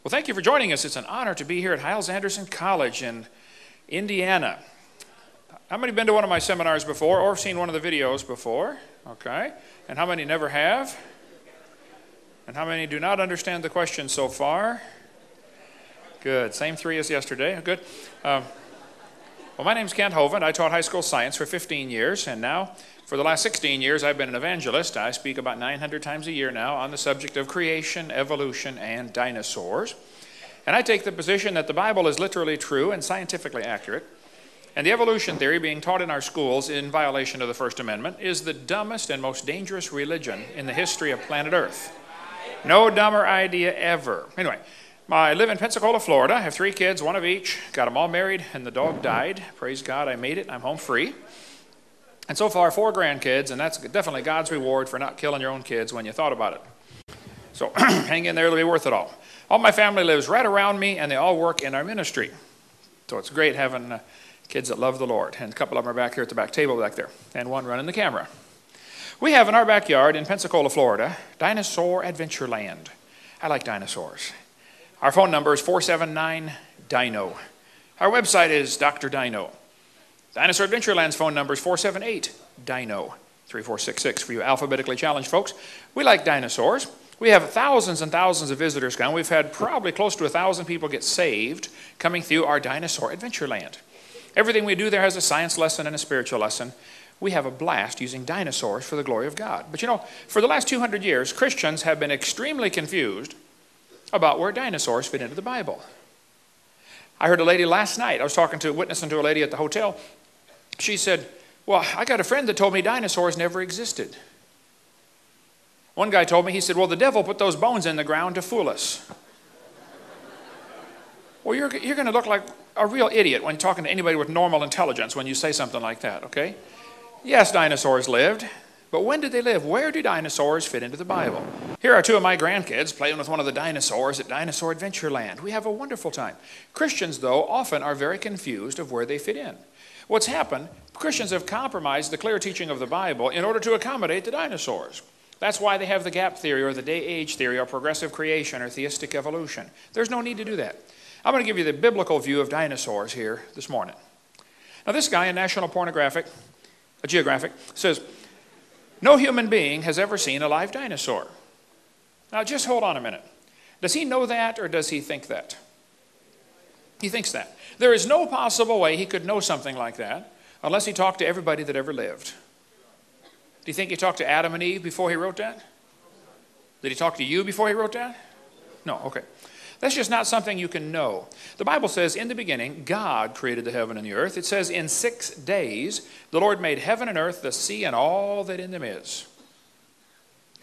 Well, thank you for joining us. It's an honor to be here at Hyles-Anderson College in Indiana. How many have been to one of my seminars before or seen one of the videos before? Okay. And how many never have? And how many do not understand the question so far? Good. Same three as yesterday. Good. Well, my name's Kent Hovind. I taught high school science for 15 years, and now for the last 16 years I've been an evangelist. I speak about 900 times a year now on the subject of creation, evolution, and dinosaurs. And I take the position that the Bible is literally true and scientifically accurate, and the evolution theory being taught in our schools in violation of the First Amendment is the dumbest and most dangerous religion in the history of planet Earth. No dumber idea ever. Anyway, I live in Pensacola, Florida. I have 3 kids, 1 of each. Got them all married, and the dog died. Praise God, I made it. I'm home free. And so far, 4 grandkids, and that's definitely God's reward for not killing your own kids when you thought about it. So hang in there, it'll be worth it all. All my family lives right around me, and they all work in our ministry. So it's great having kids that love the Lord. And a couple of them are back here at the back table back there, and one running the camera. We have in our backyard in Pensacola, Florida, Dinosaur Adventureland. I like dinosaurs. Our phone number is 479-DINO. Our website is Dr. Dino. Dinosaur Adventureland's phone number is 478-DINO, 3466 for you alphabetically challenged folks. We like dinosaurs. We have thousands and thousands of visitors come. We've had probably close to 1,000 people get saved coming through our Dinosaur Adventureland. Everything we do there has a science lesson and a spiritual lesson. We have a blast using dinosaurs for the glory of God. But you know, for the last 200 years, Christians have been extremely confused about where dinosaurs fit into the Bible. I heard a lady last night, I was witnessing to a lady at the hotel. She said, well, I got a friend that told me dinosaurs never existed. One guy told me, he said, well, the devil put those bones in the ground to fool us. Well, you're going to look like a real idiot when talking to anybody with normal intelligence when you say something like that, okay? Yes, dinosaurs lived, but when did they live? Where do dinosaurs fit into the Bible? Here are 2 of my grandkids playing with one of the dinosaurs at Dinosaur Adventureland. We have a wonderful time. Christians, though, often are very confused of where they fit in. What's happened, Christians have compromised the clear teaching of the Bible in order to accommodate the dinosaurs. That's why they have the gap theory or the day-age theory or progressive creation or theistic evolution. There's no need to do that. I'm going to give you the biblical view of dinosaurs here this morning. Now this guy in National Geographic says, no human being has ever seen a live dinosaur. Now just hold on a minute. Does he know that or does he think that? He thinks that. There is no possible way he could know something like that unless he talked to everybody that ever lived. Do you think he talked to Adam and Eve before he wrote that? Did he talk to you before he wrote that? No, okay. That's just not something you can know. The Bible says, in the beginning, God created the heaven and the earth. It says, in 6 days, the Lord made heaven and earth, the sea, and all that in them is.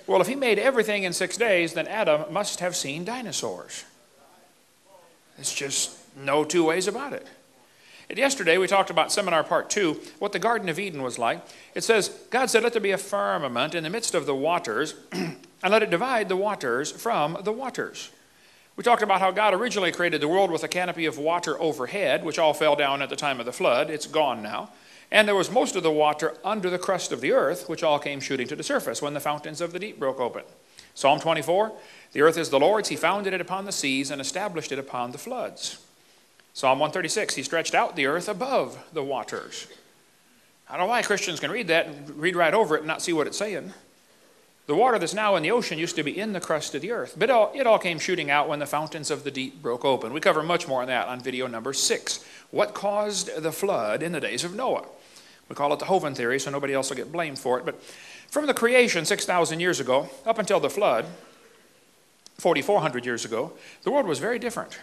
Well, if he made everything in 6 days, then Adam must have seen dinosaurs. There's just no 2 ways about it. And yesterday, we talked about seminar part 2, what the Garden of Eden was like. It says, God said, let there be a firmament in the midst of the waters, and let it divide the waters from the waters. We talked about how God originally created the world with a canopy of water overhead, which all fell down at the time of the flood. It's gone now. And there was most of the water under the crust of the earth, which all came shooting to the surface when the fountains of the deep broke open. Psalm 24, the earth is the Lord's. He founded it upon the seas and established it upon the floods. Psalm 136, he stretched out the earth above the waters. I don't know why Christians can read that and read right over it and not see what it's saying. The water that's now in the ocean used to be in the crust of the earth, but it all came shooting out when the fountains of the deep broke open. We cover much more on that on video number 6. What caused the flood in the days of Noah? We call it the Hovind theory, so nobody else will get blamed for it. But from the creation 6,000 years ago up until the flood, 4,400 years ago, the world was very different.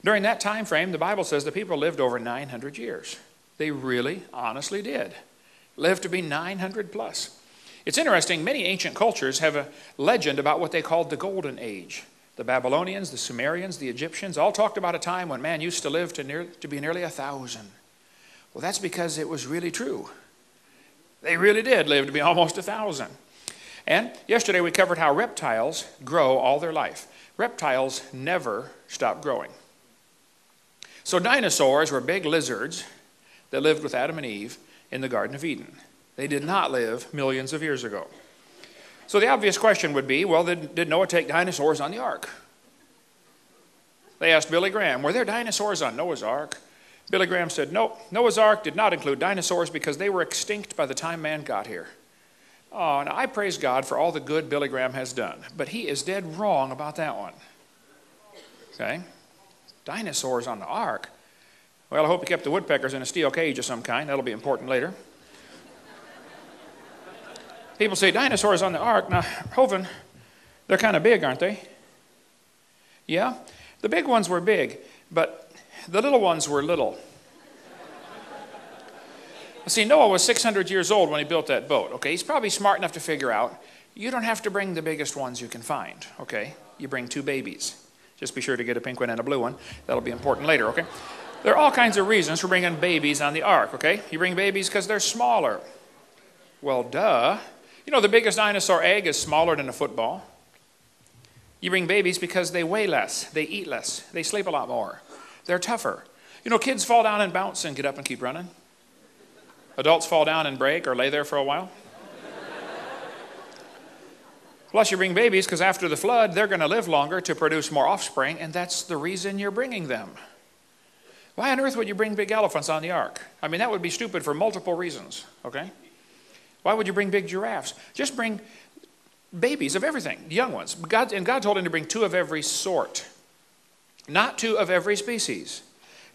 During that time frame, the Bible says the people lived over 900 years. They really, honestly did. Lived to be 900 plus. It's interesting, many ancient cultures have a legend about what they called the Golden Age. The Babylonians, the Sumerians, the Egyptians all talked about a time when man used to live to be nearly 1,000. Well, that's because it was really true. They really did live to be almost 1,000. And yesterday we covered how reptiles grow all their life. Reptiles never stop growing. So dinosaurs were big lizards that lived with Adam and Eve in the Garden of Eden. They did not live millions of years ago. So the obvious question would be, well, did Noah take dinosaurs on the ark? They asked Billy Graham, were there dinosaurs on Noah's Ark? Billy Graham said, nope, Noah's Ark did not include dinosaurs because they were extinct by the time man got here. Oh, now I praise God for all the good Billy Graham has done, but he is dead wrong about that one. Okay? Dinosaurs on the ark. Well, I hope he kept the woodpeckers in a steel cage of some kind. That'll be important later. People say dinosaurs on the ark. Now, Hovind, they're kind of big, aren't they? Yeah? The big ones were big, but the little ones were little. See, Noah was 600 years old when he built that boat, okay? He's probably smart enough to figure out, you don't have to bring the biggest ones you can find, okay? You bring 2 babies. Just be sure to get a pink one and a blue one. That'll be important later, okay? There are all kinds of reasons for bringing babies on the ark, okay? You bring babies because they're smaller. Well, duh. You know, the biggest dinosaur egg is smaller than a football. You bring babies because they weigh less, they eat less, they sleep a lot more. They're tougher. You know, kids fall down and bounce and get up and keep running. Adults fall down and break or lay there for a while. Plus, you bring babies because after the flood, they're going to live longer to produce more offspring, and that's the reason you're bringing them. Why on earth would you bring big elephants on the ark? I mean, that would be stupid for multiple reasons, okay? Why would you bring big giraffes? Just bring babies of everything, young ones. God told him to bring 2 of every sort. Not 2 of every species.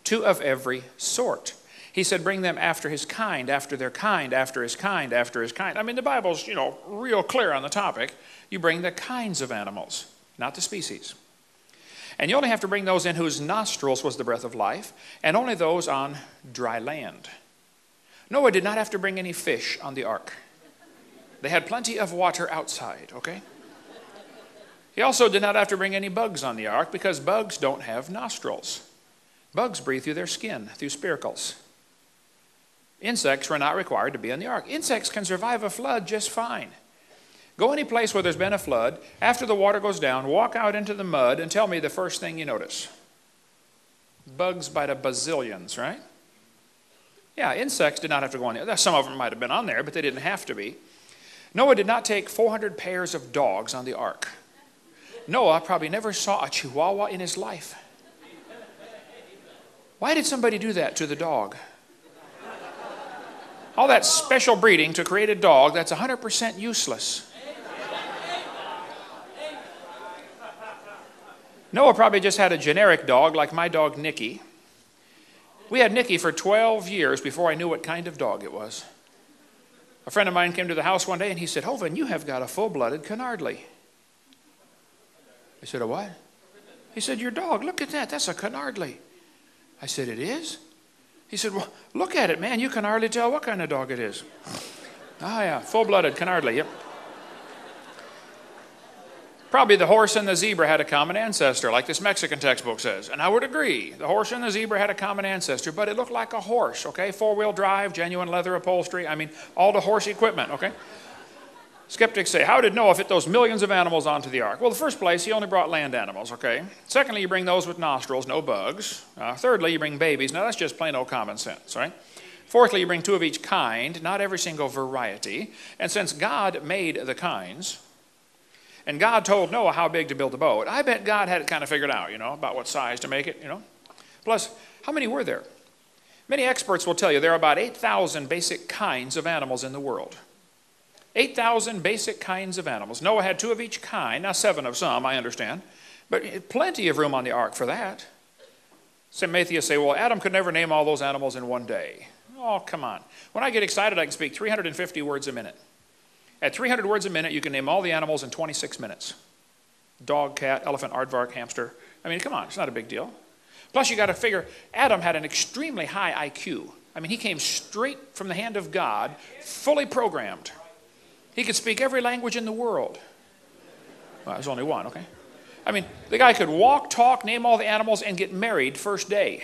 2 of every sort. He said bring them after his kind, after their kind, after his kind, after his kind. I mean, the Bible's, you know, real clear on the topic. You bring the kinds of animals, not the species. And you only have to bring those in whose nostrils was the breath of life, and only those on dry land. Noah did not have to bring any fish on the ark. They had plenty of water outside, okay? He also did not have to bring any bugs on the ark because bugs don't have nostrils. Bugs breathe through their skin, through spiracles. Insects were not required to be on the ark. Insects can survive a flood just fine. Go any place where there's been a flood, after the water goes down, walk out into the mud and tell me the first thing you notice. Bugs by the bazillions, right? Yeah, insects did not have to go on there. Some of them might have been on there, but they didn't have to be. Noah did not take 400 pairs of dogs on the ark. Noah probably never saw a chihuahua in his life. Why did somebody do that to the dog? All that special breeding to create a dog that's 100% useless. Noah probably just had a generic dog like my dog Nicky. We had Nicky for 12 years before I knew what kind of dog it was. A friend of mine came to the house one day and he said, Hovind, you have got a full-blooded Canardly. I said, a what? He said, your dog, look at that, that's a Canardly. I said, it is? He said, well, look at it, man, you can hardly tell what kind of dog it is. Oh yeah, full-blooded Canardly, yep. Probably the horse and the zebra had a common ancestor, like this Mexican textbook says. And I would agree. The horse and the zebra had a common ancestor, but it looked like a horse, okay? 4-wheel drive, genuine leather upholstery. I mean, all the horse equipment, okay? Skeptics say, how did Noah fit those millions of animals onto the ark? Well, in the first place, he only brought land animals, okay? Secondly, you bring those with nostrils, no bugs. Thirdly, you bring babies. Now, that's just plain old common sense, right? Fourthly, you bring 2 of each kind, not every single variety. And since God made the kinds, and God told Noah how big to build the boat, I bet God had it kind of figured out, you know, about what size to make it, you know. Plus, how many were there? Many experts will tell you there are about 8,000 basic kinds of animals in the world. 8,000 basic kinds of animals. Noah had 2 of each kind, now 7 of some, I understand, but plenty of room on the ark for that. Some atheists say, well, Adam could never name all those animals in one day. Oh, come on. When I get excited, I can speak 350 words a minute. At 300 words a minute, you can name all the animals in 26 minutes. Dog, cat, elephant, aardvark, hamster. I mean, come on, it's not a big deal. Plus, you got to figure, Adam had an extremely high IQ. I mean, he came straight from the hand of God, fully programmed. He could speak every language in the world. Well, there's only one, okay? I mean, the guy could walk, talk, name all the animals, and get married first day.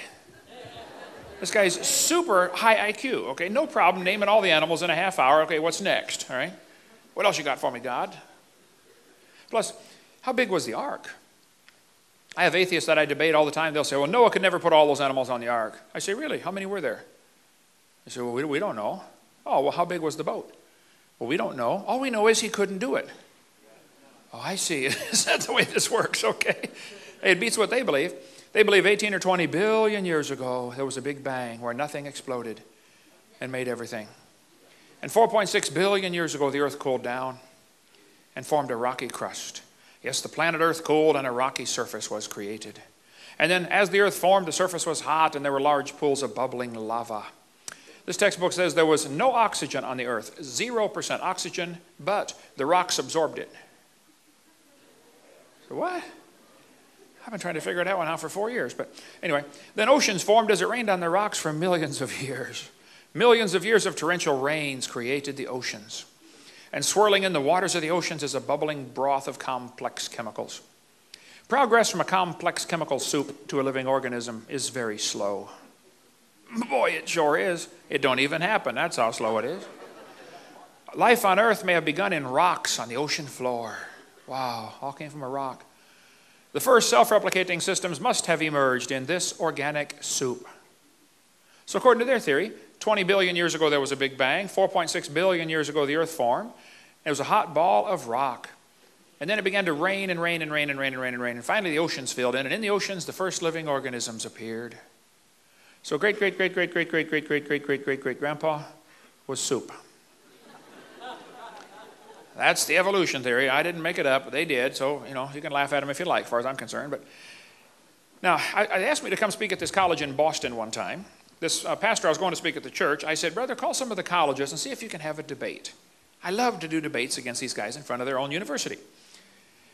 This guy's super high IQ, okay? No problem naming all the animals in a half hour. Okay, what's next, all right? What else you got for me, God? Plus, how big was the ark? I have atheists that I debate all the time. They'll say, well, Noah could never put all those animals on the ark. I say, really? How many were there? I say, well, we don't know. Oh, well, how big was the boat? Well, we don't know. All we know is he couldn't do it. Oh, I see. Is that the way this works? Okay. It beats what they believe. They believe 18 or 20 billion years ago there was a big bang where nothing exploded and made everything. And 4.6 billion years ago the earth cooled down and formed a rocky crust. Yes, the planet Earth cooled and a rocky surface was created. And then as the earth formed, the surface was hot and there were large pools of bubbling lava. This textbook says there was no oxygen on the earth, 0% oxygen, but the rocks absorbed it. So what? I've been trying to figure that one out for 4 years. But anyway, then oceans formed as it rained on the rocks for millions of years. Millions of years of torrential rains created the oceans. And swirling in the waters of the oceans is a bubbling broth of complex chemicals. Progress from a complex chemical soup to a living organism is very slow. Boy, it sure is. It don't even happen. That's how slow it is. Life on Earth may have begun in rocks on the ocean floor. Wow, all came from a rock. The first self-replicating systems must have emerged in this organic soup. So according to their theory, 20 billion years ago there was a big bang. 4.6 billion years ago the earth formed. It was a hot ball of rock. And then it began to rain and rain and rain and rain and rain and rain. And finally the oceans filled in. And in the oceans the first living organisms appeared. So great-great-great-great-great-great-great-great-great-great-great-grandpa was soup. That's the evolution theory. I didn't make it up. They did. So, you can laugh at them if you like, as far as I'm concerned. But now, I asked me to come speak at this college in Boston one time. This pastor I was going to speak at the church, I said, brother, call some of the colleges and see if you can have a debate. I love to do debates against these guys in front of their own university.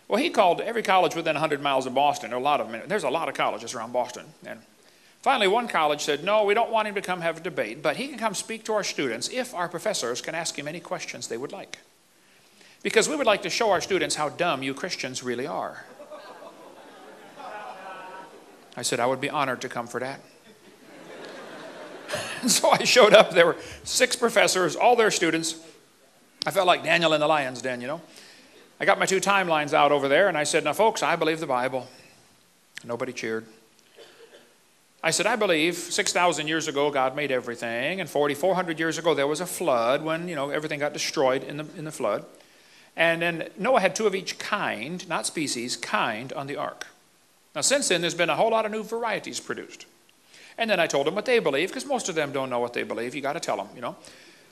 Well, he called every college within 100 miles of Boston. There are a lot of them. There's a lot of colleges around Boston. And finally, one college said, no, we don't want him to come have a debate, but he can come speak to our students if our professors can ask him any questions they would like. Because we would like to show our students how dumb you Christians really are. I said, I would be honored to come for that. And so I showed up. There were 6 professors, all their students. I felt like Daniel in the lion's den, I got my 2 timelines out over there, and I said, now, folks, I believe the Bible. Nobody cheered. I said, I believe 6,000 years ago God made everything, and 4,400 years ago there was a flood when, everything got destroyed in the flood. And then Noah had 2 of each kind, not species, kind on the ark. Now, since then, there's been a whole lot of new varieties produced. And then I told them what they believe, because most of them don't know what they believe. You got to tell them,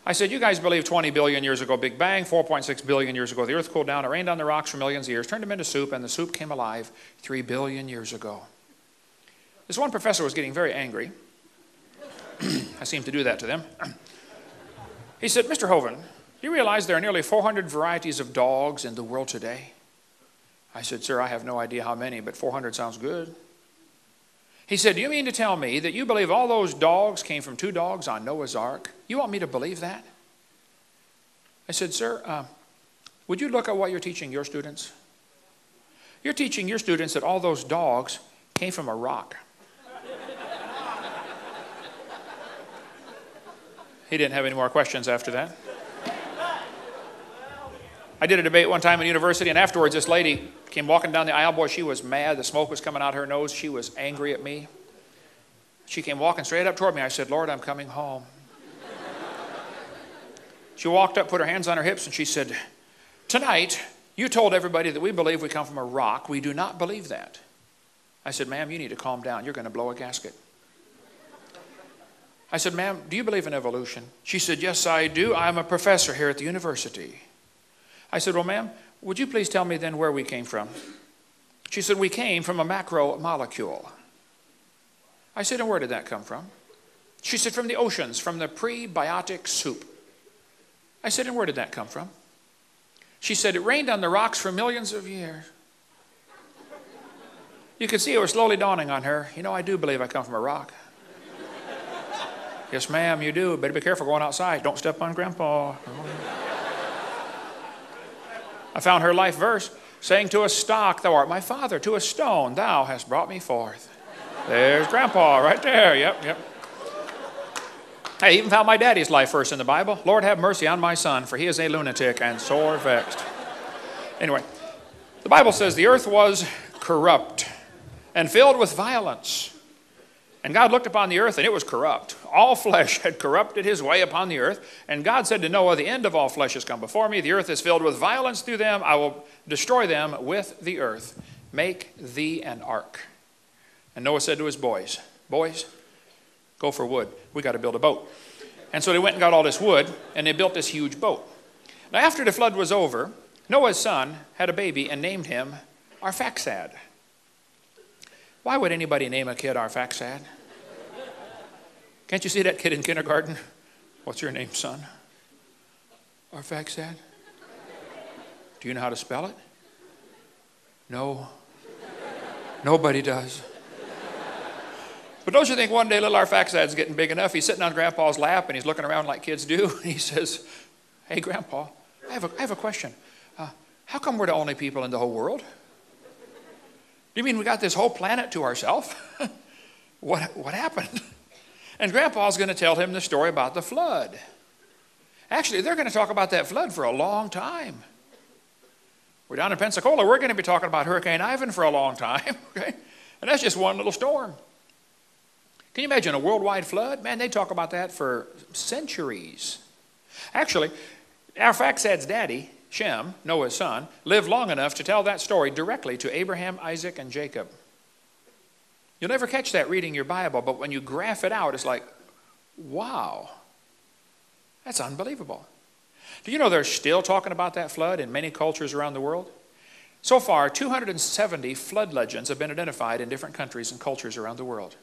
I said, you guys believe 20 billion years ago, Big Bang, 4.6 billion years ago, the earth cooled down, it rained on the rocks for millions of years, turned them into soup, and the soup came alive 3 billion years ago. This one professor was getting very angry. I seemed to do that to them. He said, Mr. Hovind, do you realize there are nearly 400 varieties of dogs in the world today? I said, sir, I have no idea how many, but 400 sounds good. He said, do you mean to tell me that you believe all those dogs came from 2 dogs on Noah's Ark? You want me to believe that? I said, sir, would you look at what you're teaching your students? You're teaching your students that all those dogs came from a rock. He didn't have any more questions after that. I did a debate one time in university, and afterwards this lady came walking down the aisle. Boy, she was mad. The smoke was coming out her nose. She was angry at me. She came walking straight up toward me. I said, Lord, I'm coming home. She walked up, put her hands on her hips, and she said, tonight, you told everybody that we believe we come from a rock. We do not believe that. I said, ma'am, you need to calm down. You're going to blow a gasket. I said, ma'am, do you believe in evolution? She said, yes, I do. I'm a professor here at the university. I said, well, ma'am, would you please tell me then where we came from? She said, we came from a macromolecule. I said, and where did that come from? She said, from the oceans, from the prebiotic soup. I said, and where did that come from? She said, it rained on the rocks for millions of years. You could see it was slowly dawning on her. I do believe I come from a rock. Yes, ma'am, you do. Better be careful going outside. Don't step on Grandpa. I found her life verse, saying to a stock, thou art my father, to a stone, thou hast brought me forth. There's Grandpa right there. Yep. I even found my daddy's life verse in the Bible. Lord, have mercy on my son, for he is a lunatic and sore vexed. Anyway, the Bible says the earth was corrupt and filled with violence. And God looked upon the earth, and it was corrupt. All flesh had corrupted his way upon the earth. And God said to Noah, the end of all flesh has come before me. The earth is filled with violence through them. I will destroy them with the earth. make thee an ark. And Noah said to his boys, boys, go for wood. We got to build a boat. And so they went and got all this wood, and they built this huge boat. Now after the flood was over, Noah's son had a baby and named him Arphaxad. Why would anybody name a kid Arphaxad? Can't you see that kid in kindergarten? What's your name, son? Arphaxad? Do you know how to spell it? No. Nobody does. But don't you think one day little Arphaxad's getting big enough, he's sitting on Grandpa's lap and he's looking around like kids do, and he says, hey, Grandpa, I have a question. How come we're the only people in the whole world? Do you mean we got this whole planet to ourselves? What happened? And Grandpa's going to tell him the story about the flood. Actually, they're going to talk about that flood for a long time. We're down in Pensacola. We're going to be talking about Hurricane Ivan for a long time. Okay? And that's just one little storm. Can you imagine a worldwide flood? Man, they talk about that for centuries. Actually, Arphaxad's daddy, Shem, Noah's son, lived long enough to tell that story directly to Abraham, Isaac, and Jacob. You'll never catch that reading your Bible, but when you graph it out, it's like, wow, that's unbelievable. Do you know they're still talking about that flood in many cultures around the world? So far, 270 flood legends have been identified in different countries and cultures around the world.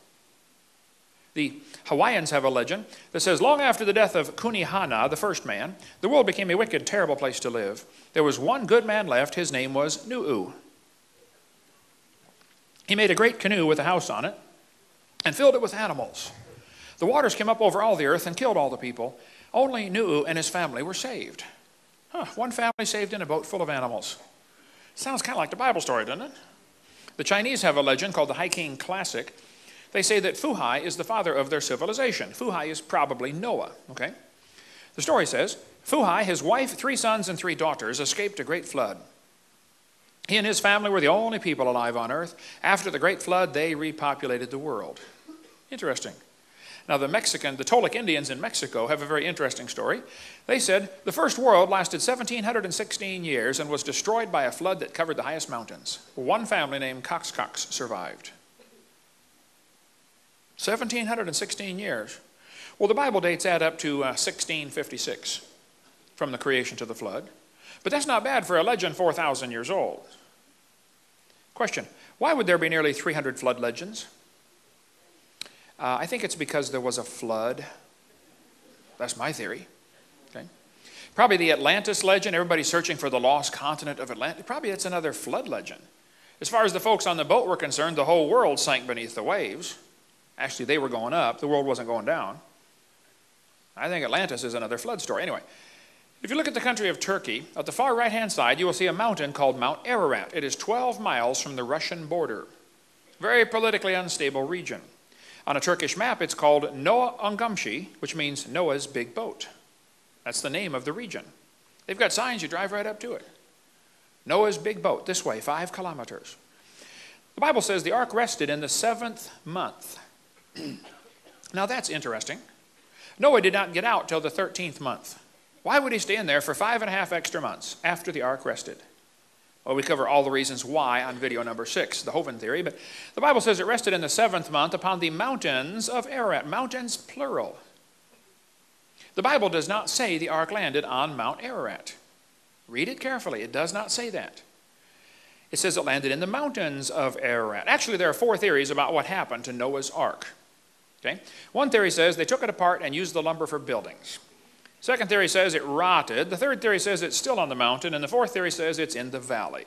The Hawaiians have a legend that says, long after the death of Kunihana, the first man, the world became a wicked, terrible place to live. There was one good man left. His name was Nu'u. He made a great canoe with a house on it and filled it with animals. The waters came up over all the earth and killed all the people. Only Nu'u and his family were saved. One family saved in a boat full of animals. Sounds kind of like the Bible story, doesn't it? The Chinese have a legend called the Hiking Classic. They say that Fuhai is the father of their civilization. Fuhai is probably Noah, okay? The story says, Fuhai, his wife, 3 sons, and 3 daughters escaped a great flood. He and his family were the only people alive on earth. After the great flood, they repopulated the world. Interesting. Now, the Toltec Indians in Mexico have a very interesting story. They said the first world lasted 1,716 years and was destroyed by a flood that covered the highest mountains. One family named Coxcox survived. 1,716 years. Well, the Bible dates add up to 1656 from the creation to the flood. But that's not bad for a legend 4,000 years old. Question, why would there be nearly 300 flood legends? I think it's because there was a flood. That's my theory. Okay. Probably the Atlantis legend, everybody's searching for the lost continent of Atlantis. Probably it's another flood legend. As far as the folks on the boat were concerned, the whole world sank beneath the waves. Actually, they were going up. The world wasn't going down. I think Atlantis is another flood story. Anyway, if you look at the country of Turkey, at the far right-hand side, you will see a mountain called Mount Ararat. It is 12 miles from the Russian border. Very politically unstable region. On a Turkish map, it's called Noah Ungamshi, which means Noah's big boat. That's the name of the region. They've got signs, you drive right up to it. Noah's big boat, this way, 5 kilometers. The Bible says the ark rested in the 7th month. Now that's interesting. Noah did not get out till the 13th month. Why would he stay in there for 5.5 extra months after the ark rested? Well, we cover all the reasons why on video number 6, the Hovind theory, but the Bible says it rested in the 7th month upon the mountains of Ararat. Mountains, plural. The Bible does not say the ark landed on Mount Ararat. Read it carefully. It does not say that. It says it landed in the mountains of Ararat. Actually, there are 4 theories about what happened to Noah's ark. Okay? One theory says they took it apart and used the lumber for buildings. Second theory says it rotted. The third theory says it's still on the mountain. And the fourth theory says it's in the valley.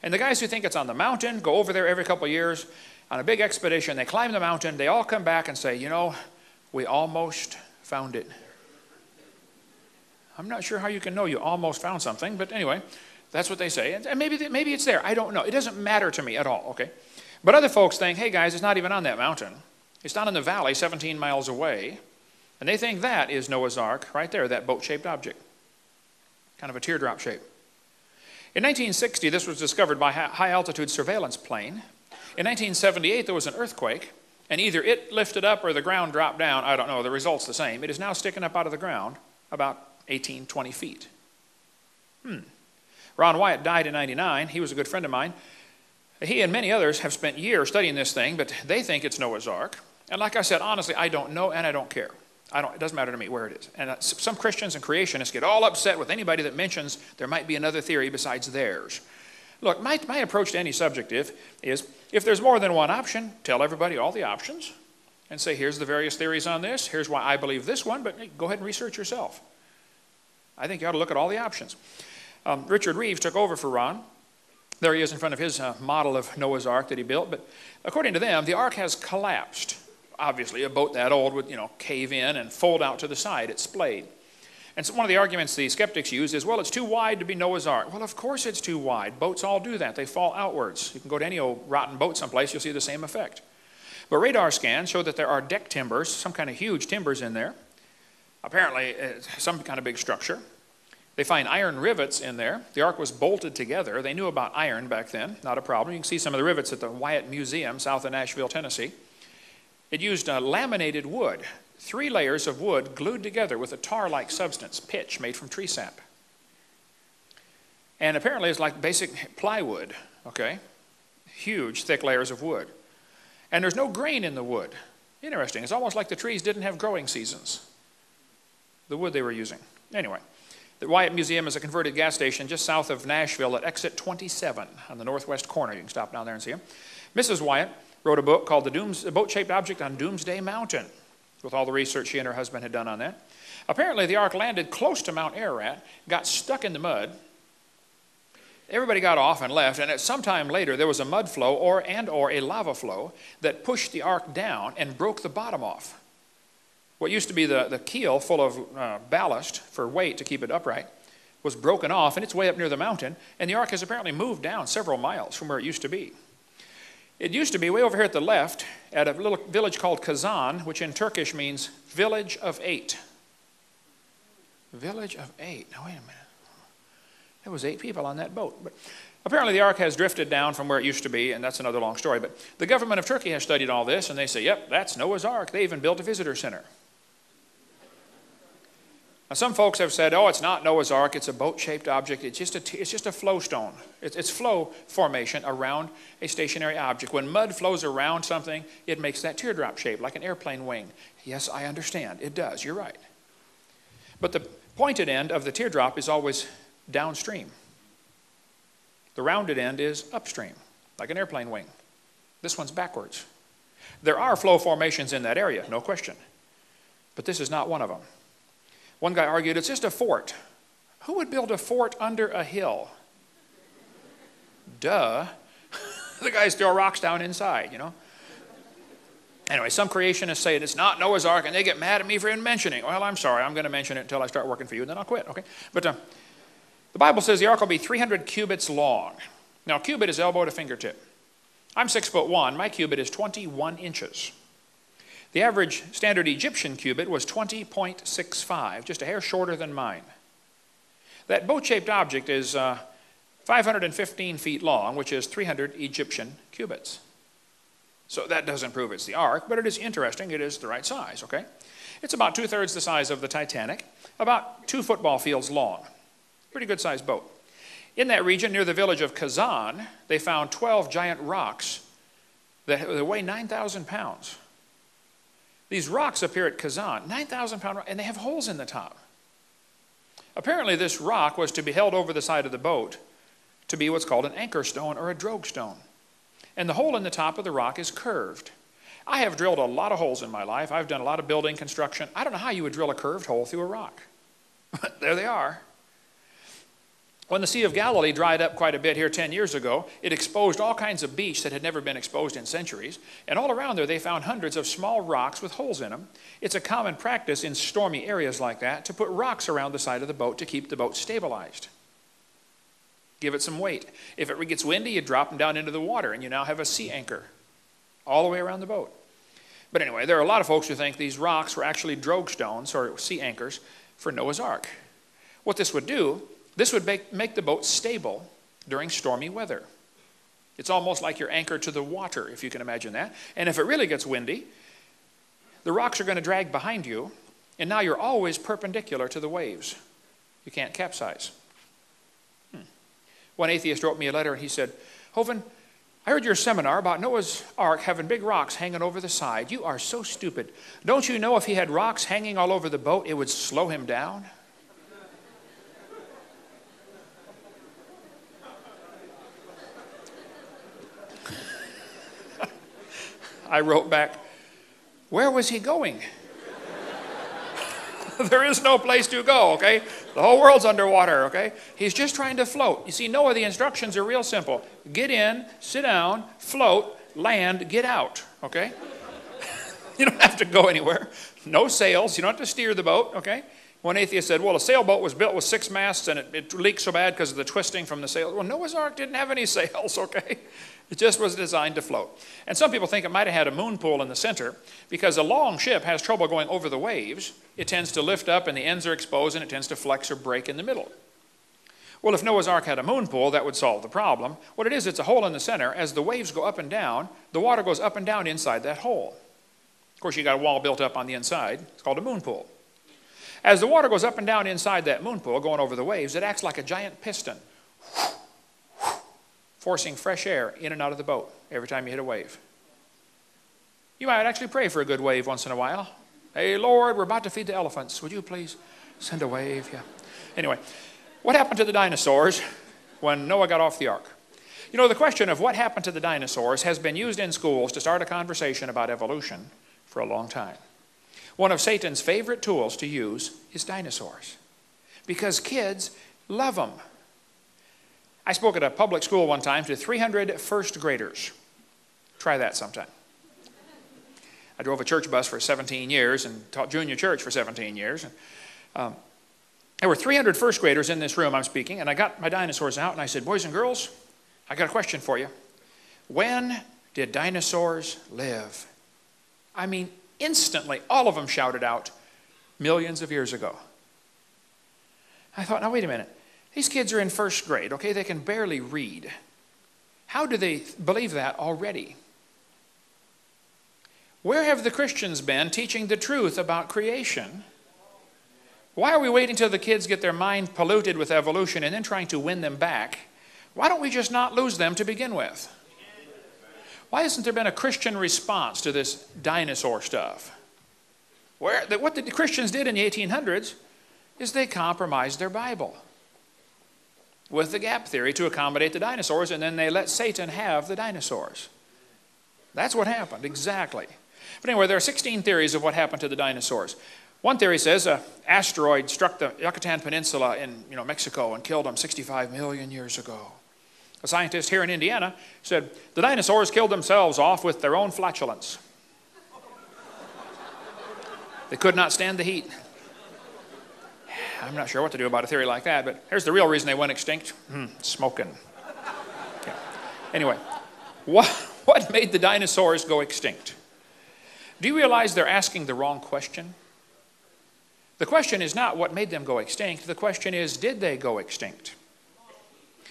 And the guys who think it's on the mountain go over there every couple of years on a big expedition. They climb the mountain. They all come back and say, you know, we almost found it. I'm not sure how you can know you almost found something, but anyway, that's what they say. And maybe it's there. I don't know. It doesn't matter to me at all, okay? But other folks think, hey guys, it's not even on that mountain. It's down in the valley 17 miles away. And they think that is Noah's Ark right there, that boat-shaped object. Kind of a teardrop shape. In 1960, this was discovered by a high-altitude surveillance plane. In 1978, there was an earthquake, and either it lifted up or the ground dropped down. I don't know. The result's the same. It is now sticking up out of the ground about 18, 20 feet. Ron Wyatt died in 99. He was a good friend of mine. He and many others have spent years studying this thing, but they think it's Noah's Ark. And like I said, honestly, I don't know and I don't care. It doesn't matter to me where it is. And some Christians and creationists get all upset with anybody that mentions there might be another theory besides theirs. Look, my approach to any subject is, if there's more than one option, tell everybody all the options and say, here's the various theories on this, here's why I believe this one, but go ahead and research yourself. I think you ought to look at all the options. Richard Reeves took over for Ron. There he is in front of his model of Noah's Ark that he built. But according to them, the ark has collapsed. Obviously, a boat that old would, cave in and fold out to the side. It's splayed. And so one of the arguments the skeptics use is, well, it's too wide to be Noah's Ark. Well, of course it's too wide. Boats all do that. They fall outwards. You can go to any old rotten boat someplace, you'll see the same effect. But radar scans show that there are deck timbers, some kind of huge timbers in there. Apparently, some kind of big structure. They find iron rivets in there. The ark was bolted together. They knew about iron back then, not a problem. You can see some of the rivets at the Wyatt Museum south of Nashville, Tennessee. It used laminated wood, 3 layers of wood glued together with a tar-like substance, pitch, made from tree sap. And apparently it's like basic plywood, okay? Huge, thick layers of wood. And there's no grain in the wood. Interesting. It's almost like the trees didn't have growing seasons, the wood they were using. Anyway, the Wyatt Museum is a converted gas station just south of Nashville at exit 27 on the northwest corner. You can stop down there and see them. Mrs. Wyatt wrote a book called The Boat-Shaped Object on Doomsday Mountain, with all the research she and her husband had done on that. Apparently, the ark landed close to Mount Ararat, got stuck in the mud. Everybody got off and left, and at some time later, there was a mud flow or a lava flow that pushed the ark down and broke the bottom off. What used to be the keel full of ballast for weight to keep it upright was broken off, and it's way up near the mountain, and the ark has apparently moved down several miles from where it used to be. It used to be way over here at the left at a little village called Kazan, which in Turkish means village of 8. Village of 8. Now, wait a minute. There was 8 people on that boat. But apparently the ark has drifted down from where it used to be, and that's another long story. But the government of Turkey has studied all this, and they say, yep, that's Noah's Ark. They even built a visitor center. Now, some folks have said, oh, it's not Noah's Ark. It's a boat-shaped object. It's just a flow stone. It's flow formation around a stationary object. When mud flows around something, it makes that teardrop shape, like an airplane wing. Yes, I understand. It does. You're right. But the pointed end of the teardrop is always downstream. The rounded end is upstream, like an airplane wing. This one's backwards. There are flow formations in that area, no question. But this is not one of them. One guy argued, it's just a fort. Who would build a fort under a hill? Duh. The guys throw rocks down inside, Anyway, some creationists say it's not Noah's Ark, and they get mad at me for even mentioning. Well, I'm sorry. I'm going to mention it until I start working for you, and then I'll quit, okay? But the Bible says the ark will be 300 cubits long. Now, a cubit is elbow to fingertip. I'm 6'1". My cubit is 21 inches. The average standard Egyptian cubit was 20.65, just a hair shorter than mine. That boat-shaped object is 515 feet long, which is 300 Egyptian cubits. So that doesn't prove it's the ark, but it is interesting. It is the right size, okay? It's about 2/3 the size of the Titanic, about 2 football fields long. Pretty good-sized boat. In that region, near the village of Kazan, they found 12 giant rocks that weigh 9,000 pounds. These rocks appear at Kazan, 9,000 pound, and they have holes in the top. Apparently, this rock was to be held over the side of the boat to be what's called an anchor stone or a drogue stone. And the hole in the top of the rock is curved. I have drilled a lot of holes in my life. I've done a lot of building construction. I don't know how you would drill a curved hole through a rock. But there they are. When the Sea of Galilee dried up quite a bit here 10 years ago, it exposed all kinds of beach that had never been exposed in centuries. And all around there, they found hundreds of small rocks with holes in them. It's a common practice in stormy areas like that to put rocks around the side of the boat to keep the boat stabilized. Give it some weight. If it gets windy, you drop them down into the water, and you now have a sea anchor all the way around the boat. But anyway, there are a lot of folks who think these rocks were actually drogue stones or sea anchors for Noah's Ark. What this would do, this would make the boat stable during stormy weather. It's almost like you're anchored to the water, if you can imagine that. And if it really gets windy, the rocks are going to drag behind you, and now you're always perpendicular to the waves. You can't capsize. One atheist wrote me a letter, and he said, Hovind, I heard your seminar about Noah's Ark having big rocks hanging over the side. You are so stupid. Don't you know if he had rocks hanging all over the boat, it would slow him down? I wrote back, where was he going? There is no place to go, okay? The whole world's underwater, okay? He's just trying to float. You see, Noah, the instructions are real simple. Get in, sit down, float, land, get out, okay? You don't have to go anywhere. No sails. You don't have to steer the boat, okay? One atheist said, well, a sailboat was built with 6 masts and it leaked so bad because of the twisting from the sails. Well, Noah's Ark didn't have any sails, okay? It just was designed to float. And some people think it might have had a moon pool in the center because a long ship has trouble going over the waves. It tends to lift up and the ends are exposed and it tends to flex or break in the middle. Well, if Noah's Ark had a moon pool, that would solve the problem. What it is, it's a hole in the center. As the waves go up and down, the water goes up and down inside that hole. Of course, you got a wall built up on the inside. It's called a moon pool. As the water goes up and down inside that moon pool, going over the waves, it acts like a giant piston, forcing fresh air in and out of the boat every time you hit a wave. You might actually pray for a good wave once in a while. Hey, Lord, we're about to feed the elephants. Would you please send a wave? Yeah. Anyway, what happened to the dinosaurs when Noah got off the ark? You know, the question of what happened to the dinosaurs has been used in schools to start a conversation about evolution for a long time. One of Satan's favorite tools to use is dinosaurs because kids love them. I spoke at a public school one time to 300 first graders. Try that sometime. I drove a church bus for 17 years and taught junior church for 17 years. There were 300 first graders in this room I'm speaking, and I got my dinosaurs out and I said, boys and girls, I got a question for you. When did dinosaurs live? I mean, instantly, all of them shouted out, millions of years ago. I thought, now wait a minute. These kids are in first grade, okay? They can barely read. How do they believe that already? Where have the Christians been teaching the truth about creation? Why are we waiting till the kids get their mind polluted with evolution and then trying to win them back? Why don't we just not lose them to begin with? Why hasn't there been a Christian response to this dinosaur stuff? What the Christians did in the 1800s is they compromised their Bible with the gap theory to accommodate the dinosaurs, and then they let Satan have the dinosaurs. That's what happened, exactly. But anyway, there are 16 theories of what happened to the dinosaurs. One theory says an asteroid struck the Yucatan Peninsula in Mexico and killed them 65 million years ago. A scientist here in Indiana said, the dinosaurs killed themselves off with their own flatulence. They could not stand the heat. I'm not sure what to do about a theory like that, but here's the real reason they went extinct. Smoking. Yeah. Anyway, what made the dinosaurs go extinct? Do you realize they're asking the wrong question? The question is not what made them go extinct. The question is, did they go extinct?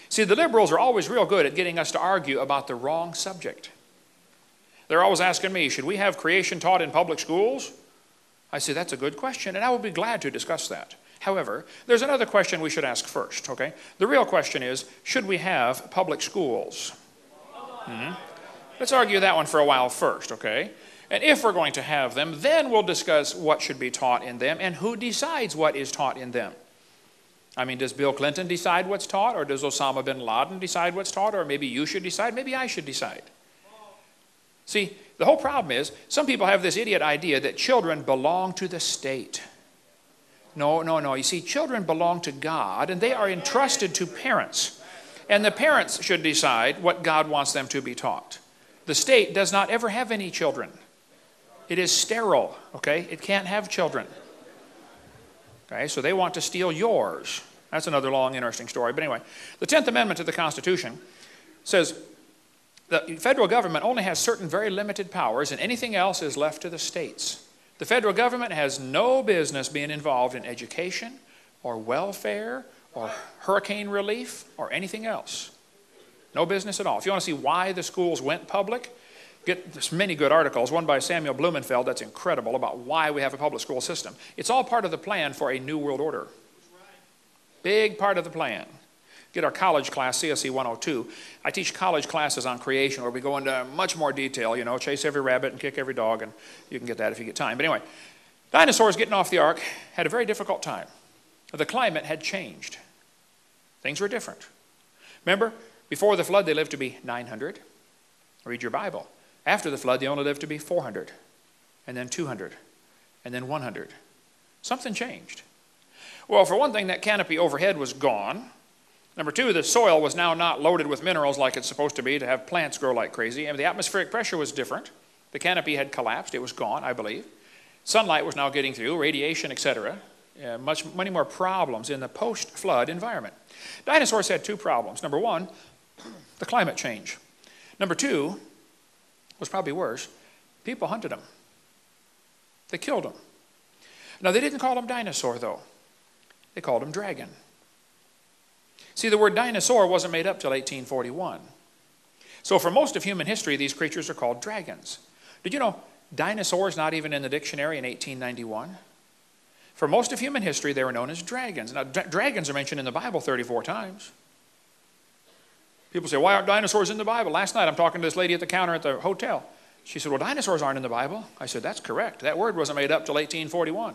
See, the liberals are always real good at getting us to argue about the wrong subject. They're always asking me, should we have creation taught in public schools? I say, that's a good question, and I will be glad to discuss that. However, there's another question we should ask first, okay? The real question is, should we have public schools? Let's argue that one for a while first, okay? And if we're going to have them, then we'll discuss what should be taught in them and who decides what is taught in them. I mean, does Bill Clinton decide what's taught, or does Osama bin Laden decide what's taught, or maybe you should decide, maybe I should decide? See, the whole problem is, some people have this idiot idea that children belong to the state. No. You see, children belong to God, and they are entrusted to parents. And the parents should decide what God wants them to be taught. The state does not ever have any children. It is sterile, okay? It can't have children. Okay, so they want to steal yours. That's another long, interesting story. But anyway, the 10th Amendment to the Constitution says the federal government only has certain very limited powers, and anything else is left to the states. The federal government has no business being involved in education or welfare or hurricane relief or anything else. No business at all. If you want to see why the schools went public, there's many good articles, one by Samuel Blumenfeld that's incredible about why we have a public school system. It's all part of the plan for a new world order. Big part of the plan. get our college class, CSE 102. I teach college classes on creation where we go into much more detail, you know, chase every rabbit and kick every dog, and you can get that if you get time. But anyway, dinosaurs getting off the ark had a very difficult time. The climate had changed. Things were different. Remember, before the flood they lived to be 900. Read your Bible. After the flood they only lived to be 400, and then 200, and then 100. Something changed. Well, for one thing, that canopy overhead was gone. Number two, the soil was now not loaded with minerals like it's supposed to be to have plants grow like crazy. And the atmospheric pressure was different. The canopy had collapsed. It was gone, I believe. Sunlight was now getting through, radiation, etc. Many more problems in the post-flood environment. Dinosaurs had two problems. Number one, the climate change. Number two, was probably worse, people hunted them. They killed them. Now, they didn't call them dinosaur, though. They called them dragon. See, the word dinosaur wasn't made up till 1841. So for most of human history, these creatures are called dragons. Did you know dinosaurs not even in the dictionary in 1891? For most of human history, they were known as dragons. Now, dragons are mentioned in the Bible 34 times. People say, why aren't dinosaurs in the Bible? Last night I'm talking to this lady at the counter at the hotel. She said, well, dinosaurs aren't in the Bible. I said, that's correct. That word wasn't made up till 1841.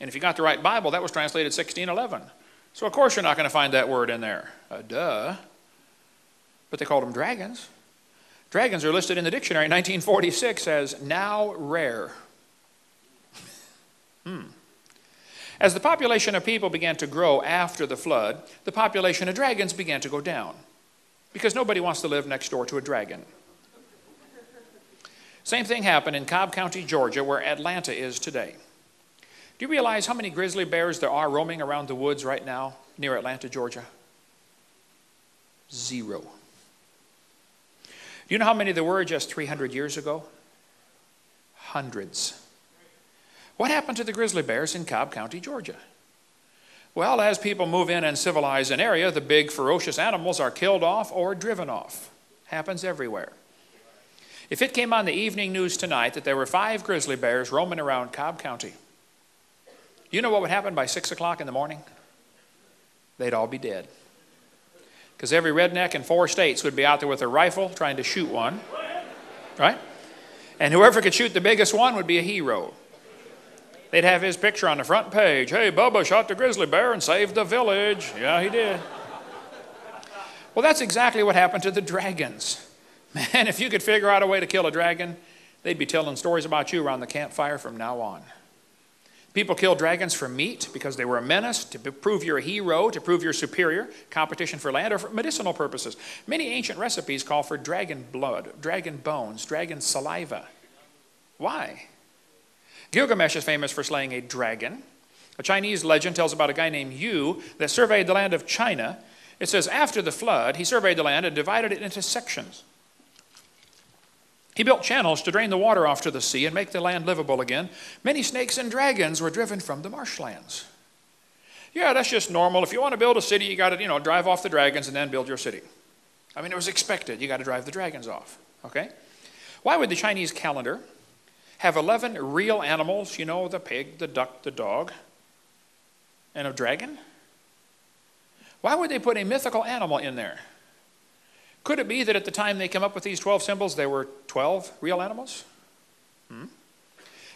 And if you got the right Bible, that was translated 1611. So of course you're not going to find that word in there. Duh. But they called them dragons. Dragons are listed in the dictionary in 1946 as now rare. As the population of people began to grow after the flood, the population of dragons began to go down. Because nobody wants to live next door to a dragon. Same thing happened in Cobb County, Georgia, where Atlanta is today. Do you realize how many grizzly bears there are roaming around the woods right now near Atlanta, Georgia? 0. Do you know how many there were just 300 years ago? Hundreds. What happened to the grizzly bears in Cobb County, Georgia? Well, as people move in and civilize an area, the big ferocious animals are killed off or driven off. Happens everywhere. If it came on the evening news tonight that there were 5 grizzly bears roaming around Cobb County, you know what would happen by 6 o'clock in the morning? They'd all be dead. Because every redneck in 4 states would be out there with a rifle trying to shoot one. Right? And whoever could shoot the biggest one would be a hero. They'd have his picture on the front page. Hey, Bubba shot the grizzly bear and saved the village. Yeah, he did. Well, that's exactly what happened to the dragons. Man, if you could figure out a way to kill a dragon, they'd be telling stories about you around the campfire from now on. People killed dragons for meat because they were a menace, to prove you're a hero, to prove you're superior, competition for land, or for medicinal purposes. Many ancient recipes call for dragon blood, dragon bones, dragon saliva. Why? Gilgamesh is famous for slaying a dragon. A Chinese legend tells about a guy named Yu that surveyed the land of China. It says, after the flood, he surveyed the land and divided it into sections. He built channels to drain the water off to the sea and make the land livable again. Many snakes and dragons were driven from the marshlands. Yeah, that's just normal. If you want to build a city, you got to, drive off the dragons and then build your city. I mean, it was expected. You got to drive the dragons off. Okay? Why would the Chinese calendar have 11 real animals, the pig, the duck, the dog, and a dragon? Why would they put a mythical animal in there? Could it be that at the time they came up with these 12 symbols, there were 12 real animals?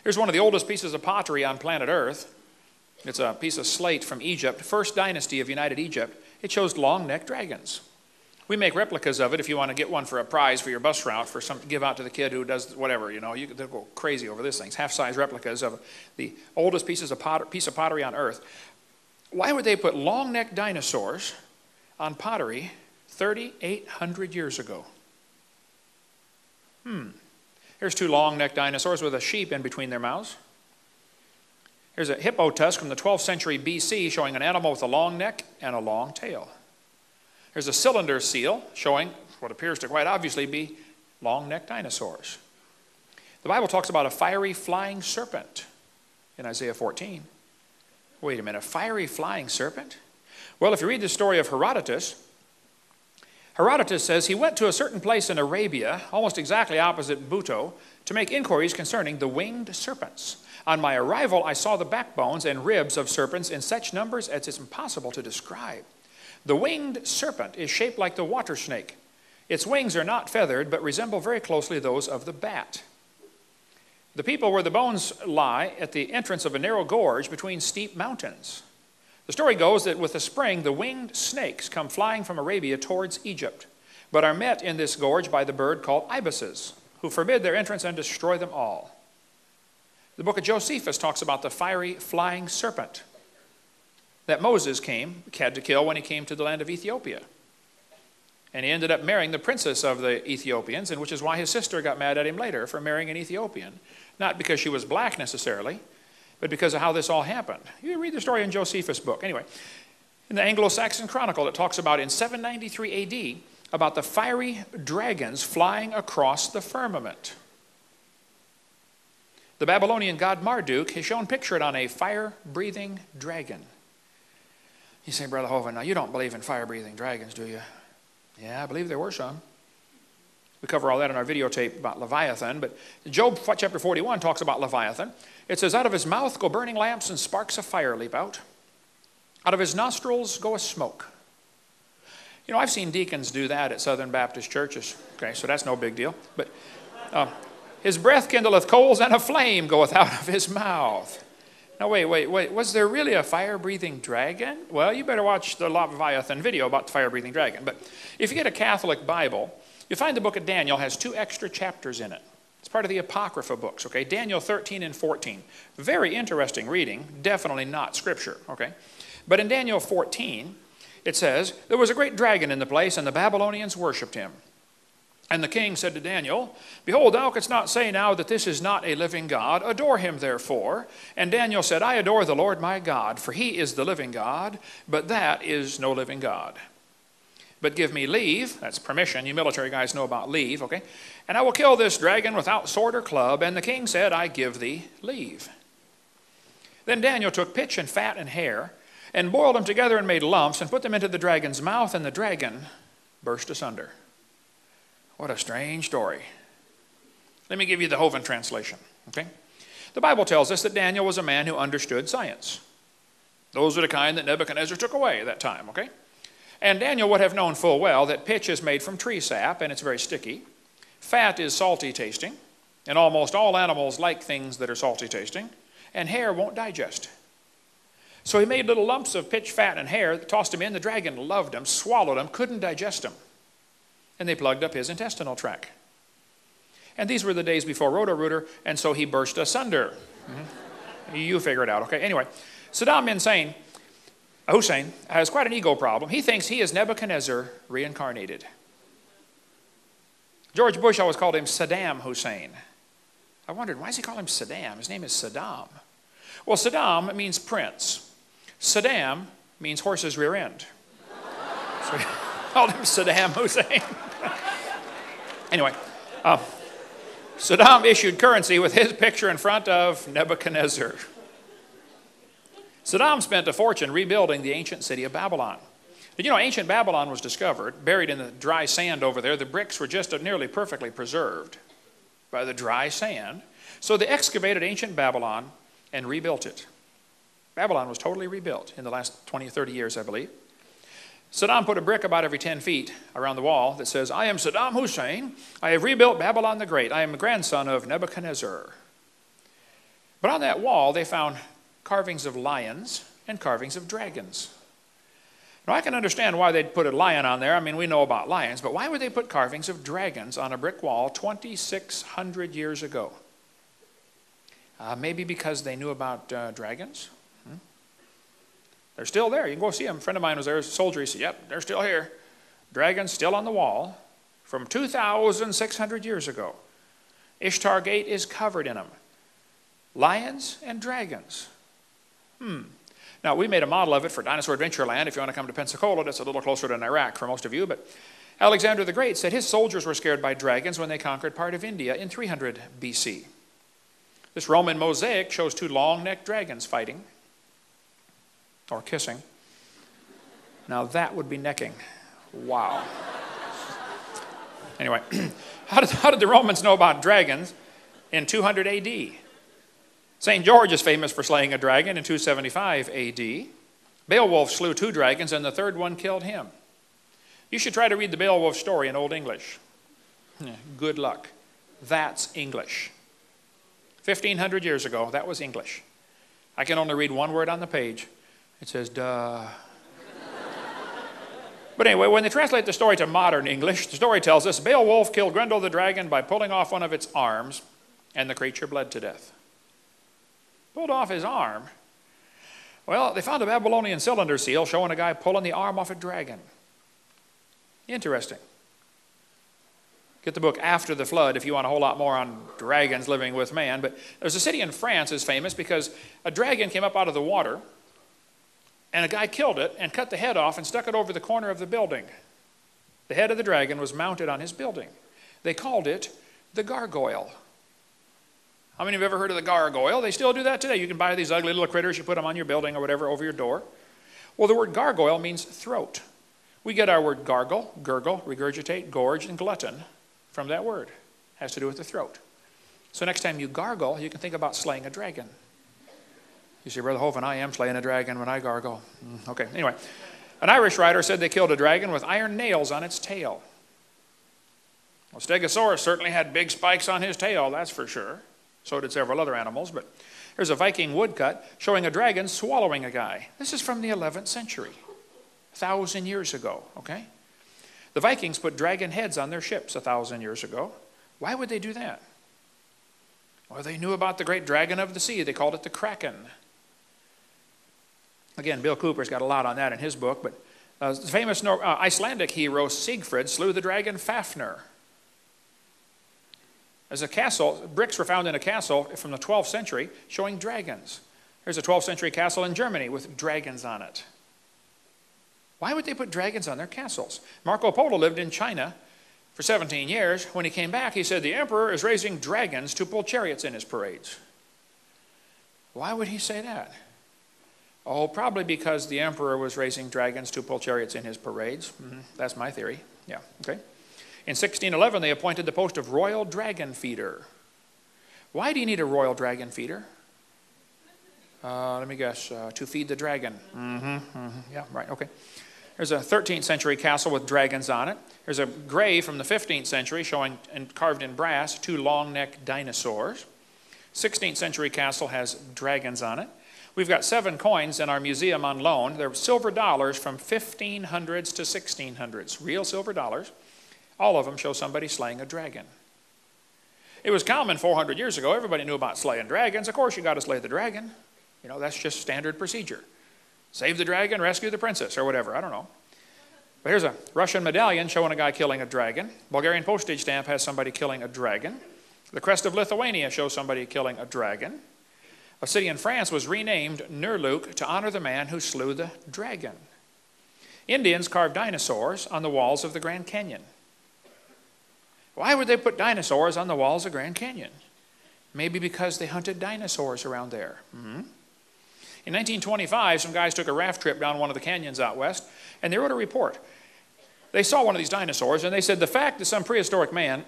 Here's one of the oldest pieces of pottery on planet Earth. It's a piece of slate from Egypt, first dynasty of United Egypt. It shows long-necked dragons. We make replicas of it if you want to get one for a prize for your bus route, for some to give out to the kid who does whatever, they'll go crazy over this thing. It's half-size replicas of the oldest piece of pottery on Earth. Why would they put long-necked dinosaurs on pottery 3,800 years ago? Here's 2 long-necked dinosaurs with a sheep in between their mouths. Here's a hippo tusk from the 12th century BC showing an animal with a long neck and a long tail. Here's a cylinder seal showing what appears to quite obviously be long-necked dinosaurs. The Bible talks about a fiery flying serpent in Isaiah 14. Wait a minute, a fiery flying serpent? Well, if you read the story of Herodotus says he went to a certain place in Arabia, almost exactly opposite Buto, to make inquiries concerning the winged serpents. On my arrival, I saw the backbones and ribs of serpents in such numbers as it's impossible to describe. The winged serpent is shaped like the water snake. Its wings are not feathered, but resemble very closely those of the bat. The people where the bones lie at the entrance of a narrow gorge between steep mountains. The story goes that with the spring, the winged snakes come flying from Arabia towards Egypt, but are met in this gorge by the bird called ibises, who forbid their entrance and destroy them all. The book of Josephus talks about the fiery flying serpent that Moses had to kill when he came to the land of Ethiopia. And he ended up marrying the princess of the Ethiopians, and which is why his sister got mad at him later for marrying an Ethiopian. Not because she was black necessarily, but because of how this all happened. You read the story in Josephus' book. Anyway, in the Anglo-Saxon Chronicle, it talks about in 793 A.D., about the fiery dragons flying across the firmament. The Babylonian god Marduk is shown pictured on a fire-breathing dragon. You say, Brother Hovind, now you don't believe in fire-breathing dragons, do you? Yeah, I believe there were some. We cover all that in our videotape about Leviathan, but Job chapter 41 talks about Leviathan. It says, out of his mouth go burning lamps and sparks of fire leap out. Out of his nostrils go a smoke. You know, I've seen deacons do that at Southern Baptist churches. Okay, so that's no big deal. But his breath kindleth coals, and a flame goeth out of his mouth. Now, wait. Was there really a fire-breathing dragon? Well, you better watch the Leviathan video about the fire-breathing dragon. But if you get a Catholic Bible, you find the book of Daniel has 2 extra chapters in it. It's part of the Apocrypha books, okay? Daniel 13 and 14. Very interesting reading, definitely not Scripture, okay? But in Daniel 14, it says, there was a great dragon in the place, and the Babylonians worshipped him. And the king said to Daniel, behold, thou canst not say now that this is not a living God. Adore him, therefore. And Daniel said, I adore the Lord my God, for he is the living God, but that is no living God. But give me leave, that's permission, you military guys know about leave, okay? And I will kill this dragon without sword or club. And the king said, I give thee leave. Then Daniel took pitch and fat and hair, and boiled them together and made lumps, and put them into the dragon's mouth, and the dragon burst asunder. What a strange story. Let me give you the Hovind translation, okay? The Bible tells us that Daniel was a man who understood science. Those are the kind that Nebuchadnezzar took away at that time, okay? And Daniel would have known full well that pitch is made from tree sap, and it's very sticky. Fat is salty tasting, and almost all animals like things that are salty tasting, and hair won't digest. So he made little lumps of pitch, fat, and hair, tossed them in. The dragon loved them, swallowed them, couldn't digest them. And they plugged up his intestinal tract. And these were the days before Roto-Rooter, and so he burst asunder. You figure it out, okay? Anyway, Saddam Hussein has quite an ego problem. He thinks he is Nebuchadnezzar reincarnated. George Bush always called him Saddam Hussein. I wondered, why does he call him Saddam? His name is Saddam. Well, Saddam means prince. Saddam means horse's rear end. So he called him Saddam Hussein. Anyway, Saddam issued currency with his picture in front of Nebuchadnezzar. Saddam spent a fortune rebuilding the ancient city of Babylon. Did you know ancient Babylon was discovered, buried in the dry sand over there? The bricks were just nearly perfectly preserved by the dry sand. So they excavated ancient Babylon and rebuilt it. Babylon was totally rebuilt in the last 20 or 30 years, I believe. Saddam put a brick about every 10 feet around the wall that says, I am Saddam Hussein. I have rebuilt Babylon the Great. I am the grandson of Nebuchadnezzar. But on that wall, they found carvings of lions and carvings of dragons. Now, I can understand why they'd put a lion on there. I mean, we know about lions, but why would they put carvings of dragons on a brick wall 2,600 years ago? Maybe because they knew about dragons. They're still there. You can go see them. A friend of mine was there as a soldier. He said, yep, they're still here. Dragons still on the wall from 2,600 years ago. Ishtar Gate is covered in them. Lions and dragons. Now, we made a model of it for Dinosaur Adventureland. If you want to come to Pensacola, that's a little closer than Iraq for most of you. But Alexander the Great said his soldiers were scared by dragons when they conquered part of India in 300 BC. This Roman mosaic shows 2 long-necked dragons fighting or kissing. Now, that would be necking. Wow. Anyway, how did the Romans know about dragons in 200 AD? St. George is famous for slaying a dragon in 275 AD. Beowulf slew 2 dragons, and the third one killed him. You should try to read the Beowulf story in Old English. Good luck. That's English. 1,500 years ago, that was English. I can only read one word on the page. It says, duh. But anyway, when they translate the story to modern English, the story tells us Beowulf killed Grendel the dragon by pulling off one of its arms, and the creature bled to death. Pulled off his arm? Well, they found a Babylonian cylinder seal showing a guy pulling the arm off a dragon. Interesting. Get the book After the Flood if you want a whole lot more on dragons living with man. But there's a city in France that's famous because a dragon came up out of the water, and a guy killed it and cut the head off and stuck it over the corner of the building. The head of the dragon was mounted on his building. They called it the gargoyle. How many have ever heard of the gargoyle? They still do that today. You can buy these ugly little critters, you put them on your building or whatever over your door. Well, the word gargoyle means throat. We get our word gargle, gurgle, regurgitate, gorge, and glutton from that word. It has to do with the throat. So next time you gargle, you can think about slaying a dragon. You say, Brother Hovind, I am slaying a dragon when I gargle. Okay, anyway. An Irish writer said they killed a dragon with iron nails on its tail. Well, Stegosaurus certainly had big spikes on his tail, that's for sure. So did several other animals. But here's a Viking woodcut showing a dragon swallowing a guy. This is from the 11th century, 1,000 years ago, okay? The Vikings put dragon heads on their ships 1,000 years ago. Why would they do that? Well, they knew about the great dragon of the sea. They called it the Kraken. Again, Bill Cooper's got a lot on that in his book, but the famous Icelandic hero Siegfried slew the dragon Fafnir. As a castle, bricks were found in a castle from the 12th century showing dragons. There's a 12th century castle in Germany with dragons on it. Why would they put dragons on their castles? Marco Polo lived in China for 17 years. When he came back, he said the emperor is raising dragons to pull chariots in his parades. Why would he say that? Oh, probably because the emperor was raising dragons to pull chariots in his parades. That's my theory. Yeah, okay. In 1611, they appointed the post of royal dragon feeder. Why do you need a royal dragon feeder? Let me guess, to feed the dragon. Yeah, right, okay. There's a 13th century castle with dragons on it. There's a grave from the 15th century showing, and carved in brass, 2 long-necked dinosaurs. 16th century castle has dragons on it. We've got 7 coins in our museum on loan. They're silver dollars from 1500s to 1600s, real silver dollars. All of them show somebody slaying a dragon. It was common 400 years ago. Everybody knew about slaying dragons. Of course, you got to slay the dragon. You know, that's just standard procedure. Save the dragon, rescue the princess, or whatever. I don't know. But here's a Russian medallion showing a guy killing a dragon. Bulgarian postage stamp has somebody killing a dragon. The crest of Lithuania shows somebody killing a dragon. A city in France was renamed Nerluk to honor the man who slew the dragon. Indians carved dinosaurs on the walls of the Grand Canyon. Why would they put dinosaurs on the walls of Grand Canyon? Maybe because they hunted dinosaurs around there. In 1925, some guys took a raft trip down one of the canyons out west, and they wrote a report. They saw one of these dinosaurs, and they said the fact that some prehistoric man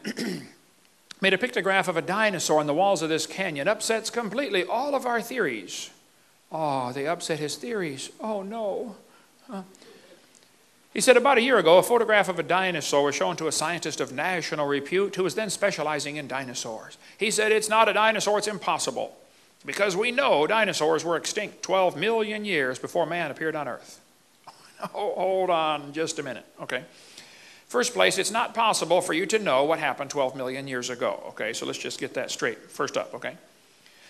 made a pictograph of a dinosaur on the walls of this canyon upsets completely all of our theories. Oh, they upset his theories. Oh, no. He said about a year ago, a photograph of a dinosaur was shown to a scientist of national repute who was then specializing in dinosaurs. He said, it's not a dinosaur, it's impossible, because we know dinosaurs were extinct 12 million years before man appeared on Earth. Oh, hold on just a minute, okay? First place, it's not possible for you to know what happened 12 million years ago, okay? So let's just get that straight first up, okay?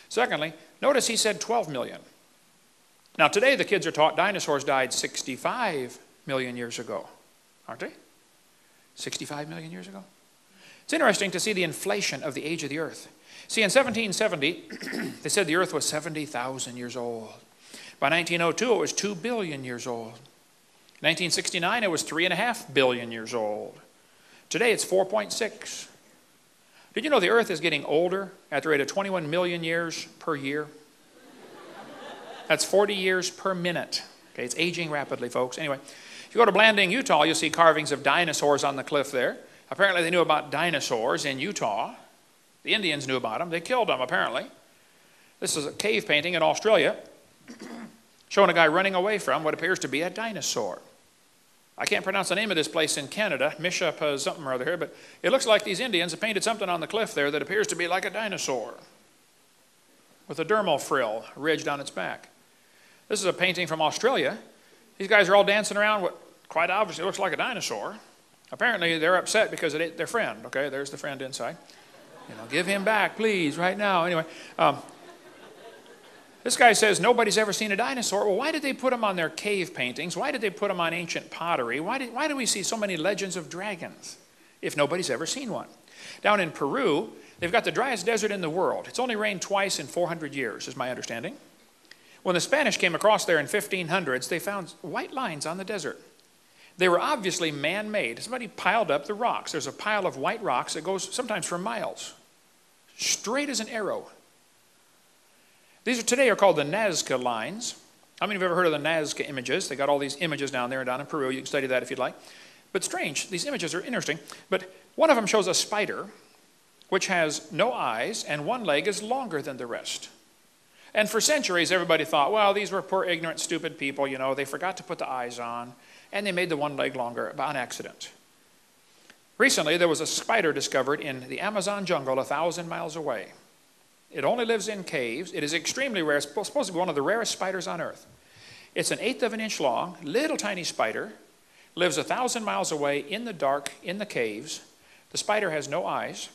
Secondly, notice he said 12 million. Now today the kids are taught dinosaurs died 65 million years ago, aren't they? 65 million years ago? It's interesting to see the inflation of the age of the Earth. See, in 1770, they said the Earth was 70,000 years old. By 1902, it was 2 billion years old. In 1969, it was 3.5 billion years old. Today, it's 4.6. Did you know the Earth is getting older at the rate of 21 million years per year? That's 40 years per minute. Okay, it's aging rapidly, folks. Anyway, if you go to Blanding, Utah, you'll see carvings of dinosaurs on the cliff there. Apparently, they knew about dinosaurs in Utah. The Indians knew about them. They killed them, apparently. This is a cave painting in Australia. showing a guy running away from what appears to be a dinosaur. I can't pronounce the name of this place in Canada, Mishapa something or other here, but it looks like these Indians have painted something on the cliff there that appears to be like a dinosaur with a dermal frill ridged on its back. This is a painting from Australia. These guys are all dancing around what quite obviously looks like a dinosaur. Apparently they're upset because it ate their friend. Okay, there's the friend inside. You know, give him back, please, right now. Anyway, this guy says nobody's ever seen a dinosaur. Well, why did they put them on their cave paintings? Why did they put them on ancient pottery? Why do we see so many legends of dragons if nobody's ever seen one? Down in Peru, they've got the driest desert in the world. It's only rained twice in 400 years, is my understanding. When the Spanish came across there in 1500s, they found white lines on the desert. They were obviously man-made. Somebody piled up the rocks. There's a pile of white rocks that goes sometimes for miles, straight as an arrow. These today are called the Nazca lines. How many of you have ever heard of the Nazca images? They got all these images down there and down in Peru. You can study that if you'd like. But strange, these images are interesting. But one of them shows a spider which has no eyes and one leg is longer than the rest. And for centuries, everybody thought, well, these were poor, ignorant, stupid people. You know, they forgot to put the eyes on, and they made the one leg longer by accident. Recently, there was a spider discovered in the Amazon jungle 1,000 miles away. It only lives in caves. It is extremely rare. It's supposed to be one of the rarest spiders on earth. It's 1/8 of an inch long, little tiny spider, lives 1,000 miles away in the dark, in the caves. The spider has no eyes.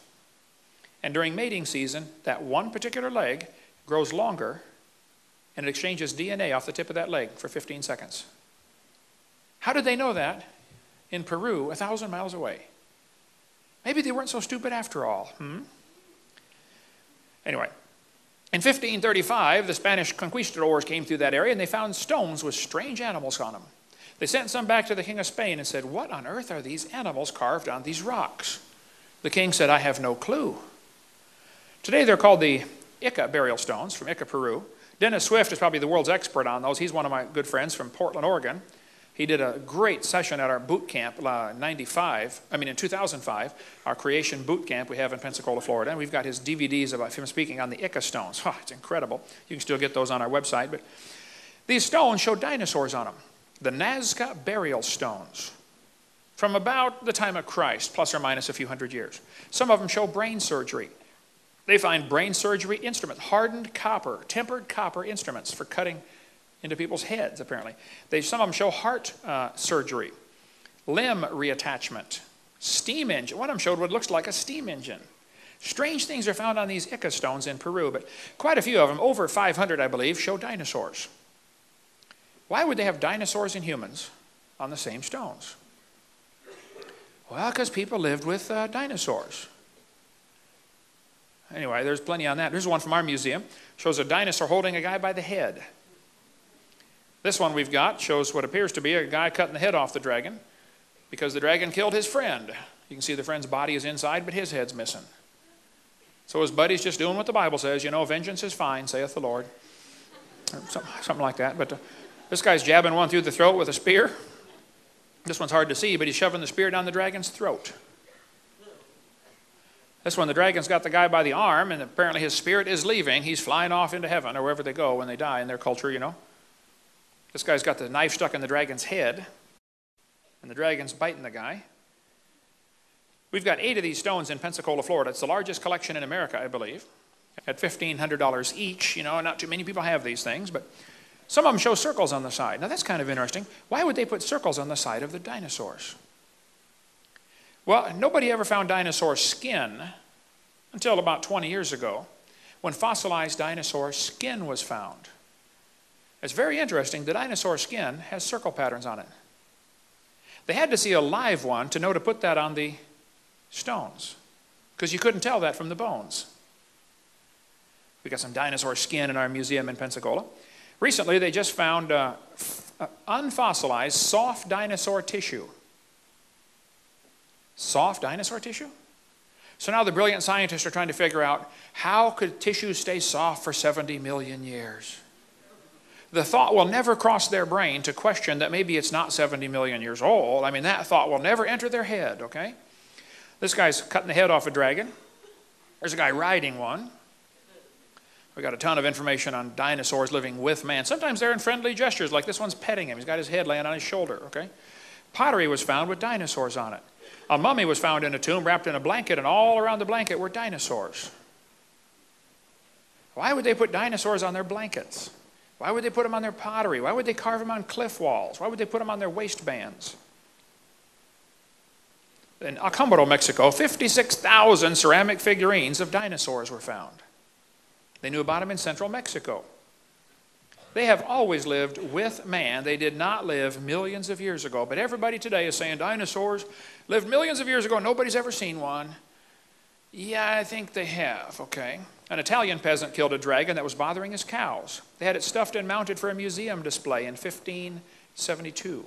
And during mating season, that one particular leg grows longer, and it exchanges DNA off the tip of that leg for 15 seconds. How did they know that in Peru, 1,000 miles away? Maybe they weren't so stupid after all. Anyway, in 1535, the Spanish conquistadors came through that area, and they found stones with strange animals on them. They sent some back to the king of Spain and said, what on earth are these animals carved on these rocks? The king said, I have no clue. Today they're called the Ica burial stones from Ica, Peru. Dennis Swift is probably the world's expert on those. He's one of my good friends from Portland, Oregon. He did a great session at our boot camp in 2005, our creation boot camp we have in Pensacola, Florida. And we've got his DVDs of him speaking on the Ica stones. Oh, it's incredible. You can still get those on our website. But these stones show dinosaurs on them. The Nazca burial stones from about the time of Christ, plus or minus a few hundred years. Some of them show brain surgery. They find brain surgery instruments, hardened copper, tempered copper instruments for cutting into people's heads, apparently. Some of them show heart surgery, limb reattachment, steam engine. One of them showed what looks like a steam engine. Strange things are found on these Ica stones in Peru, but quite a few of them, over 500 I believe, show dinosaurs. Why would they have dinosaurs and humans on the same stones? Well, because people lived with dinosaurs. Anyway, there's plenty on that. Here's one from our museum. Shows a dinosaur holding a guy by the head. This one we've got shows what appears to be a guy cutting the head off the dragon because the dragon killed his friend. You can see the friend's body is inside, but his head's missing. So his buddy's just doing what the Bible says. You know, vengeance is fine, saith the Lord. Or something like that. But this guy's jabbing one through the throat with a spear. This one's hard to see, but he's shoving the spear down the dragon's throat. This one, the dragon's got the guy by the arm, and apparently his spirit is leaving. He's flying off into heaven, or wherever they go when they die in their culture, you know. This guy's got the knife stuck in the dragon's head, and the dragon's biting the guy. We've got 8 of these stones in Pensacola, Florida. It's the largest collection in America, I believe. At $1,500 each, you know, not too many people have these things, but some of them show circles on the side. Now that's kind of interesting. Why would they put circles on the side of the dinosaurs? Well, nobody ever found dinosaur skin until about 20 years ago when fossilized dinosaur skin was found. It's very interesting. The dinosaur skin has circle patterns on it. They had to see a live one to know to put that on the stones because you couldn't tell that from the bones. We got some dinosaur skin in our museum in Pensacola. Recently, they just found unfossilized soft dinosaur tissue. Soft dinosaur tissue? So now the brilliant scientists are trying to figure out how could tissue stay soft for 70 million years? The thought will never cross their brain to question that maybe it's not 70 million years old. I mean, that thought will never enter their head, okay? This guy's cutting the head off a dragon. There's a guy riding one. We got a ton of information on dinosaurs living with man. Sometimes they're in friendly gestures, like this one's petting him. He's got his head laying on his shoulder, okay? Pottery was found with dinosaurs on it. A mummy was found in a tomb wrapped in a blanket, and all around the blanket were dinosaurs. Why would they put dinosaurs on their blankets? Why would they put them on their pottery? Why would they carve them on cliff walls? Why would they put them on their waistbands? In Acámbaro, Mexico, 56,000 ceramic figurines of dinosaurs were found. They knew about them in central Mexico. They have always lived with man. They did not live millions of years ago. But everybody today is saying dinosaurs lived millions of years ago. Nobody's ever seen one. Yeah, I think they have, okay. An Italian peasant killed a dragon that was bothering his cows. They had it stuffed and mounted for a museum display in 1572.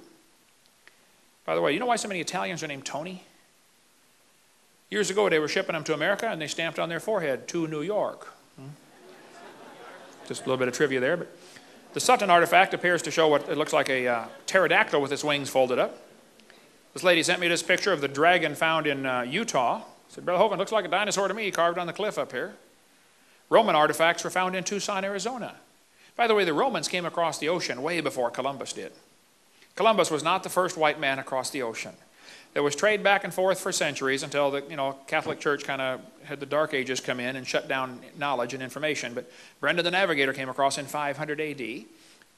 By the way, you know why so many Italians are named Tony? Years ago, they were shipping them to America, and they stamped on their forehead, to New York. Just a little bit of trivia there. But the Sutton artifact appears to show what it looks like a pterodactyl with its wings folded up. This lady sent me this picture of the dragon found in Utah. Said, Brother Hovind, looks like a dinosaur to me, carved on the cliff up here. Roman artifacts were found in Tucson, Arizona. By the way, the Romans came across the ocean way before Columbus did. Columbus was not the first white man across the ocean. There was trade back and forth for centuries until the Catholic Church kind of had the Dark Ages come in and shut down knowledge and information. But Brendan the Navigator came across in 500 AD.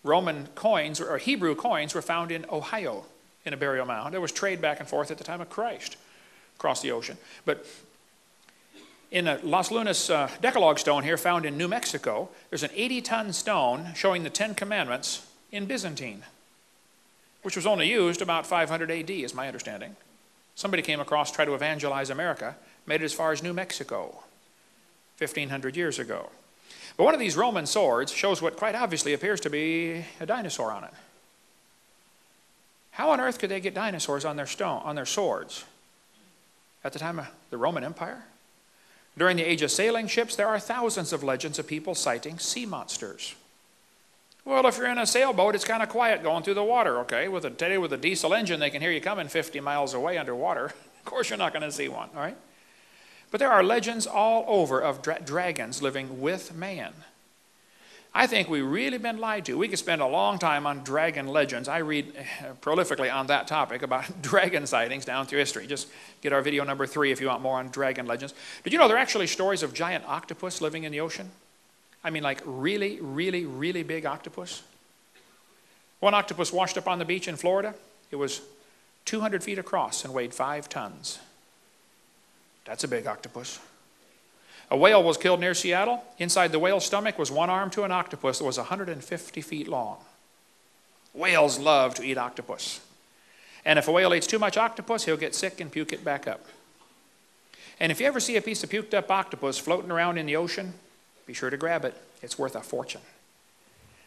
Roman coins, or Hebrew coins, were found in Ohio in a burial mound. There was trade back and forth at the time of Christ across the ocean. But in a Las Lunas Decalogue stone here found in New Mexico, there's an 80-ton stone showing the 10 Commandments in Byzantine, which was only used about 500 AD, is my understanding. Somebody came across, tried to evangelize America, made it as far as New Mexico, 1,500 years ago. But one of these Roman swords shows what quite obviously appears to be a dinosaur on it. How on earth could they get dinosaurs on their swords at the time of the Roman Empire? During the age of sailing ships, there are thousands of legends of people sighting sea monsters. Well, if you're in a sailboat, it's kind of quiet going through the water, okay? With a diesel engine, they can hear you coming 50 miles away underwater. Of course, you're not going to see one, all right? But there are legends all over of dragons living with man. I think we've really been lied to. We could spend a long time on dragon legends. I read prolifically on that topic about dragon sightings down through history. Just get our video number 3 if you want more on dragon legends. Did you know there are actually stories of giant octopus living in the ocean? I mean, like really, really, really big octopus. One octopus washed up on the beach in Florida. It was 200 feet across and weighed 5 tons. That's a big octopus. A whale was killed near Seattle. Inside the whale's stomach was one arm to an octopus that was 150 feet long. Whales love to eat octopus. And if a whale eats too much octopus, he'll get sick and puke it back up. And if you ever see a piece of puked up octopus floating around in the ocean, be sure to grab it. It's worth a fortune.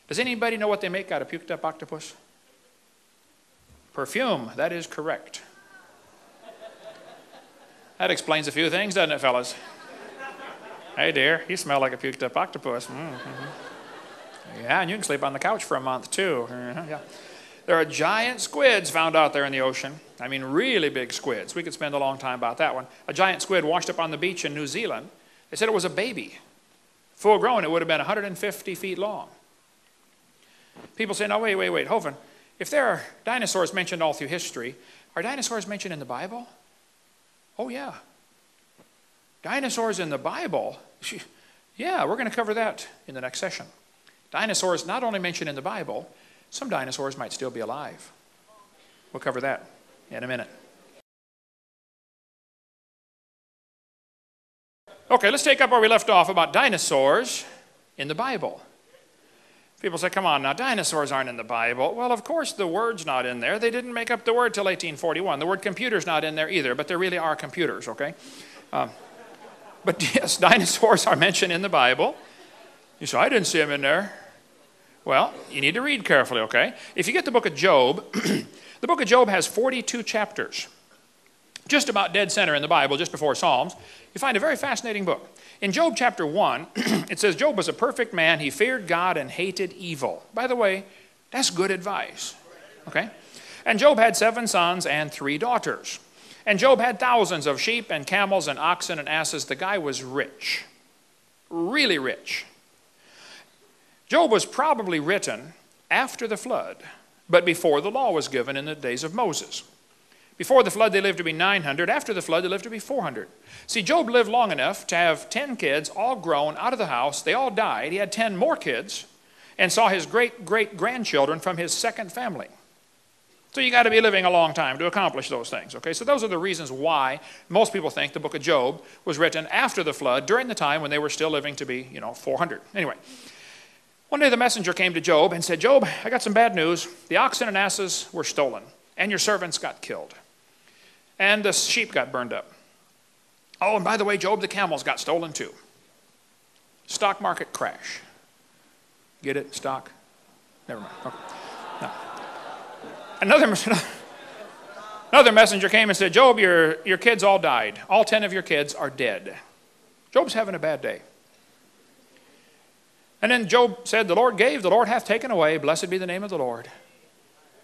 Does anybody know what they make out of puked up octopus? Perfume. That is correct. That explains a few things, doesn't it, fellas? Hey, dear, you smell like a puked up octopus. Mm-hmm. Yeah, and you can sleep on the couch for a month, too. Yeah. There are giant squids found out there in the ocean. I mean, really big squids. We could spend a long time about that one. A giant squid washed up on the beach in New Zealand. They said it was a baby. Full grown, it would have been 150 feet long. People say, no, wait, Hovind, if there are dinosaurs mentioned all through history, are dinosaurs mentioned in the Bible? Oh, yeah. Dinosaurs in the Bible? Yeah, we're going to cover that in the next session. Dinosaurs not only mentioned in the Bible, some dinosaurs might still be alive. We'll cover that in a minute. Okay, let's take up where we left off about dinosaurs in the Bible. People say, come on now, dinosaurs aren't in the Bible. Well, of course the word's not in there. They didn't make up the word till 1841. The word computer's not in there either, but there really are computers, okay? But yes, dinosaurs are mentioned in the Bible. You say, I didn't see them in there. Well, you need to read carefully, okay? If you get the book of Job, the book of Job has 42 chapters. Just about dead center in the Bible, just before Psalms. You find a very fascinating book. In Job chapter 1, it says, Job was a perfect man. He feared God and hated evil. By the way, that's good advice, okay? And Job had 7 sons and 3 daughters. And Job had thousands of sheep and camels and oxen and asses. The guy was rich, really rich. Job was probably written after the flood, but before the law was given in the days of Moses. Before the flood, they lived to be 900. After the flood, they lived to be 400. See, Job lived long enough to have 10 kids, all grown, out of the house. They all died. He had 10 more kids and saw his great-great-grandchildren from his second family. So you got to be living a long time to accomplish those things, okay? So those are the reasons why most people think the book of Job was written after the flood, during the time when they were still living to be, 400. Anyway, one day the messenger came to Job and said, Job, I got some bad news. The oxen and asses were stolen, and your servants got killed. And the sheep got burned up. Oh, and by the way, Job, the camels got stolen too. Stock market crash. Get it? Stock? Never mind. Okay. No. Another messenger came and said, Job, your kids all died. All 10 of your kids are dead. Job's having a bad day. And then Job said, the Lord gave, the Lord hath taken away. Blessed be the name of the Lord.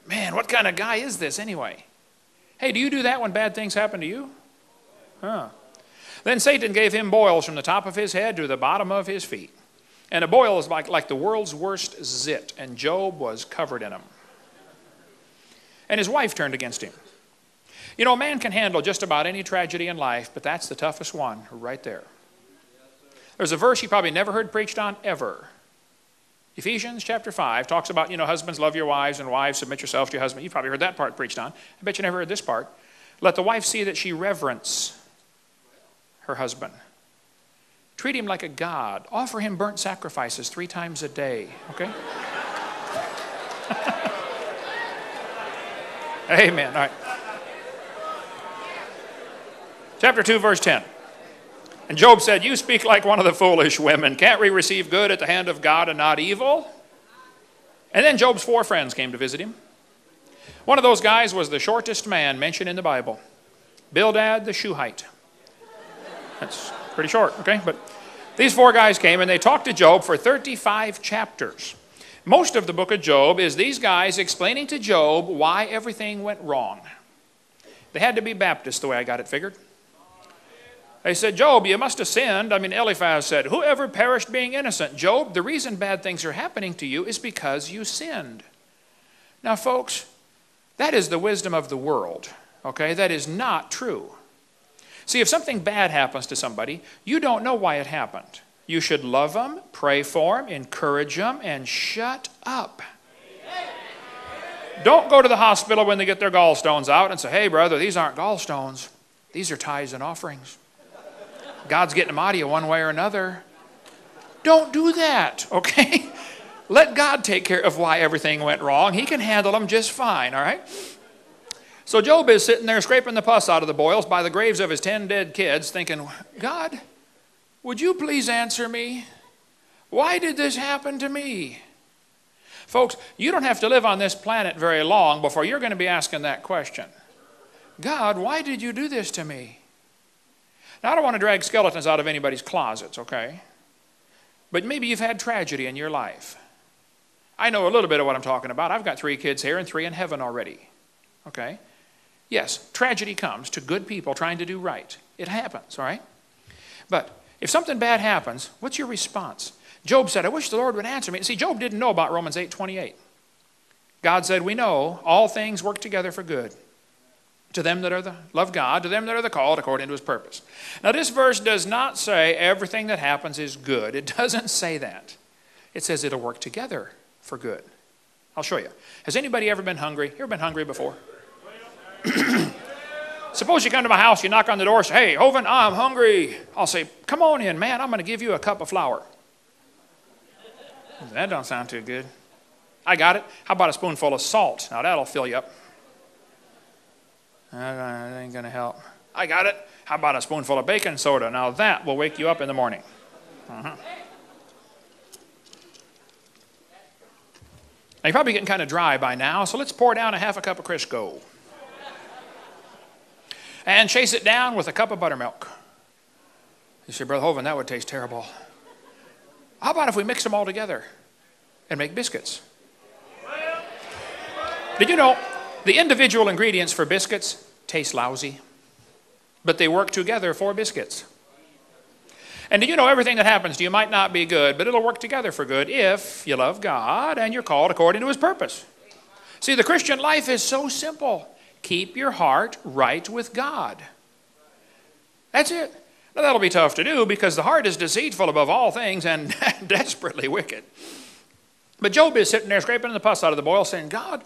Man, what kind of guy is this anyway? Hey, do you do that when bad things happen to you? Huh. Then Satan gave him boils from the top of his head to the bottom of his feet. And a boil is like the world's worst zit, and Job was covered in them. And his wife turned against him. A man can handle just about any tragedy in life, but that's the toughest one right there. There's a verse you probably never heard preached on ever. Ephesians chapter 5 talks about, husbands, love your wives, and wives, submit yourself to your husband. You've probably heard that part preached on. I bet you never heard this part. Let the wife see that she reverence her husband. Treat him like a god. Offer him burnt sacrifices 3 times a day, okay? Amen. All right. Chapter 2, verse 10. And Job said, you speak like one of the foolish women. Can't we receive good at the hand of God and not evil? And then Job's 4 friends came to visit him. One of those guys was the shortest man mentioned in the Bible, Bildad the Shuhite. That's pretty short, okay? But these 4 guys came and they talked to Job for 35 chapters. Most of the book of Job is these guys explaining to Job why everything went wrong. They had to be Baptists the way I got it figured. They said, Job, you must have sinned. Eliphaz said, whoever perished being innocent? Job, the reason bad things are happening to you is because you sinned. Now, folks, that is the wisdom of the world, okay? That is not true. See, if something bad happens to somebody, you don't know why it happened. You should love them, pray for them, encourage them, and shut up. Don't go to the hospital when they get their gallstones out and say, hey, brother, these aren't gallstones. These are tithes and offerings. God's getting them out of you one way or another. Don't do that, okay? Let God take care of why everything went wrong. He can handle them just fine, all right? So Job is sitting there scraping the pus out of the boils by the graves of his 10 dead kids thinking, God, would you please answer me? Why did this happen to me? Folks, you don't have to live on this planet very long before you're going to be asking that question. God, why did you do this to me? Now, I don't want to drag skeletons out of anybody's closets, okay? But maybe you've had tragedy in your life. I know a little bit of what I'm talking about. I've got 3 kids here and 3 in heaven already, okay? Yes, tragedy comes to good people trying to do right. It happens, all right? But if something bad happens, what's your response? Job said, I wish the Lord would answer me. See, Job didn't know about Romans 8:28. God said, we know all things work together for good. To them that love God, to them that are the called according to his purpose. Now this verse does not say everything that happens is good. It doesn't say that. It says it'll work together for good. I'll show you. Has anybody ever been hungry? You ever been hungry before? Suppose you come to my house, you knock on the door, say, hey, Hovind, I'm hungry. I'll say, come on in, man. I'm going to give you a cup of flour. That don't sound too good. I got it. How about a spoonful of salt? Now that'll fill you up. That ain't going to help. I got it. How about a spoonful of baking soda? Now that will wake you up in the morning. Now you're probably getting kind of dry by now, so let's pour down a half a cup of Crisco. And chase it down with a cup of buttermilk. You say, Brother Hovind, that would taste terrible. How about if we mix them all together and make biscuits? Did you know the individual ingredients for biscuits taste lousy, but they work together for biscuits? And do you know everything that happens to you might not be good, but it'll work together for good if you love God and you're called according to his purpose. See, the Christian life is so simple. Keep your heart right with God. That's it. Now, that'll be tough to do because the heart is deceitful above all things and desperately wicked. But Job is sitting there scraping the pus out of the boil saying, God,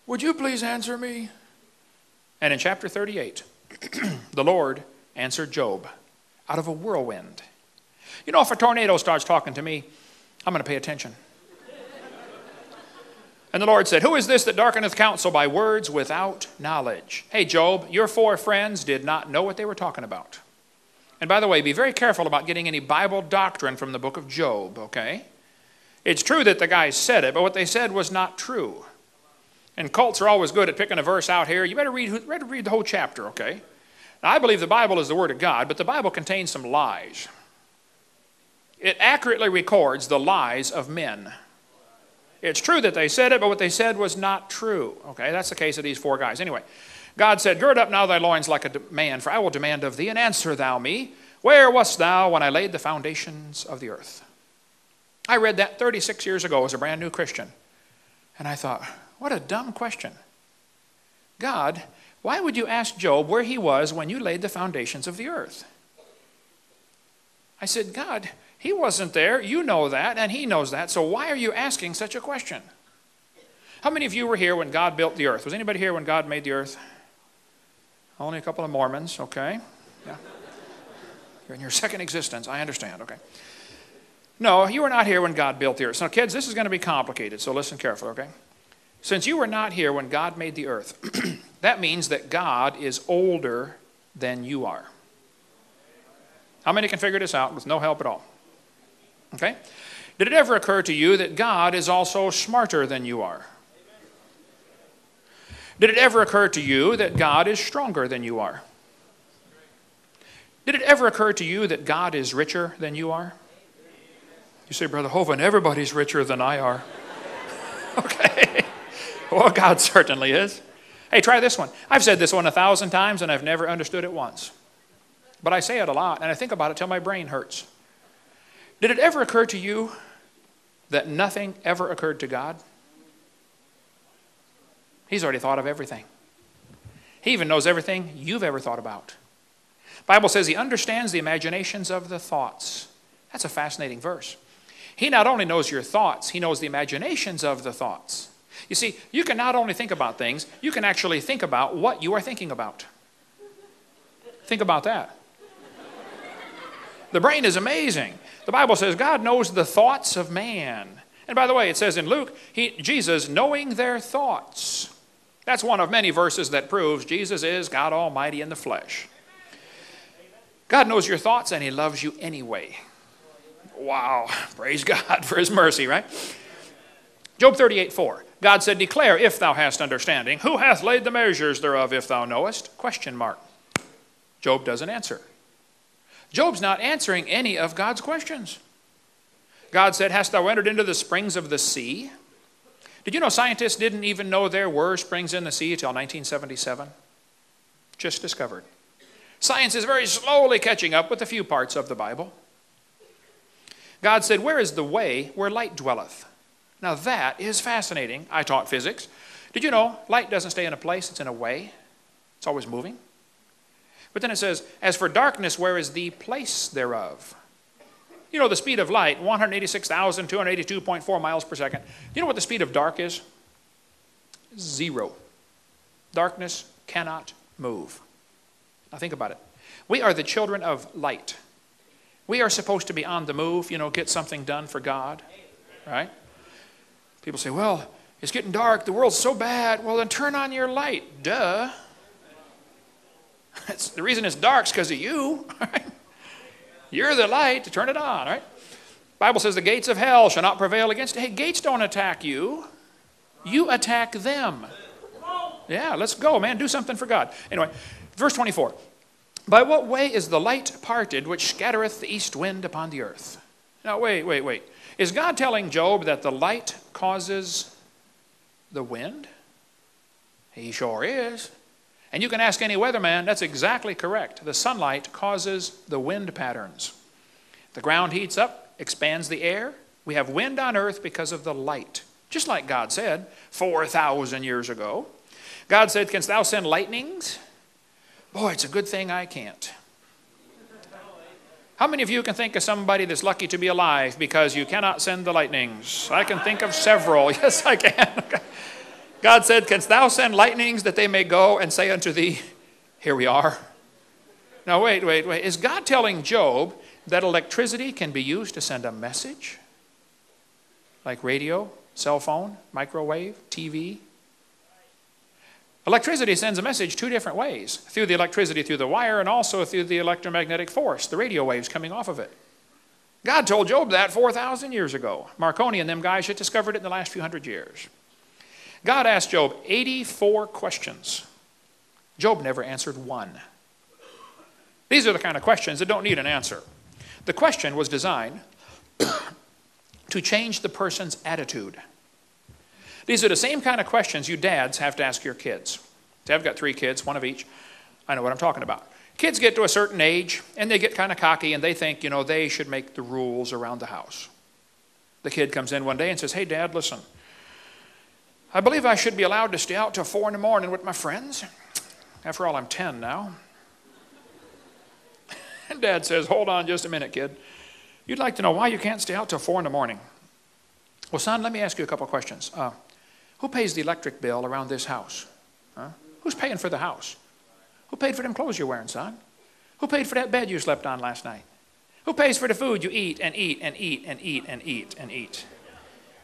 would you please answer me? And in chapter 38, the Lord answered Job out of a whirlwind. You know, if a tornado starts talking to me, I'm going to pay attention. And the Lord said, who is this that darkeneth counsel by words without knowledge? Hey, Job, your 4 friends did not know what they were talking about. And by the way, be very careful about getting any Bible doctrine from the book of Job, okay? It's true that the guys said it, but what they said was not true. And cults are always good at picking a verse out here. You better read the whole chapter, okay? Now, I believe the Bible is the Word of God, but the Bible contains some lies. It accurately records the lies of men. It's true that they said it, but what they said was not true. Okay, that's the case of these 4 guys. Anyway, God said, gird up now thy loins like a man, for I will demand of thee, and answer thou me. Where wast thou when I laid the foundations of the earth? I read that 36 years ago as a brand new Christian. And I thought, what a dumb question. God, why would you ask Job where he was when you laid the foundations of the earth? I said, God, he wasn't there. You know that, and he knows that. So why are you asking such a question? How many of you were here when God built the earth? Was anybody here when God made the earth? Only a couple of Mormons, okay. Yeah. You're in your second existence. I understand, okay. No, you were not here when God built the earth. So, kids, this is going to be complicated, so listen carefully, okay? Since you were not here when God made the earth, that means that God is older than you are. How many can figure this out with no help at all? Okay? Did it ever occur to you that God is also smarter than you are? Did it ever occur to you that God is stronger than you are? Did it ever occur to you that God is richer than you are? You say, Brother Hovind, everybody's richer than I are. Okay. Well, God certainly is. Hey, try this one. I've said this one 1,000 times and I've never understood it once. But I say it a lot and I think about it till my brain hurts. Did it ever occur to you that nothing ever occurred to God? He's already thought of everything. He even knows everything you've ever thought about. The Bible says he understands the imaginations of the thoughts. That's a fascinating verse. He not only knows your thoughts, he knows the imaginations of the thoughts. You see, you can not only think about things, you can actually think about what you are thinking about. Think about that. The brain is amazing. The Bible says God knows the thoughts of man. And by the way, it says in Luke, Jesus knowing their thoughts. That's one of many verses that proves Jesus is God Almighty in the flesh. God knows your thoughts and he loves you anyway. Wow, praise God for his mercy, right? Job 38:4. God said, declare if thou hast understanding. Who hath laid the measures thereof if thou knowest? Question mark. Job doesn't answer. Job's not answering any of God's questions. God said, hast thou entered into the springs of the sea? Did you know scientists didn't even know there were springs in the sea until 1977? Just discovered. Science is very slowly catching up with a few parts of the Bible. God said, where is the way where light dwelleth? Now that is fascinating. I taught physics. Did you know light doesn't stay in a place, it's in a way. It's always moving. But then it says, as for darkness, where is the place thereof? You know the speed of light, 186,282.4 miles per second. Do you know what the speed of dark is? 0. Darkness cannot move. Now think about it. We are the children of light. We are supposed to be on the move, get something done for God, right? People say, well, it's getting dark. The world's so bad. Well, then turn on your light. Duh. The reason it's dark is because of you. Right? You're the light to turn it on, right? The Bible says the gates of hell shall not prevail against it. Hey, gates don't attack you. You attack them. Yeah, let's go, man. Do something for God. Anyway, verse 24. By what way is the light parted which scattereth the east wind upon the earth? Now, wait. Is God telling Job that the light causes the wind? He sure is. And you can ask any weatherman, that's exactly correct. The sunlight causes the wind patterns. The ground heats up, expands the air. We have wind on earth because of the light. Just like God said 4,000 years ago. God said, canst thou send lightnings? Boy, it's a good thing I can't. How many of you can think of somebody that's lucky to be alive because you cannot send the lightnings? I can think of several. Yes, I can. God said, canst thou send lightnings that they may go and say unto thee, here we are. Now, wait. Is God telling Job that electricity can be used to send a message? Like radio, cell phone, microwave, TV? Electricity sends a message two different ways. Through the electricity through the wire and also through the electromagnetic force, the radio waves coming off of it. God told Job that 4,000 years ago. Marconi and them guys had discovered it in the last few hundred years. God asked Job 84 questions. Job never answered one. These are the kind of questions that don't need an answer. The question was designed to change the person's attitude. These are the same kind of questions you dads have to ask your kids. See, I've got 3 kids, one of each. I know what I'm talking about. Kids get to a certain age, and they get kind of cocky, and they think, they should make the rules around the house. The kid comes in one day and says, hey, Dad, listen. I believe I should be allowed to stay out till 4 in the morning with my friends. After all, I'm 10 now. And Dad says, hold on just a minute, kid. You'd like to know why you can't stay out till 4 in the morning. Well, son, let me ask you a couple of questions. Who pays the electric bill around this house? Who's paying for the house? Who paid for them clothes you're wearing, son? Who paid for that bed you slept on last night? Who pays for the food you eat and eat and eat and eat and eat and eat?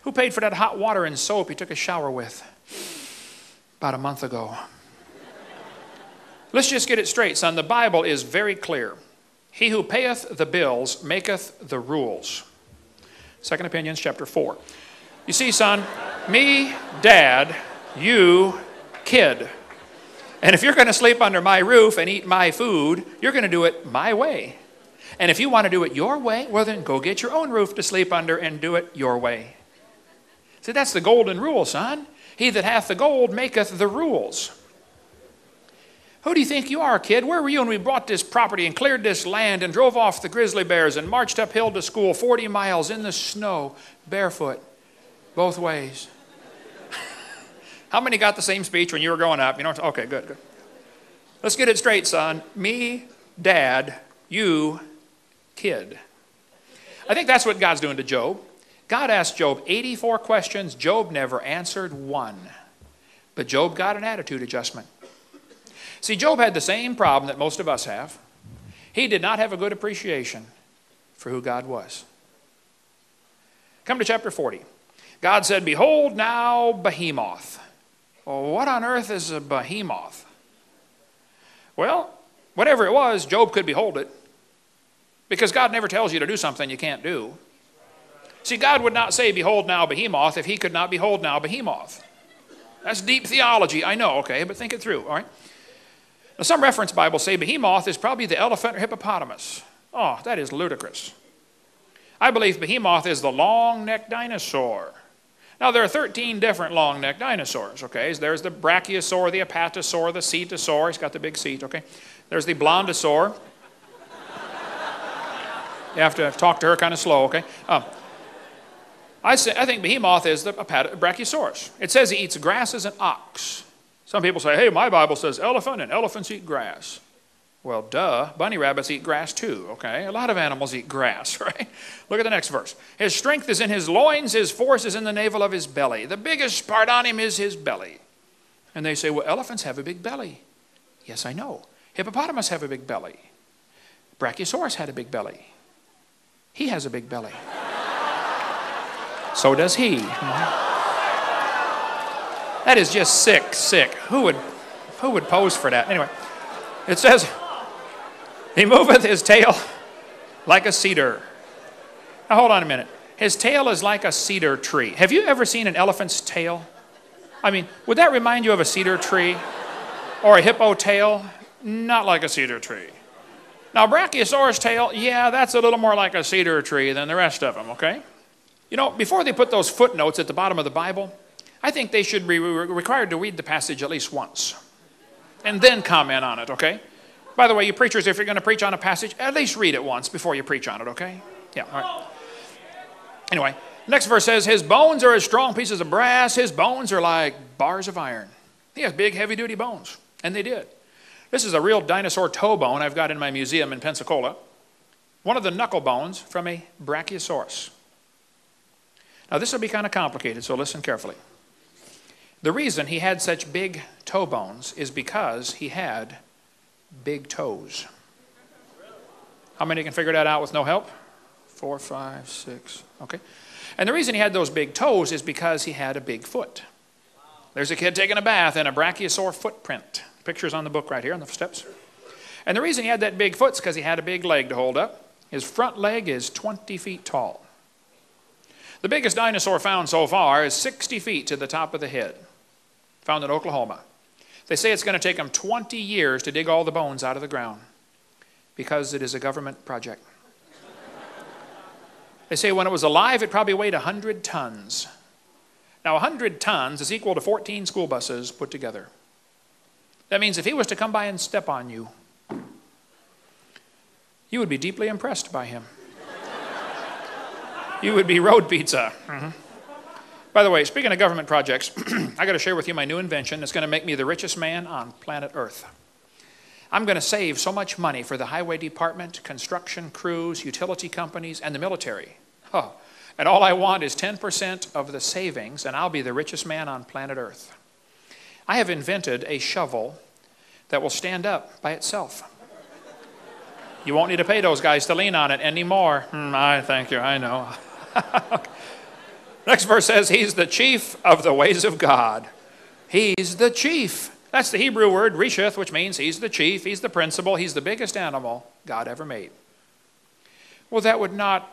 Who paid for that hot water and soap you took a shower with about a month ago? Let's just get it straight, son. The Bible is very clear. He who payeth the bills maketh the rules. 2 Opinions chapter 4. You see, son, me, Dad, you, kid. And if you're going to sleep under my roof and eat my food, you're going to do it my way. And if you want to do it your way, well then go get your own roof to sleep under and do it your way. See, that's the golden rule, son. He that hath the gold maketh the rules. Who do you think you are, kid? Where were you when we bought this property and cleared this land and drove off the grizzly bears and marched uphill to school 40 miles in the snow, barefoot, both ways? How many got the same speech when you were growing up? Okay, good. Let's get it straight, son. Me, Dad, you, kid. I think that's what God's doing to Job. God asked Job 84 questions. Job never answered one. But Job got an attitude adjustment. See, Job had the same problem that most of us have. He did not have a good appreciation for who God was. Come to chapter 40. God said, behold now behemoth. Well, what on earth is a behemoth? Well, whatever it was, Job could behold it. Because God never tells you to do something you can't do. See, God would not say, behold now behemoth, if he could not behold now behemoth. That's deep theology, I know, okay, but think it through, all right? Now, some reference Bibles say behemoth is probably the elephant or hippopotamus. Oh, that is ludicrous. I believe behemoth is the long-necked dinosaur. Now, there are 13 different long-necked dinosaurs, okay? There's the brachiosaur, the apatosaur, the cetosaur. He's got the big seat, okay? There's the blondosaur. You have to talk to her kind of slow, okay? I think behemoth is the brachiosaurus. It says he eats grass as an ox. Some people say, hey, my Bible says elephant and elephants eat grass. Well, duh, bunny rabbits eat grass too, okay? A lot of animals eat grass, right? Look at the next verse. His strength is in his loins, his force is in the navel of his belly. The biggest part on him is his belly. And they say, well, elephants have a big belly. Yes, I know. Hippopotamus have a big belly. Brachiosaurus had a big belly. He has a big belly. So does he. That is just sick. Who would pose for that? Anyway, it says, he moveth his tail like a cedar. Now hold on a minute. His tail is like a cedar tree. Have you ever seen an elephant's tail? I mean, would that remind you of a cedar tree? Or a hippo tail? Not like a cedar tree. Now, Brachiosaurus tail, yeah, that's a little more like a cedar tree than the rest of them, okay? You know, before they put those footnotes at the bottom of the Bible, I think they should be required to read the passage at least once and then comment on it, okay? By the way, you preachers, if you're going to preach on a passage, at least read it once before you preach on it, okay? Yeah, all right. Anyway, next verse says, his bones are as strong pieces of brass. His bones are like bars of iron. He has big, heavy-duty bones, and they did. This is a real dinosaur toe bone I've got in my museum in Pensacola. One of the knuckle bones from a brachiosaurus. Now, this will be kind of complicated, so listen carefully. The reason he had such big toe bones is because he had big toes. How many can figure that out with no help? 4, 5, 6, okay. And the reason he had those big toes is because he had a big foot. There's a kid taking a bath in a brachiosaur footprint. Pictures on the book right here on the steps. And the reason he had that big foot is because he had a big leg to hold up. His front leg is 20 feet tall. The biggest dinosaur found so far is 60 feet to the top of the head, found in Oklahoma. They say it's going to take them 20 years to dig all the bones out of the ground because it is a government project. They say when it was alive, it probably weighed 100 tons. Now, 100 tons is equal to 14 school buses put together. That means if he was to come by and step on you, you would be deeply impressed by him. You would be road pizza. By the way, speaking of government projects, I got to share with you my new invention that's going to make me the richest man on planet Earth. I'm going to save so much money for the highway department, construction crews, utility companies, and the military. Oh, and all I want is 10% of the savings, and I'll be the richest man on planet Earth. I have invented a shovel that will stand up by itself. You won't need to pay those guys to lean on it anymore. Thank you, I know. Next verse says, he's the chief of the ways of God. He's the chief. That's the Hebrew word, risheth, which means he's the chief, he's the principal, he's the biggest animal God ever made. Well, that would not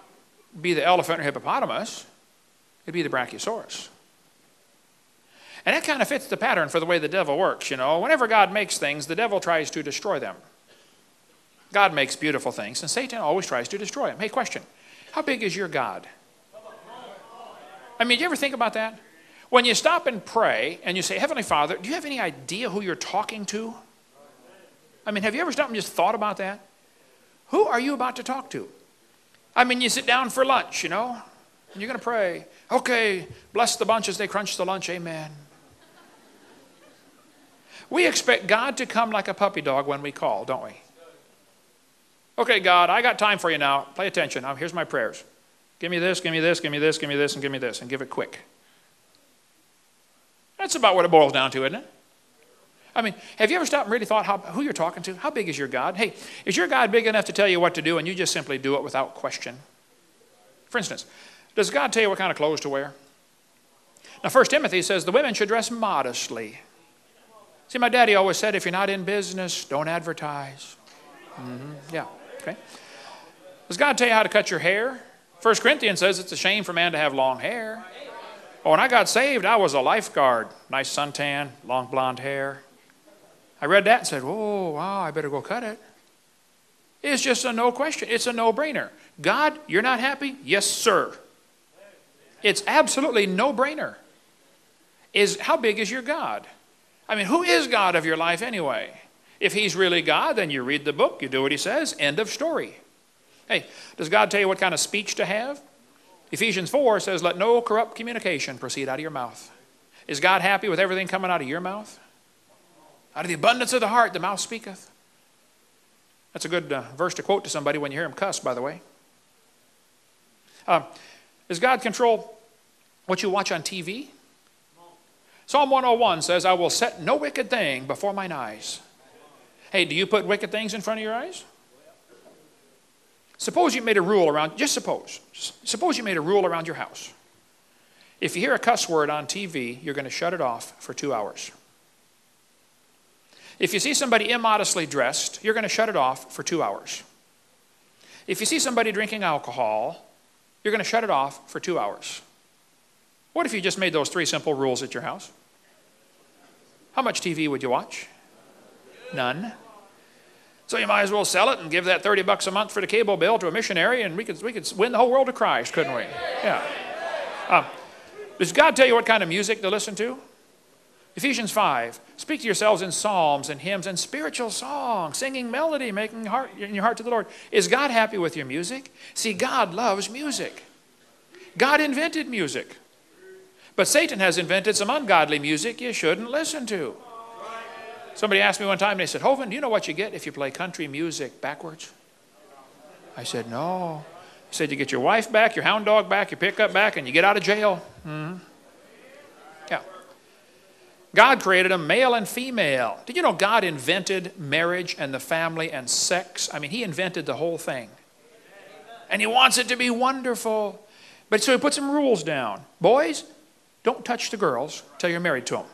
be the elephant or hippopotamus. It'd be the brachiosaurus. And that kind of fits the pattern for the way the devil works, you know. Whenever God makes things, the devil tries to destroy them. God makes beautiful things, and Satan always tries to destroy them. Hey, question. How big is your God? I mean, do you ever think about that? When you stop and pray, and you say, Heavenly Father, do you have any idea who you're talking to? I mean, have you ever stopped and just thought about that? Who are you about to talk to? I mean, you sit down for lunch, you know, and you're going to pray. Okay, bless the bunch as they crunch the lunch, amen. We expect God to come like a puppy dog when we call, don't we? Okay, God, I got time for you now. Pay attention. Now, here's my prayers. Give me this, give me this, give me this, give me this, and give me this, and give it quick. That's about what it boils down to, isn't it? I mean, have you ever stopped and really thought who you're talking to? How big is your God? Hey, is your God big enough to tell you what to do and you just simply do it without question? For instance, does God tell you what kind of clothes to wear? Now, 1 Timothy says the women should dress modestly. See, my daddy always said, if you're not in business, don't advertise. Yeah, okay. Does God tell you how to cut your hair? 1 Corinthians says it's a shame for man to have long hair. Oh, when I got saved, I was a lifeguard. Nice suntan, long blonde hair. I read that and said, oh, wow, I better go cut it. It's just a no question. It's a no-brainer. God, you're not happy? Yes, sir. It's absolutely no-brainer. How big is your God? I mean, who is God of your life anyway? If he's really God, then you read the book, you do what he says, end of story. Hey, does God tell you what kind of speech to have? Ephesians 4 says, let no corrupt communication proceed out of your mouth. Is God happy with everything coming out of your mouth? Out of the abundance of the heart, the mouth speaketh. That's a good verse to quote to somebody when you hear him cuss, by the way. Does God control what you watch on TV? Psalm 101 says, I will set no wicked thing before mine eyes. Hey, do you put wicked things in front of your eyes? Suppose you made a rule around, just suppose you made a rule around your house. If you hear a cuss word on TV, you're going to shut it off for 2 hours. If you see somebody immodestly dressed, you're going to shut it off for 2 hours. If you see somebody drinking alcohol, you're going to shut it off for 2 hours. What if you just made those 3 simple rules at your house? How much TV would you watch? None. So you might as well sell it and give that $30 a month for the cable bill to a missionary, and we could win the whole world to Christ, couldn't we? Yeah. Does God tell you what kind of music to listen to? Ephesians 5, Speak to yourselves in psalms and hymns and spiritual songs, singing melody, making in your heart to the Lord. Is God happy with your music? See, God loves music. God invented music. But Satan has invented some ungodly music you shouldn't listen to. Somebody asked me one time, they said, Hovind, do you know what you get if you play country music backwards? I said, no. He said, you get your wife back, your hound dog back, your pickup back, and you get out of jail. Yeah. God created them male and female. Did you know God invented marriage and the family and sex? I mean, he invented the whole thing. And he wants it to be wonderful. But so he put some rules down. Boys, don't touch the girls till you're married to them.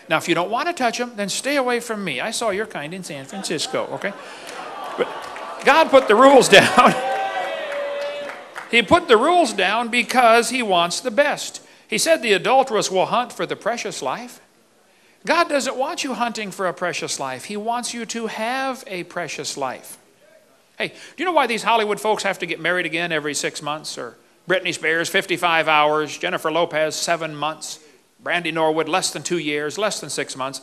Now, if you don't want to touch them, then stay away from me. I saw your kind in San Francisco, okay? But God put the rules down. He put the rules down because he wants the best. He said the adulteress will hunt for the precious life. God doesn't want you hunting for a precious life. He wants you to have a precious life. Hey, do you know why these Hollywood folks have to get married again every 6 months? Or Britney Spears, 55 hours. Jennifer Lopez, 7 months. Brandy Norwood, less than 2 years, less than 6 months.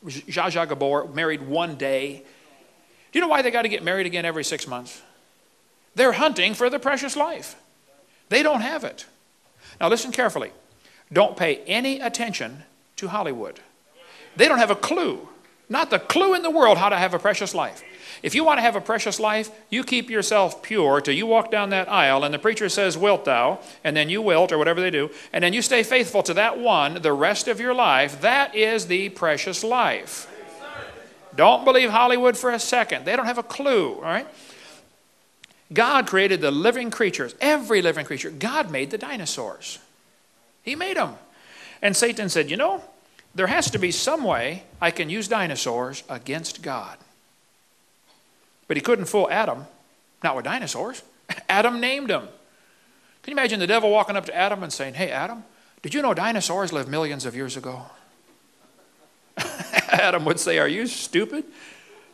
Zsa Zsa Gabor, married 1 day. Do you know why they got to get married again every 6 months? They're hunting for the precious life. They don't have it. Now listen carefully. Don't pay any attention to Hollywood. They don't have a clue, not the clue in the world how to have a precious life. If you want to have a precious life, you keep yourself pure till you walk down that aisle and the preacher says, wilt thou, and then you wilt, or whatever they do, and then you stay faithful to that one the rest of your life. That is the precious life. Don't believe Hollywood for a second. They don't have a clue, all right? God created the living creatures, every living creature. God made the dinosaurs. He made them. And Satan said, you know, there has to be some way I can use dinosaurs against God. But he couldn't fool Adam, not with dinosaurs. Adam named them. Can you imagine the devil walking up to Adam and saying, hey, Adam, did you know dinosaurs lived millions of years ago? Adam would say, are you stupid?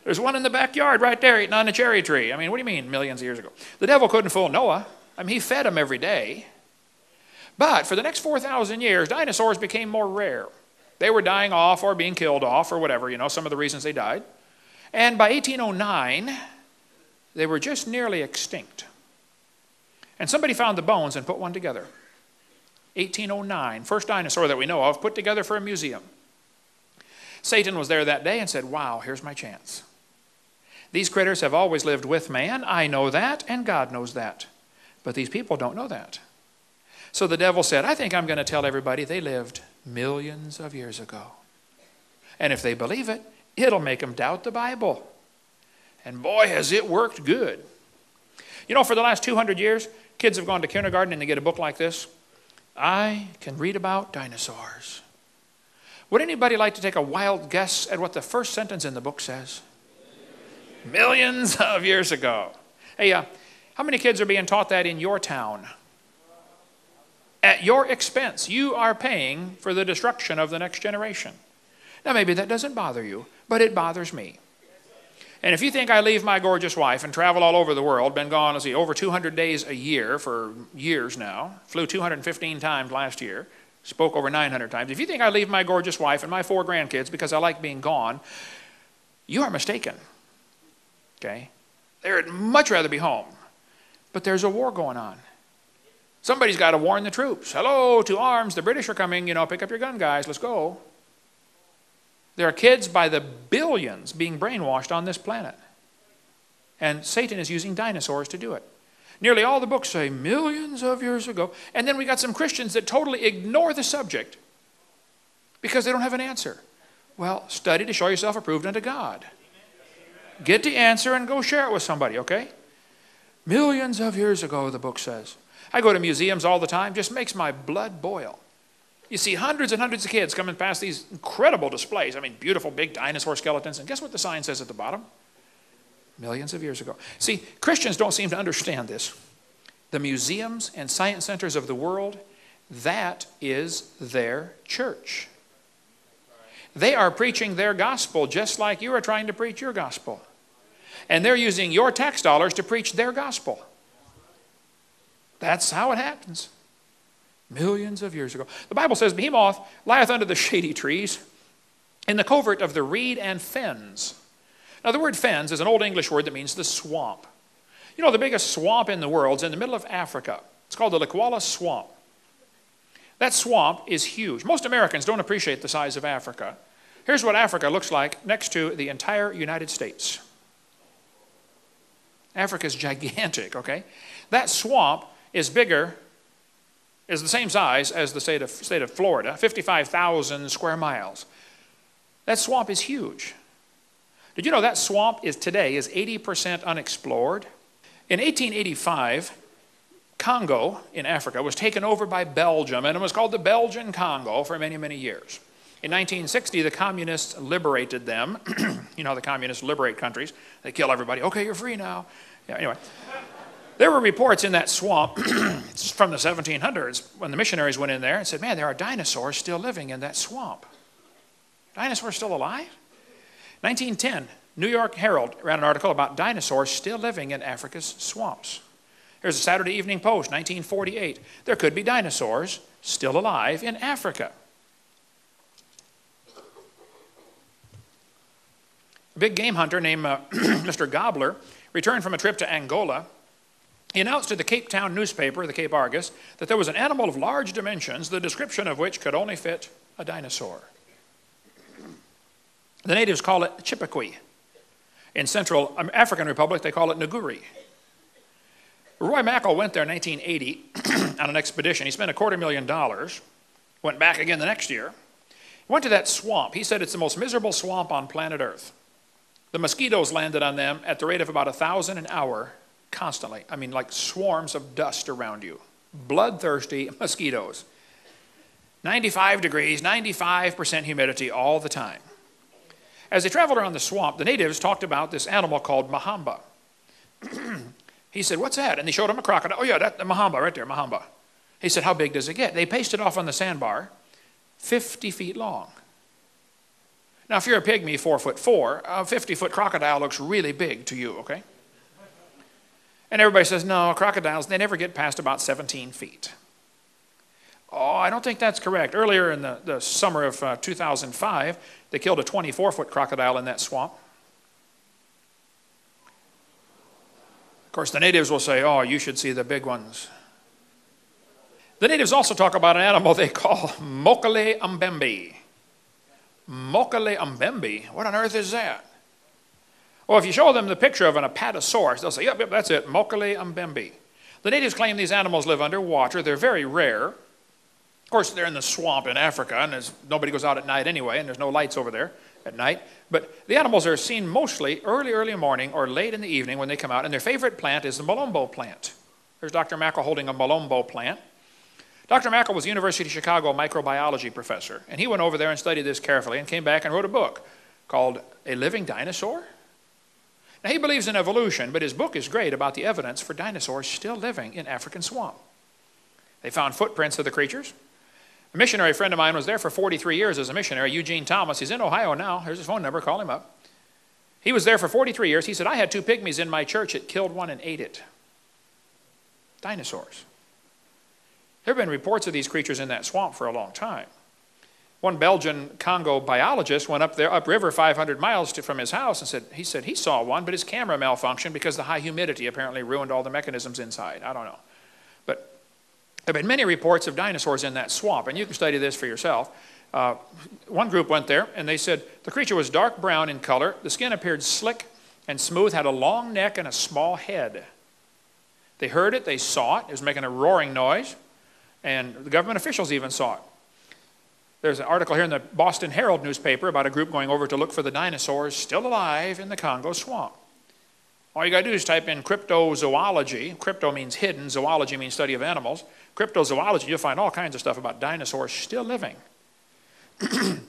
There's one in the backyard right there eating on a cherry tree. I mean, what do you mean millions of years ago? The devil couldn't fool Noah. I mean, he fed him every day. But for the next 4,000 years, dinosaurs became more rare. They were dying off or being killed off or whatever, you know, some of the reasons they died. And by 1809, they were just nearly extinct. And somebody found the bones and put one together. 1809, first dinosaur that we know of, put together for a museum. Satan was there that day and said, wow, here's my chance. These critters have always lived with man. I know that, and God knows that. But these people don't know that. So the devil said, I think I'm going to tell everybody they lived millions of years ago. And if they believe it, it'll make them doubt the Bible. And boy, has it worked good. You know, for the last 200 years, kids have gone to kindergarten and they get a book like this. I can read about dinosaurs. Would anybody like to take a wild guess at what the first sentence in the book says? Millions of years ago. Hey, how many kids are being taught that in your town? At your expense. You are paying for the destruction of the next generation. Now, maybe that doesn't bother you, but it bothers me. And if you think I leave my gorgeous wife and travel all over the world, been gone, let's see, over 200 days a year for years now, flew 215 times last year, spoke over 900 times. If you think I leave my gorgeous wife and my 4 grandkids because I like being gone, you are mistaken. Okay? They'd much rather be home. But there's a war going on. Somebody's got to warn the troops. Hello, to arms, the British are coming, you know, pick up your gun, guys, let's go. There are kids by the billions being brainwashed on this planet. And Satan is using dinosaurs to do it. Nearly all the books say millions of years ago. And then we got some Christians that totally ignore the subject because they don't have an answer. Well, study to show yourself approved unto God. Get the answer and go share it with somebody, okay? Millions of years ago, the book says. I go to museums all the time. Just makes my blood boil. You see hundreds and hundreds of kids coming past these incredible displays. I mean, beautiful big dinosaur skeletons. And guess what the sign says at the bottom? Millions of years ago. See, Christians don't seem to understand this. The museums and science centers of the world, that is their church. They are preaching their gospel just like you are trying to preach your gospel. And they're using your tax dollars to preach their gospel. That's how it happens. Millions of years ago. The Bible says, Behemoth lieth under the shady trees. in the covert of the reed and fens. Now, the word fens is an Old English word that means the swamp. You know, the biggest swamp in the world is in the middle of Africa. It's called the Likwala Swamp. That swamp is huge. Most Americans don't appreciate the size of Africa. Here's what Africa looks like next to the entire United States. Africa is gigantic, okay? That swamp is bigger, is the same size as the state of Florida, 55,000 square miles. That swamp is huge. Did you know that swamp today is 80% unexplored? In 1885, Congo in Africa was taken over by Belgium, and it was called the Belgian Congo for many, many years. In 1960, the communists liberated them. You know how the communists liberate countries. They kill everybody. Okay, you're free now. Yeah, anyway. There were reports in that swamp from the 1700s when the missionaries went in there and said, man, there are dinosaurs still living in that swamp. Dinosaurs still alive? 1910, New York Herald ran an article about dinosaurs still living in Africa's swamps. Here's a Saturday Evening Post, 1948. There could be dinosaurs still alive in Africa. A big game hunter named Mr. Gobbler returned from a trip to Angola. He announced to the Cape Town newspaper, the Cape Argus, that there was an animal of large dimensions, the description of which could only fit a dinosaur. The natives call it Chippewa. In Central African Republic, they call it Nguri. Roy Mackal went there in 1980 on an expedition. He spent $250,000, went back again the next year. He went to that swamp. He said it's the most miserable swamp on planet Earth. The mosquitoes landed on them at the rate of about 1,000 an hour constantly. I mean, like swarms of dust around you. Bloodthirsty mosquitoes. 95 degrees, 95% humidity all the time. As they traveled around the swamp, the natives talked about this animal called Mahamba. He said, what's that? And they showed him a crocodile. Oh yeah, that's the Mahamba right there, Mahamba. He said, how big does it get? They pasted off on the sandbar, 50 feet long. Now, if you're a pygmy, 4'4", a 50-foot crocodile looks really big to you, okay? And everybody says, no, crocodiles, they never get past about 17 feet. Oh, I don't think that's correct. Earlier in the summer of 2005, they killed a 24-foot crocodile in that swamp. Of course, the natives will say, oh, you should see the big ones. The natives also talk about an animal they call Mokele Mbembe. Mokele Mbembe? What on earth is that? Well, if you show them the picture of an apatosaurus, they'll say, yep, that's it, Mokele Mbembe. The natives claim these animals live underwater. They're very rare. Of course, they're in the swamp in Africa, and nobody goes out at night anyway, and there's no lights over there at night. But the animals are seen mostly early morning or late in the evening when they come out, and their favorite plant is the Malombo plant. There's Dr. Mackal holding a Malombo plant. Dr. Mackal was a University of Chicago microbiology professor, and he went over there and studied this carefully and came back and wrote a book called A Living Dinosaur? Now, he believes in evolution, but his book is great about the evidence for dinosaurs still living in African swamp. They found footprints of the creatures. A missionary friend of mine was there for 43 years as a missionary, Eugene Thomas. He's in Ohio now. Here's his phone number. Call him up. He was there for 43 years. He said, I had 2 pygmies in my church. It killed one and ate it. Dinosaurs. There have been reports of these creatures in that swamp for a long time. One Belgian Congo biologist went up there, upriver 500 miles from his house, and he said he saw one, but his camera malfunctioned because the high humidity apparently ruined all the mechanisms inside. I don't know. But there have been many reports of dinosaurs in that swamp, and you can study this for yourself. One group went there, and they said the creature was dark brown in color. The skin appeared slick and smooth, had a long neck and a small head. They heard it. They saw it. It was making a roaring noise, and the government officials even saw it. There's an article here in the Boston Herald newspaper about a group going over to look for the dinosaurs still alive in the Congo swamp. All you got to do is type in cryptozoology. Crypto means hidden. Zoology means study of animals. Cryptozoology, you'll find all kinds of stuff about dinosaurs still living. The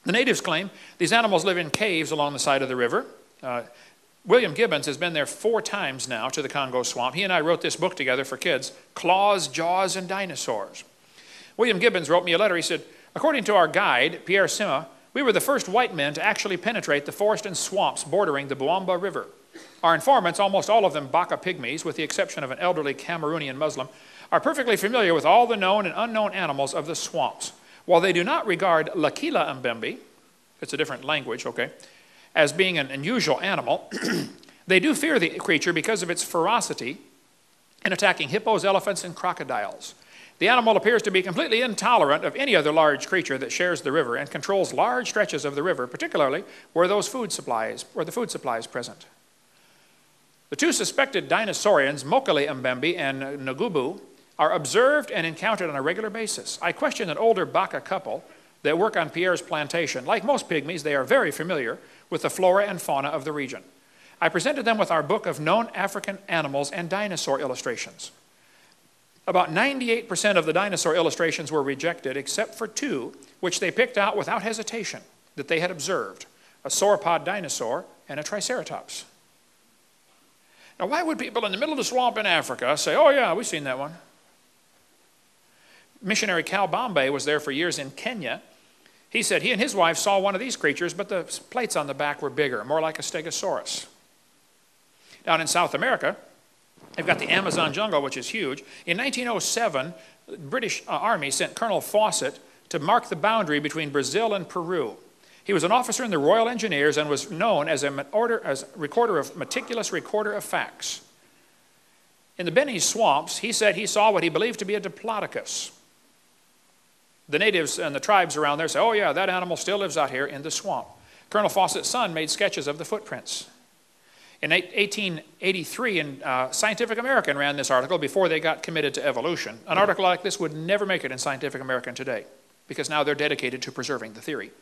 natives claim these animals live in caves along the side of the river. William Gibbons has been there 4 times now to the Congo swamp. He and I wrote this book together for kids, Claws, Jaws, and Dinosaurs. William Gibbons wrote me a letter. He said, according to our guide, Pierre Sima, we were the first white men to actually penetrate the forest and swamps bordering the Boamba River. Our informants, almost all of them Baka pygmies, with the exception of an elderly Cameroonian Muslim, are perfectly familiar with all the known and unknown animals of the swamps. While they do not regard Lakila Mbembe it's a different language, okay, as being an unusual animal. They do fear the creature because of its ferocity in attacking hippos, elephants, and crocodiles. The animal appears to be completely intolerant of any other large creature that shares the river and controls large stretches of the river, particularly where the food supply is present. The two suspected dinosaurians, Mokele Mbembe and Ngubu, are observed and encountered on a regular basis. I questioned an older Baka couple that work on Pierre's plantation. Like most pygmies, they are very familiar with the flora and fauna of the region. I presented them with our book of known African animals and dinosaur illustrations. About 98% of the dinosaur illustrations were rejected, except for two, which they picked out without hesitation, that they had observed: a sauropod dinosaur and a triceratops. Now, why would people in the middle of the swamp in Africa say, oh yeah, we've seen that one? Missionary Cal Bombay was there for years in Kenya. He said he and his wife saw one of these creatures, but the plates on the back were bigger, more like a stegosaurus. Down in South America, they've got the Amazon jungle, which is huge. In 1907, the British Army sent Colonel Fawcett to mark the boundary between Brazil and Peru. He was an officer in the Royal Engineers and was known as a meticulous recorder of facts. In the Beni swamps, he said he saw what he believed to be a diplodocus. The natives and the tribes around there say, oh yeah, that animal still lives out here in the swamp. Colonel Fawcett's son made sketches of the footprints. In 1883, Scientific American ran this article before they got committed to evolution. An article like this would never make it in Scientific American today, because now they're dedicated to preserving the theory.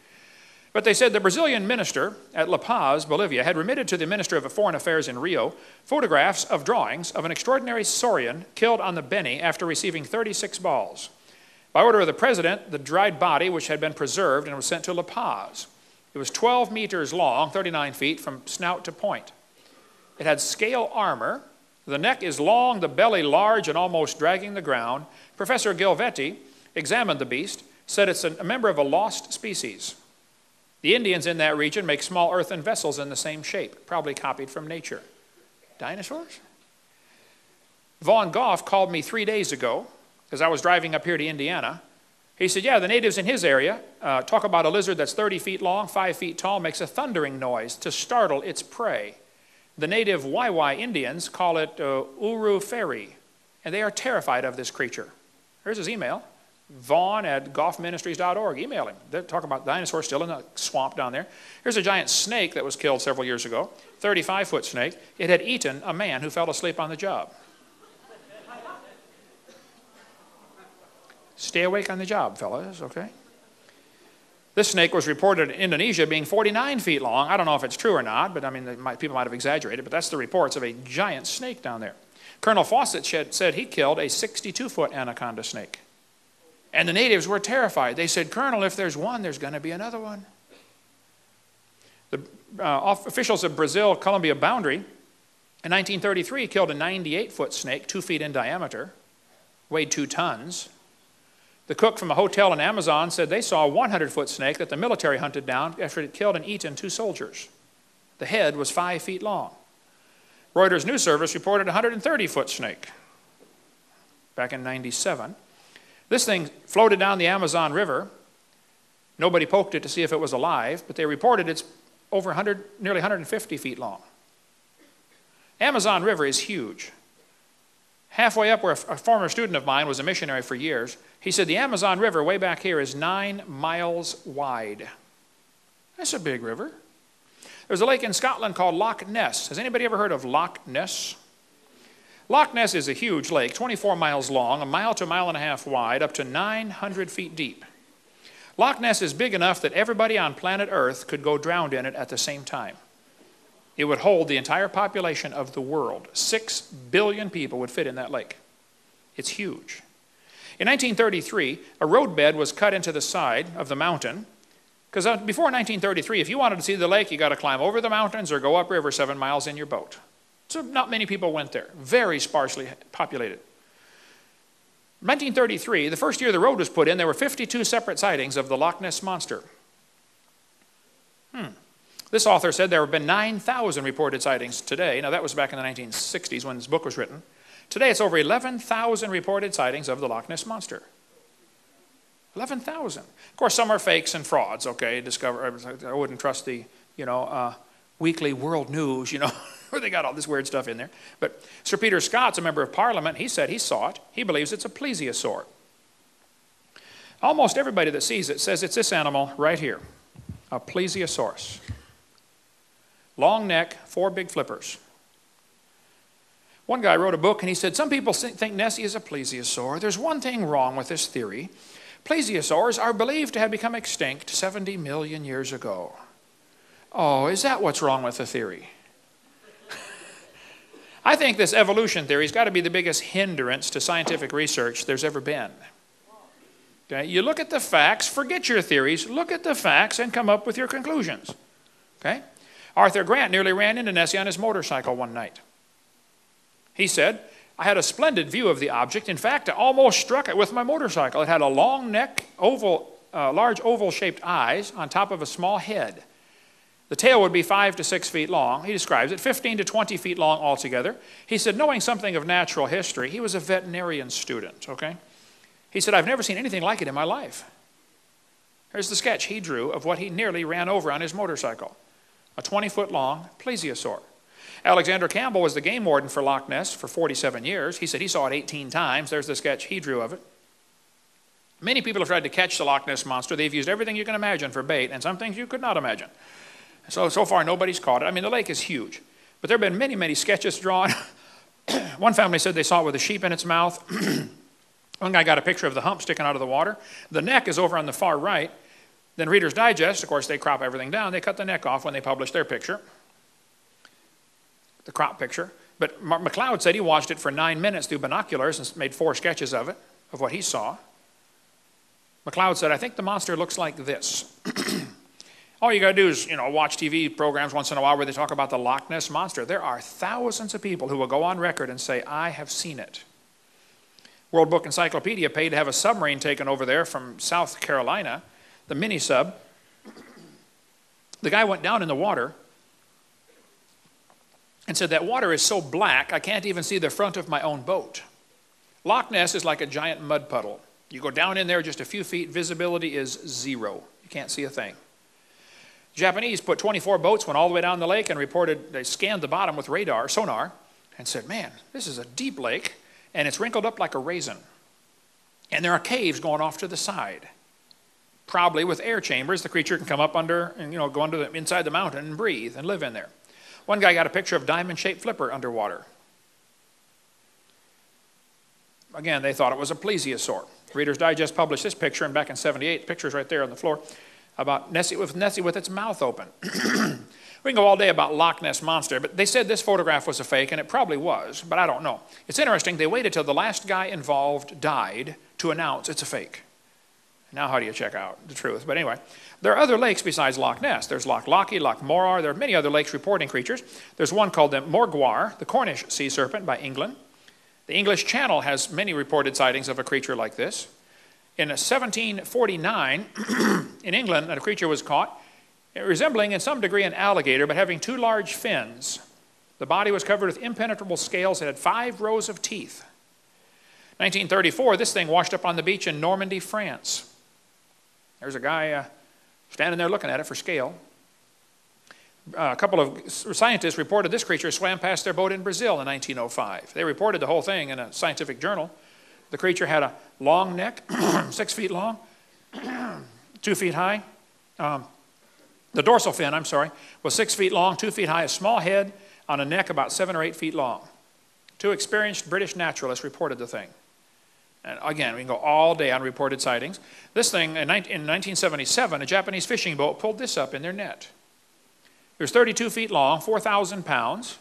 But they said the Brazilian minister at La Paz, Bolivia, had remitted to the Minister of Foreign Affairs in Rio photographs of drawings of an extraordinary saurian killed on the Beni after receiving 36 balls. By order of the president, the dried body, which had been preserved, and was sent to La Paz. It was 12 meters long, 39 feet, from snout to point. It had scale armor. The neck is long, the belly large and almost dragging the ground. Professor Gilvetti examined the beast, said it's a member of a lost species. The Indians in that region make small earthen vessels in the same shape, probably copied from nature. Dinosaurs? Vaughn Goff called me 3 days ago, as I was driving up here to Indiana. He said, yeah, the natives in his area talk about a lizard that's 30 feet long, 5 feet tall, makes a thundering noise to startle its prey. The native Waiwai Indians call it Uru Feri, and they are terrified of this creature. Here's his email, vaughn@goffministries.org. Email him. They talk about dinosaurs still in the swamp down there. Here's a giant snake that was killed several years ago, 35-foot snake. It had eaten a man who fell asleep on the job. Stay awake on the job, fellas, okay? This snake was reported in Indonesia being 49 feet long. I don't know if it's true or not, but I mean, people might have exaggerated, but that's the reports of a giant snake down there. Colonel Fawcett said he killed a 62-foot anaconda snake. And the natives were terrified. They said, Colonel, if there's one, there's going to be another one. The officials of Brazil-Colombia boundary in 1933 killed a 98-foot snake, 2 feet in diameter, weighed 2 tons. The cook from a hotel in Amazon said they saw a 100-foot snake that the military hunted down after it killed and eaten 2 soldiers. The head was 5 feet long. Reuters News Service reported a 130-foot snake back in '97. This thing floated down the Amazon River. Nobody poked it to see if it was alive, but they reported it's over nearly 150 feet long. Amazon River is huge. Halfway up where a former student of mine was a missionary for years, he said the Amazon River way back here is 9 miles wide. That's a big river. There's a lake in Scotland called Loch Ness. Has anybody ever heard of Loch Ness? Loch Ness is a huge lake, 24 miles long, 1 mile to 1.5 miles wide, up to 900 feet deep. Loch Ness is big enough that everybody on planet Earth could go drowned in it at the same time. It would hold the entire population of the world. 6 billion people would fit in that lake. It's huge. In 1933, a roadbed was cut into the side of the mountain, because before 1933, if you wanted to see the lake, you got to climb over the mountains or go upriver 7 miles in your boat. So not many people went there. Very sparsely populated. 1933, the first year the road was put in, there were 52 separate sightings of the Loch Ness Monster. This author said there have been 9,000 reported sightings today. Now that was back in the 1960s when this book was written. Today it's over 11,000 reported sightings of the Loch Ness Monster. 11,000. Of course, some are fakes and frauds, okay? I wouldn't trust the, weekly world news, where they got all this weird stuff in there. But Sir Peter Scott's a member of Parliament. He said he saw it. He believes it's a plesiosaur. Almost everybody that sees it says it's this animal right here, a plesiosaurus. Long neck, 4 big flippers. One guy wrote a book and he said, some people think Nessie is a plesiosaur. There's one thing wrong with this theory. Plesiosaurs are believed to have become extinct 70 million years ago. Oh, is that what's wrong with the theory? I think this evolution theory has got to be the biggest hindrance to scientific research there's ever been. Okay? You look at the facts, forget your theories, look at the facts and come up with your conclusions. Okay? Arthur Grant nearly ran into Nessie on his motorcycle one night. He said, I had a splendid view of the object. In fact, I almost struck it with my motorcycle. It had a long neck, large oval-shaped eyes on top of a small head. The tail would be 5 to 6 feet long. He describes it, 15 to 20 feet long altogether. He said, knowing something of natural history, he was a veterinarian student, okay? He said, I've never seen anything like it in my life. Here's the sketch he drew of what he nearly ran over on his motorcycle. A 20-foot long plesiosaur. Alexander Campbell was the game warden for Loch Ness for 47 years. He said he saw it 18 times. There's the sketch he drew of it. Many people have tried to catch the Loch Ness monster. They've used everything you can imagine for bait, and some things you could not imagine. So far, nobody's caught it. I mean, the lake is huge. But there have been many, many sketches drawn. One family said they saw it with a sheep in its mouth. One guy got a picture of the hump sticking out of the water. The neck is over on the far right. Then Reader's Digest, of course, they crop everything down. They cut the neck off when they publish their picture, the crop picture. But McLeod said he watched it for 9 minutes through binoculars and made 4 sketches of it, of what he saw. McLeod said, I think the monster looks like this. All you got to do is, watch TV programs once in a while where they talk about the Loch Ness monster. There are thousands of people who will go on record and say, I have seen it. World Book Encyclopedia paid to have a submarine taken over there from South Carolina, the mini sub. The guy went down in the water and said, that water is so black, I can't even see the front of my own boat. Loch Ness is like a giant mud puddle. You go down in there just a few feet, visibility is 0. You can't see a thing. Japanese put 24 boats, went all the way down the lake and reported, they scanned the bottom with sonar, and said, man, this is a deep lake, and it's wrinkled up like a raisin. And there are caves going off to the side. Probably with air chambers, the creature can come up under and go under inside the mountain and breathe and live in there. One guy got a picture of diamond-shaped flipper underwater. Again, they thought it was a plesiosaur. Reader's Digest published this picture, and back in '78, the picture's right there on the floor, about Nessie with its mouth open. We can go all day about Loch Ness Monster, but they said this photograph was a fake, and it probably was, but I don't know. It's interesting, they waited till the last guy involved died to announce it's a fake. Now how do you check out the truth? But anyway, there are other lakes besides Loch Ness. There's Loch Lochy, Loch Morar. There are many other lakes reporting creatures. There's one called the Morgwar, the Cornish sea serpent by England. The English Channel has many reported sightings of a creature like this. In 1749, in England, a creature was caught resembling in some degree an alligator, but having 2 large fins. The body was covered with impenetrable scales. It had 5 rows of teeth. 1934, this thing washed up on the beach in Normandy, France. There's a guy standing there looking at it for scale. A couple of scientists reported this creature swam past their boat in Brazil in 1905. They reported the whole thing in a scientific journal. The creature had a long neck, 6 feet long, 2 feet high. The dorsal fin, was 6 feet long, 2 feet high, a small head on a neck about 7 or 8 feet long. 2 experienced British naturalists reported the thing. And again, we can go all day on reported sightings. This thing, in 1977, a Japanese fishing boat pulled this up in their net. It was 32 feet long, 4,000 pounds.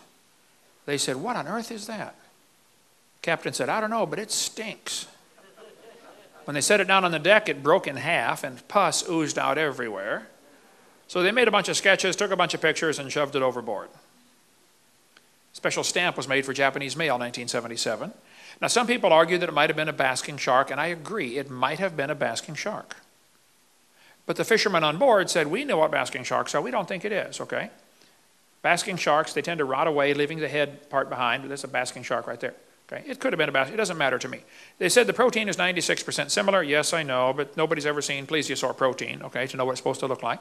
They said, what on earth is that? Captain said, I don't know, but it stinks. When they set it down on the deck, it broke in half and pus oozed out everywhere. So they made a bunch of sketches, took a bunch of pictures, and shoved it overboard. Special stamp was made for Japanese mail in 1977. Now, some people argue that it might have been a basking shark, and I agree, it might have been a basking shark. But the fishermen on board said, we know what basking sharks are, we don't think it is, okay? Basking sharks, they tend to rot away, leaving the head part behind. There's a basking shark right there. Okay? It could have been a bass. It doesn't matter to me. They said the protein is 96% similar. Yes, I know, but nobody's ever seen plesiosaur protein, okay, to know what it's supposed to look like.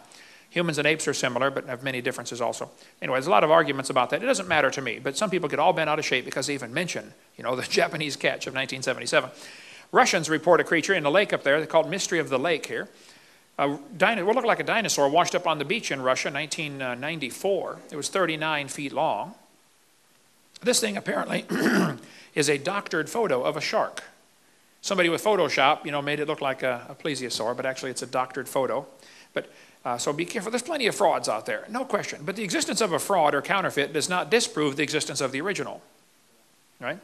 Humans and apes are similar, but have many differences also. Anyway, there's a lot of arguments about that. It doesn't matter to me, but some people get all bent out of shape because they even mention, the Japanese catch of 1977. Russians report a creature in a lake up there. They call it Mystery of the Lake here. What looked like a dinosaur washed up on the beach in Russia in 1994. It was 39 feet long. This thing apparently is a doctored photo of a shark. Somebody with Photoshop, made it look like a plesiosaur, but actually it's a doctored photo. But so be careful. There's plenty of frauds out there, no question. But the existence of a fraud or counterfeit does not disprove the existence of the original, right?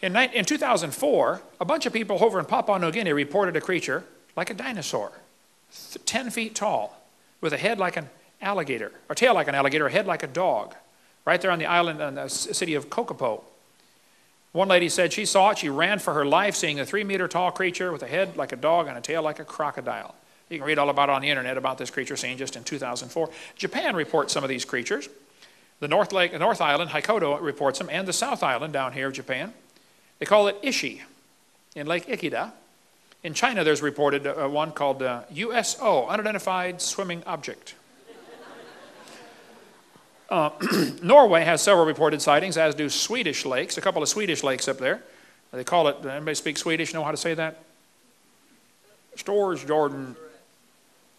In 2004, a bunch of people over in Papua New Guinea reported a creature like a dinosaur, 10 feet tall, with a head like an alligator, or tail like an alligator, a head like a dog, right there on the island in the city of Kokopo. One lady said she saw it. She ran for her life, seeing a 3-meter tall creature with a head like a dog and a tail like a crocodile. You can read all about it on the internet about this creature seen just in 2004. Japan reports some of these creatures. The North Island, Hokkaido, reports them, and the South Island down here of Japan. They call it Ishi in Lake Ikeda. In China, there's reported one called USO, Unidentified Swimming Object. Norway has several reported sightings, as do Swedish lakes, a couple of Swedish lakes up there. They call it, anybody speak Swedish, know how to say that? Stores, Jordan.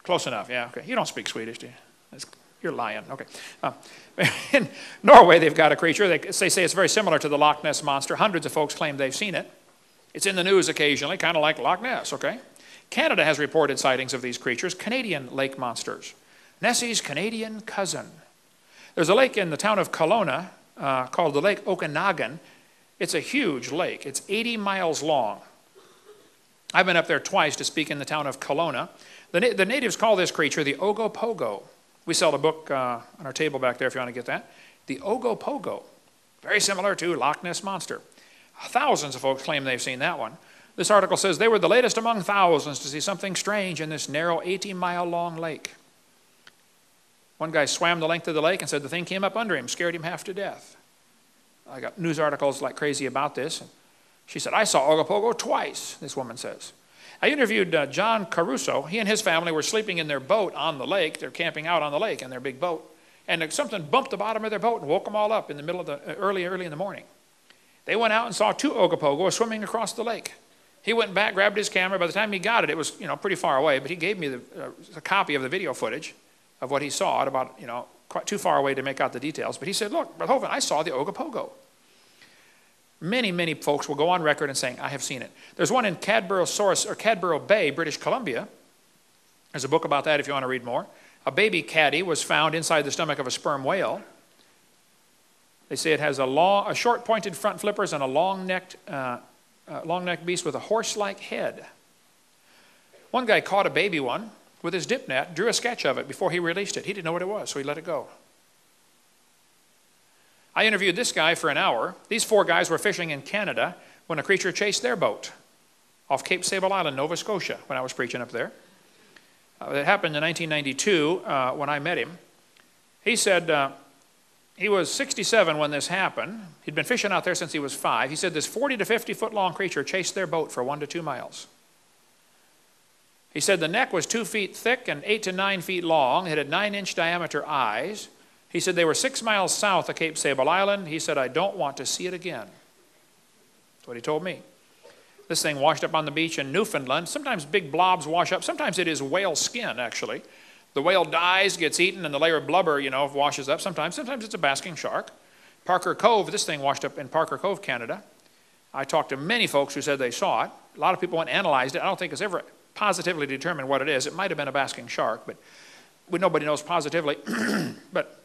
Close enough, yeah, okay. You don't speak Swedish, do you? You're lying, okay. In Norway, they've got a creature. They say it's very similar to the Loch Ness Monster. Hundreds of folks claim they've seen it. It's in the news occasionally, kind of like Loch Ness, okay? Canada has reported sightings of these creatures, Canadian lake monsters. Nessie's Canadian cousin. There's a lake in the town of Kelowna called the Lake Okanagan. It's a huge lake. It's 80 miles long. I've been up there twice to speak in the town of Kelowna. The natives call this creature the Ogopogo. We sell a book on our table back there if you want to get that. The Ogopogo. Very similar to Loch Ness Monster. Thousands of folks claim they've seen that one. This article says they were the latest among thousands to see something strange in this narrow 80-mile-long lake. One guy swam the length of the lake and said the thing came up under him, scared him half to death. I got news articles like crazy about this. She said, I saw Ogopogo twice, this woman says. I interviewed John Caruso. He and his family were sleeping in their boat on the lake. They're camping out on the lake in their big boat. And something bumped the bottom of their boat and woke them all up in the middle of the early in the morning. They went out and saw 2 Ogopogos swimming across the lake. He went back, grabbed his camera. By the time he got it, it was pretty far away. But he gave me a copy of the video footage of what he saw at about quite too far away to make out the details. But he said, "Look, Brother Hovind, I saw the Ogopogo." Many, many folks will go on record and saying, I have seen it. There's one in Cadborough Bay, British Columbia. There's a book about that if you want to read more. A baby caddy was found inside the stomach of a sperm whale. They say it has a short pointed front flippers and a long-necked beast with a horse-like head. One guy caught a baby one with his dip net, drew a sketch of it before he released it. He didn't know what it was, so he let it go. I interviewed this guy for an hour. These 4 guys were fishing in Canada when a creature chased their boat off Cape Sable Island, Nova Scotia, when I was preaching up there. It happened in 1992 when I met him. He said he was 67 when this happened. He'd been fishing out there since he was 5. He said this 40 to 50 foot long creature chased their boat for 1 to 2 miles. He said the neck was 2 feet thick and 8 to 9 feet long. It had 9-inch diameter eyes. He said they were 6 miles south of Cape Sable Island. He said, I don't want to see it again. That's what he told me. This thing washed up on the beach in Newfoundland. Sometimes big blobs wash up. Sometimes it is whale skin, actually. The whale dies, gets eaten, and the layer of blubber, washes up. Sometimes it's a basking shark. Parker Cove, this thing washed up in Parker Cove, Canada. I talked to many folks who said they saw it. A lot of people went and analyzed it. I don't think it's ever positively determined what it is. It might have been a basking shark, but nobody knows positively. But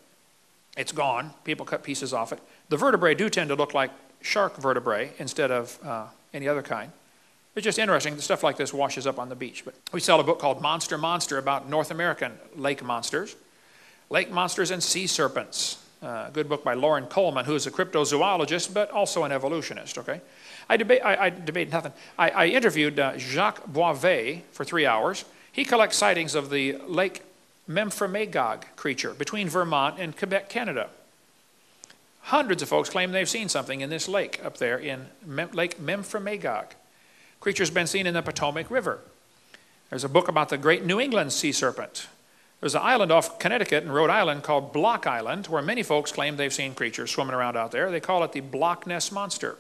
it's gone. People cut pieces off it. The vertebrae do tend to look like shark vertebrae instead of any other kind. It's just interesting. Stuff like this washes up on the beach. But we sell a book called Monster about North American lake monsters. Lake monsters and sea serpents. A good book by Lauren Coleman, who is a cryptozoologist, but also an evolutionist, okay? I interviewed Jacques Boivet for 3 hours. He collects sightings of the Lake Memphremagog creature between Vermont and Quebec, Canada. Hundreds of folks claim they've seen something in this lake up there in Lake Memphremagog. Creatures been seen in the Potomac River. There's a book about the great New England sea serpent. There's an island off Connecticut and Rhode Island called Block Island, where many folks claim they've seen creatures swimming around out there. They call it the Block Ness Monster.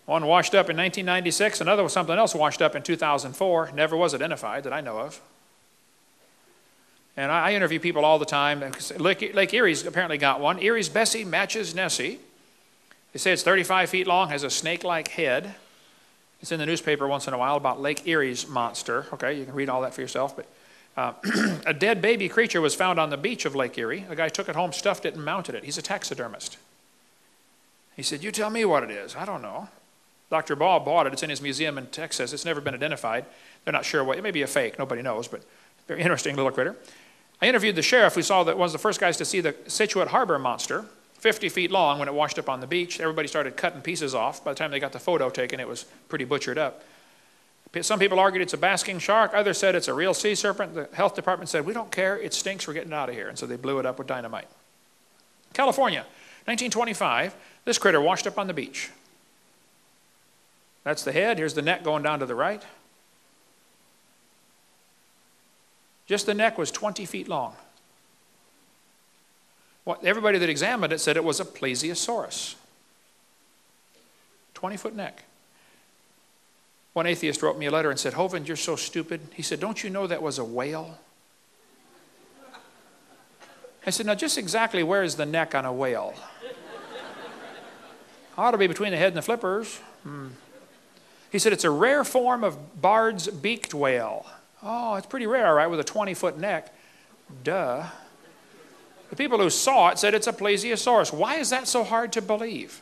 One washed up in 1996, another was something else washed up in 2004, never was identified that I know of. And I interview people all the time. Lake Erie's apparently got one. Erie's Bessie matches Nessie. They say it's 35 feet long, has a snake-like head. It's in the newspaper once in a while about Lake Erie's monster. Okay, you can read all that for yourself. But a dead baby creature was found on the beach of Lake Erie. A guy took it home, stuffed it, and mounted it. He's a taxidermist. He said, "You tell me what it is." I don't know. Dr. Ball bought it. It's in his museum in Texas. It's never been identified. They're not sure what. It may be a fake. Nobody knows, but very interesting little critter. I interviewed the sheriff who saw that was the first guys to see the Scituate Harbor monster, 50 feet long when it washed up on the beach. Everybody started cutting pieces off. By the time they got the photo taken, it was pretty butchered up. Some people argued it's a basking shark. Others said it's a real sea serpent. The health department said, "We don't care. It stinks. We're getting it out of here." And so they blew it up with dynamite. California, 1925, this critter washed up on the beach. That's the head. Here's the neck going down to the right. Just the neck was 20 feet long. Everybody that examined it said it was a plesiosaurus. 20-foot neck. One atheist wrote me a letter and said, "Hovind, you're so stupid." He said, "Don't you know that was a whale?" I said, "Now just exactly where is the neck on a whale?" "Ought to be between the head and the flippers." He said, "It's a rare form of Bard's beaked whale." Oh, it's pretty rare, all right, with a 20-foot neck. Duh. The people who saw it said it's a plesiosaurus. Why is that so hard to believe?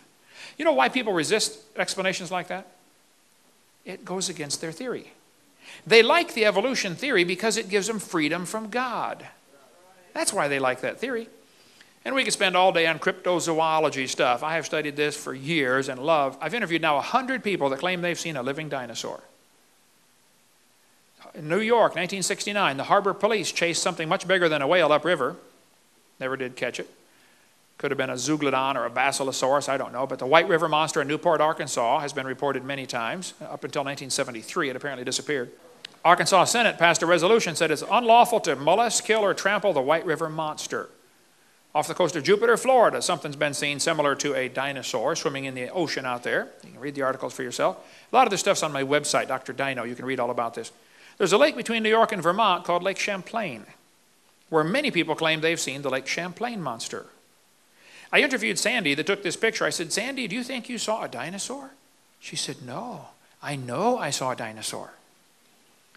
You know why people resist explanations like that? It goes against their theory. They like the evolution theory because it gives them freedom from God. That's why they like that theory. And we could spend all day on cryptozoology stuff. I have studied this for years and love. I've interviewed now 100 people that claim they've seen a living dinosaur. In New York, 1969, the harbor police chased something much bigger than a whale upriver. Never did catch it. Could have been a zeuglodon or a basilosaurus, I don't know. But the White River monster in Newport, Arkansas has been reported many times. Up until 1973, it apparently disappeared. Arkansas Senate passed a resolution that said it's unlawful to molest, kill, or trample the White River monster. Off the coast of Jupiter, Florida, something's been seen similar to a dinosaur swimming in the ocean out there. You can read the articles for yourself. A lot of this stuff's on my website, Dr. Dino. You can read all about this. There's a lake between New York and Vermont called Lake Champlain, where many people claim they've seen the Lake Champlain monster. I interviewed Sandy that took this picture. I said, "Sandy, do you think you saw a dinosaur?" She said, "No, I know I saw a dinosaur."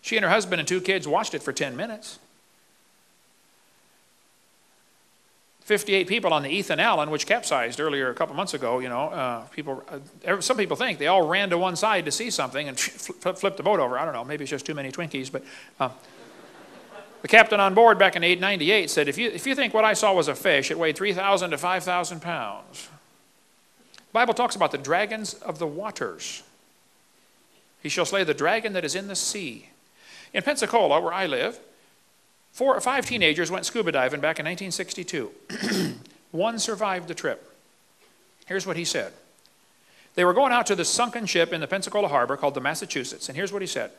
She and her husband and 2 kids watched it for 10 minutes. 58 people on the Ethan Allen, which capsized earlier a couple months ago, some people think they all ran to one side to see something and flipped the boat over. I don't know, maybe it's just too many Twinkies, but the captain on board back in 1898 said, if you think what I saw was a fish, it weighed 3,000 to 5,000 pounds. The Bible talks about the dragons of the waters. He shall slay the dragon that is in the sea. In Pensacola, where I live, 4 or 5 teenagers went scuba diving back in 1962. One survived the trip. Here's what he said. They were going out to the sunken ship in the Pensacola harbor called the Massachusetts, and here's what he said.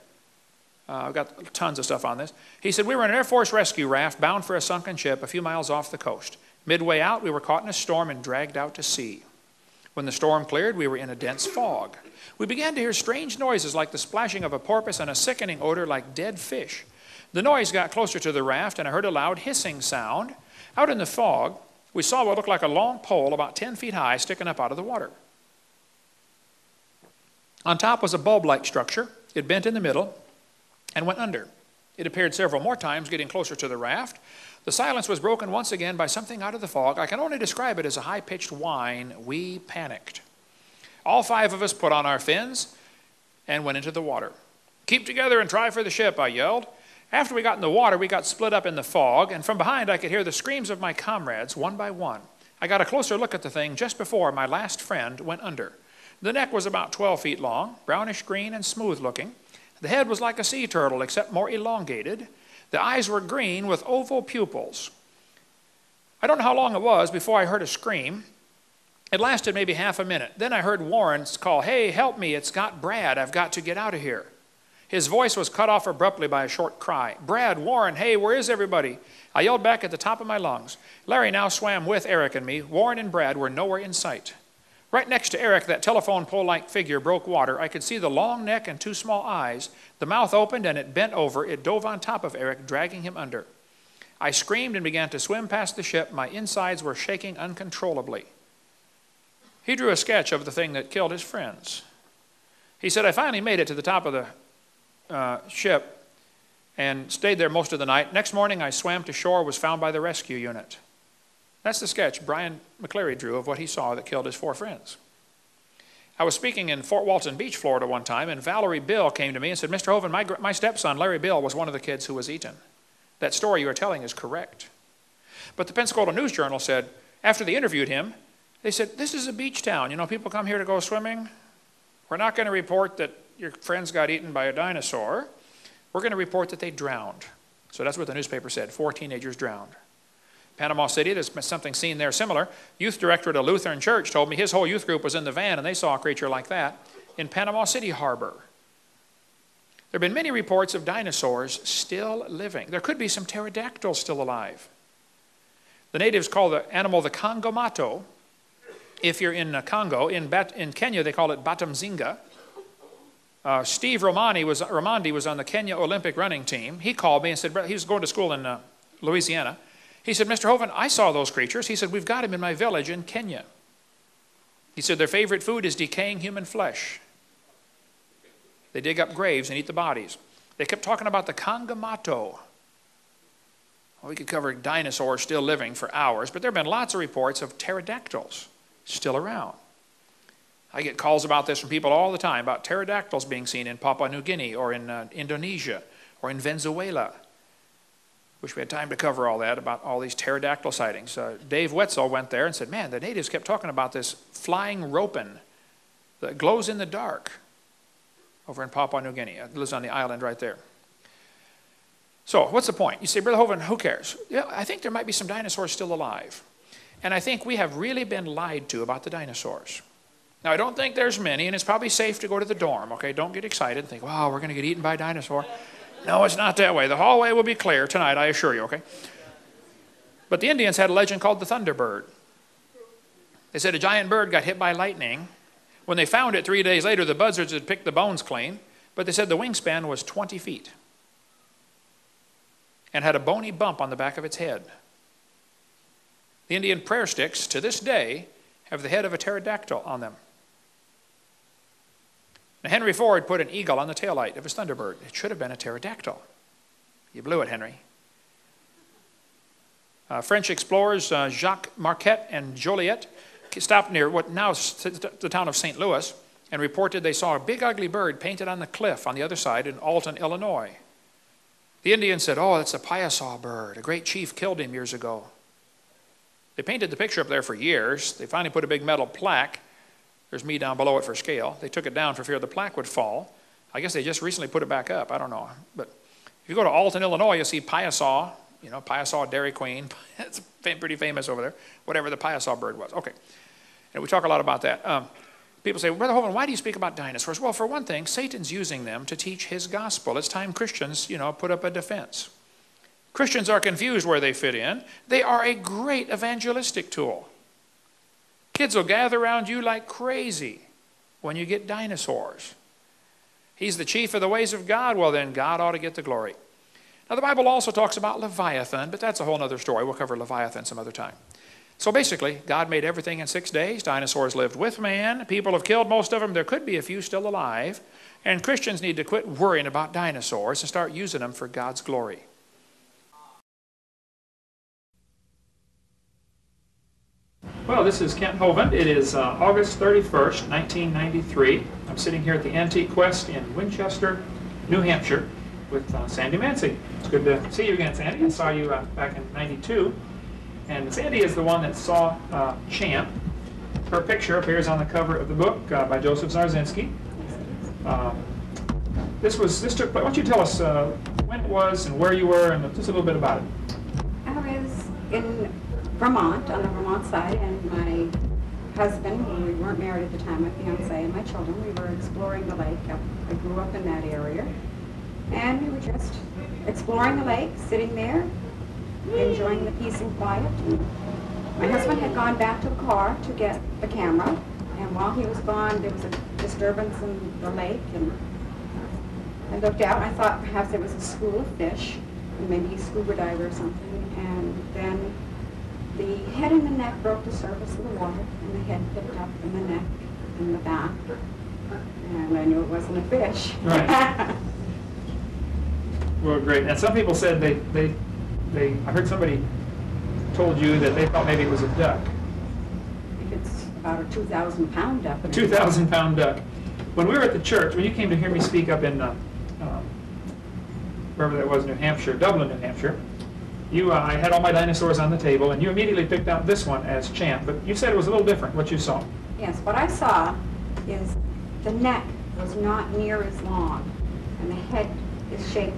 I've got tons of stuff on this. He said, "We were in an Air Force rescue raft bound for a sunken ship a few miles off the coast. Midway out, we were caught in a storm and dragged out to sea. When the storm cleared, we were in a dense fog. We began to hear strange noises like the splashing of a porpoise and a sickening odor like dead fish. The noise got closer to the raft, and I heard a loud hissing sound. Out in the fog, we saw what looked like a long pole about 10 feet high sticking up out of the water. On top was a bulb-like structure. It bent in the middle and went under. It appeared several more times, getting closer to the raft. The silence was broken once again by something out of the fog. I can only describe it as a high-pitched whine. We panicked. All 5 of us put on our fins and went into the water. 'Keep together and try for the ship,' I yelled. After we got in the water, we got split up in the fog, and from behind I could hear the screams of my comrades one by one. I got a closer look at the thing just before my last friend went under. The neck was about 12 feet long, brownish green and smooth looking. The head was like a sea turtle, except more elongated. The eyes were green with oval pupils. I don't know how long it was before I heard a scream. It lasted maybe half a minute. Then I heard Warren's call, "Hey, help me, it's got Brad. I've got to get out of here." His voice was cut off abruptly by a short cry. "Brad, Warren, hey, where is everybody?" I yelled back at the top of my lungs. Larry now swam with Eric and me. Warren and Brad were nowhere in sight. Right next to Eric, that telephone pole-like figure broke water. I could see the long neck and two small eyes. The mouth opened and it bent over. It dove on top of Eric, dragging him under. I screamed and began to swim past the ship. My insides were shaking uncontrollably. He drew a sketch of the thing that killed his friends. He said, "I finally made it to the top of the ship and stayed there most of the night. Next morning, I swam to shore, was found by the rescue unit." That's the sketch Brian McCleary drew of what he saw that killed his 4 friends. I was speaking in Fort Walton Beach, Florida one time, and Valerie Bill came to me and said, "Mr. Hovind, my stepson, Larry Bill, was one of the kids who was eaten. That story you are telling is correct." But the Pensacola News Journal said, after they interviewed him, they said, "This is a beach town. You know, people come here to go swimming. We're not going to report that your friends got eaten by a dinosaur. We're going to report that they drowned." So that's what the newspaper said. 4 teenagers drowned. Panama City, there's been something seen there similar. Youth director at a Lutheran church told me his whole youth group was in the van and they saw a creature like that in Panama City Harbor. There have been many reports of dinosaurs still living. There could be some pterodactyls still alive. The natives call the animal the Congomato. If you're in Congo, in Kenya they call it Batamzinga. Steve Romandi was on the Kenya Olympic running team. He called me and said, he was going to school in Louisiana. He said, "Mr. Hovind, I saw those creatures." He said, "We've got them in my village in Kenya." He said, "Their favorite food is decaying human flesh. They dig up graves and eat the bodies." They kept talking about the Congomato. Well, we could cover dinosaurs still living for hours, but there have been lots of reports of pterodactyls still around. I get calls about this from people all the time, about pterodactyls being seen in Papua New Guinea or in Indonesia or in Venezuela. Wish we had time to cover all that, about all these pterodactyl sightings. Dave Wetzel went there and said, "Man, the natives kept talking about this flying ropin that glows in the dark over in Papua New Guinea." It lives on the island right there. So what's the point? You say, "Brother Hovind, who cares?" Yeah, I think there might be some dinosaurs still alive. And I think we have really been lied to about the dinosaurs. Now, I don't think there's many, and it's probably safe to go to the dorm, okay? Don't get excited and think, "Wow, we're going to get eaten by a dinosaur." No, it's not that way. The hallway will be clear tonight, I assure you, okay? But the Indians had a legend called the Thunderbird. They said a giant bird got hit by lightning. When they found it 3 days later, the buzzards had picked the bones clean, but they said the wingspan was 20 feet and had a bony bump on the back of its head. The Indian prayer sticks, to this day, have the head of a pterodactyl on them. Now, Henry Ford put an eagle on the taillight of his Thunderbird. It should have been a pterodactyl. You blew it, Henry. French explorers Jacques Marquette and Joliet stopped near what now is the town of St. Louis and reported they saw a big ugly bird painted on the cliff on the other side in Alton, Illinois. The Indians said, "Oh, that's a Piasaw bird. A great chief killed him years ago." They painted the picture up there for years. They finally put a big metal plaque. There's me down below it for scale. They took it down for fear the plaque would fall. I guess they just recently put it back up. I don't know. But if you go to Alton, Illinois, you'll see Piasaw, you know, Piasaw Dairy Queen. It's pretty famous over there, whatever the Piasaw bird was. Okay. And we talk a lot about that. People say, "Brother Hovind, why do you speak about dinosaurs?" Well, for one thing, Satan's using them to teach his gospel. It's time Christians, put up a defense. Christians are confused where they fit in. They are a great evangelistic tool. Kids will gather around you like crazy when you get dinosaurs. He's the chief of the ways of God. Well, then God ought to get the glory. Now, the Bible also talks about Leviathan, but that's a whole other story. We'll cover Leviathan some other time. So basically, God made everything in 6 days. Dinosaurs lived with man. People have killed most of them. There could be a few still alive. And Christians need to quit worrying about dinosaurs and start using them for God's glory. Well, this is Kent Hovind. It is August 31st, 1993. I'm sitting here at the Antique Quest in Winchester, New Hampshire, with Sandy Mancy. It's good to see you again, Sandy. I saw you back in '92. And Sandy is the one that saw Champ. Her picture appears on the cover of the book by Joseph Zarzinski. This took place. Why don't you tell us when it was and where you were and just a little bit about it? I was in Vermont, on the Vermont side, and my husband, we weren't married at the time, my fiance and my children, we were exploring the lake. I grew up in that area. And we were just exploring the lake, sitting there, enjoying the peace and quiet. And my husband had gone back to the car to get the camera, and while he was gone, there was a disturbance in the lake, and I looked out, and I thought perhaps there was a school of fish, and maybe a scuba diver or something, and then the head and the neck broke the surface of the water, and the head picked up, and the neck, and the back, and I knew it wasn't a fish. Right. Well, great. And some people said I heard somebody told you that they thought maybe it was a duck. If it's about a 2,000-pound duck. A 2,000-pound duck. When we were at the church, when you came to hear me speak up in wherever that was, New Hampshire, Dublin, New Hampshire, I had all my dinosaurs on the table, and you immediately picked out this one as champ. But you said it was a little different, what you saw. Yes, what I saw is the neck was not near as long, and the head is shaped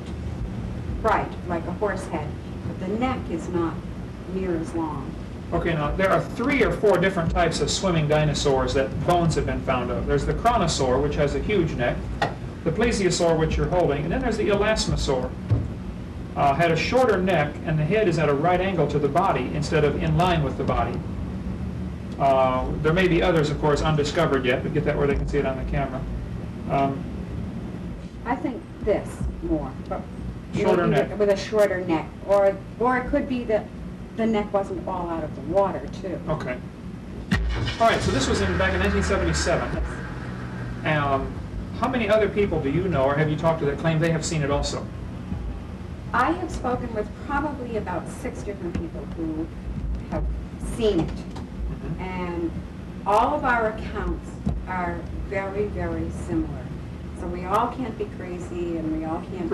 right, like a horse head, but the neck is not near as long. Okay, now there are 3 or 4 different types of swimming dinosaurs that bones have been found of. There's the chronosaur, which has a huge neck, the plesiosaur, which you're holding, and then there's the elasmosaur. Had a shorter neck, and the head is at a right angle to the body instead of in line with the body. There may be others, of course, undiscovered yet, but get that where they can see it on the camera. I think this more, but shorter neck. with a shorter neck, or it could be that the neck wasn't all out of the water too. Okay. All right. So this was back in 1977. How many other people do you know, or have you talked to that claim they have seen it also? I have spoken with probably about 6 different people who have seen it, and all of our accounts are very, very similar. So we all can't be crazy, and we all can't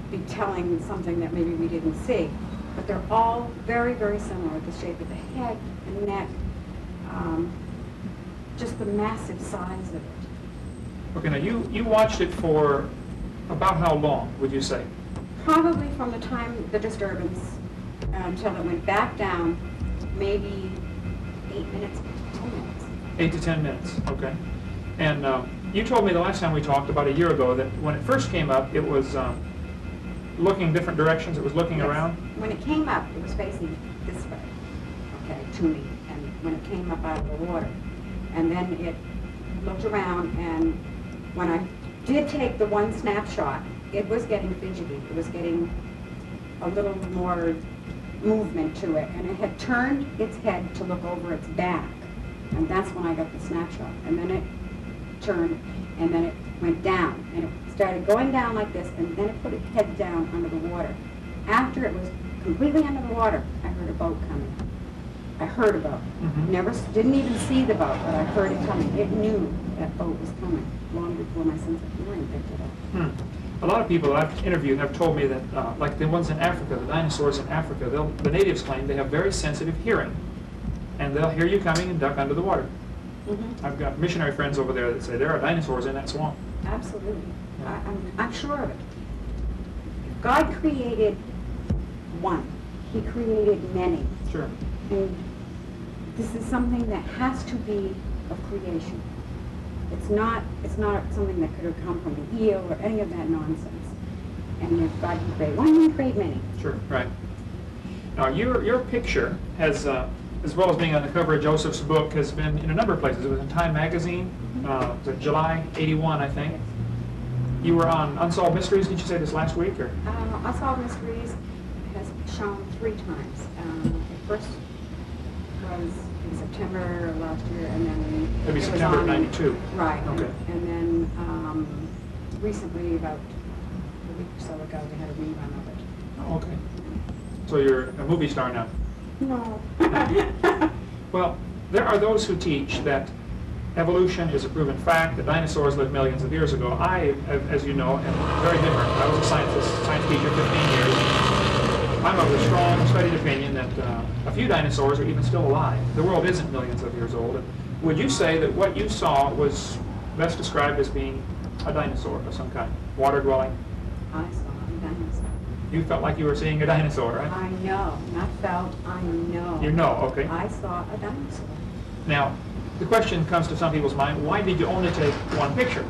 be telling something that maybe we didn't see. But they're all very, very similar. The shape of the head and neck, just the massive size of it. Okay, now you watched it for about how long, would you say? Probably from the time the disturbance until it went back down, maybe 8 minutes, 10 minutes. 8 to 10 minutes, okay. And you told me the last time we talked, about a year ago, that when it first came up, it was looking different directions, it was looking around? When it came up, it was facing this way, okay, to me, and when it came up out of the water. And then it looked around, and when I did take the one snapshot, it was getting fidgety. It was getting a little more movement to it, and it had turned its head to look over its back, and that's when I got the snapshot. And then it turned, and then it went down, and it started going down like this, and then it put its head down under the water. After it was completely under the water, I heard a boat coming. I heard a boat. Didn't even see the boat, but I heard it coming. It knew that boat was coming long before my sense of hearing picked it up. A lot of people that I've interviewed have told me that, like the ones in Africa, the dinosaurs in Africa, the natives claim they have very sensitive hearing, and they'll hear you coming and duck under the water. I've got missionary friends over there that say there are dinosaurs in that swamp. Absolutely. I'm sure of it. God created one. He created many. Sure. And this is something that has to be of creation. It's not something that could have come from an eel or any of that nonsense. And if God can create one, he can create many. Sure, right. Now your picture has, as well as being on the cover of Joseph's book, has been in a number of places. It was in Time magazine, it was July '81, I think. You were on Unsolved Mysteries, did you say this last week? Or? Unsolved Mysteries has shown 3 times. It first was in September of last year, and then maybe September of '92. Right. Okay. And then recently, about a week or so ago, they had a rerun of it. Oh, okay. So you're a movie star now? No. Well, there are those who teach that evolution is a proven fact, that dinosaurs lived millions of years ago. I, as you know, am very different. I was a science teacher 15 years. I'm of the strong, studied opinion that a few dinosaurs are even still alive. The world isn't millions of years old. Would you say that what you saw was best described as being a dinosaur of some kind, water-dwelling? I saw a dinosaur. You felt like you were seeing a dinosaur, right? I know, not felt, I know. You know, okay. I saw a dinosaur. Now, the question comes to some people's mind, why did you only take one picture?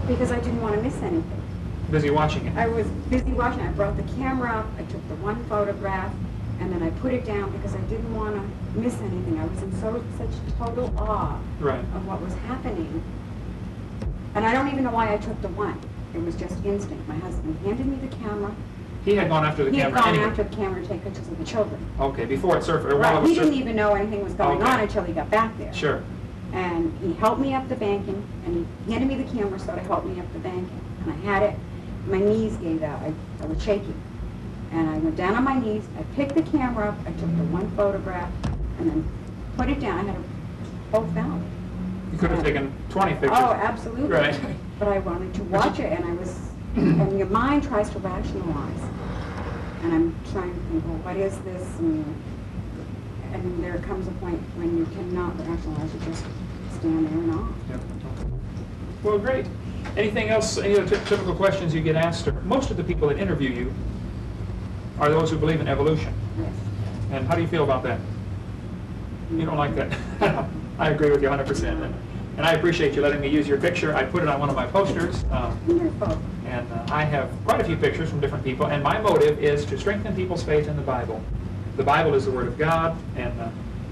Because I didn't want to miss anything. Busy watching it. I was busy watching. I brought the camera up, I took the one photograph, and then I put it down because I didn't want to miss anything. I was in such total awe Right. of what was happening. And I don't even know why I took the one. It was just instinct. My husband handed me the camera. He had gone after the He had camera gone anyway. after the camera to take pictures of the children. Okay, before it surfaced, or while Right. it was He didn't surfacing. even know anything was going Okay. on until he got back there. Sure. And he helped me up the banking, and he handed me the camera so to help me up the banking. And I had it, my knees gave out, I was shaking. And I went down on my knees, I picked the camera up, I took the one photograph, and then put it down. I had it both down. You could have taken 20 pictures. Oh, absolutely. Right. But I wanted to watch it, and I was, and your mind tries to rationalize. And I'm trying to think, well, what is this? And there comes a point when you cannot rationalize, you just stand there and awe. Yep. Okay. Well, great. Anything else, any other typical questions you get asked? Or most of the people that interview you are those who believe in evolution. Yes. And how do you feel about that? You don't like that? I agree with you 100%. And I appreciate you letting me use your picture. I put it on one of my posters. Wonderful. And I have quite a few pictures from different people. And my motive is to strengthen people's faith in the Bible. The Bible is the Word of God. And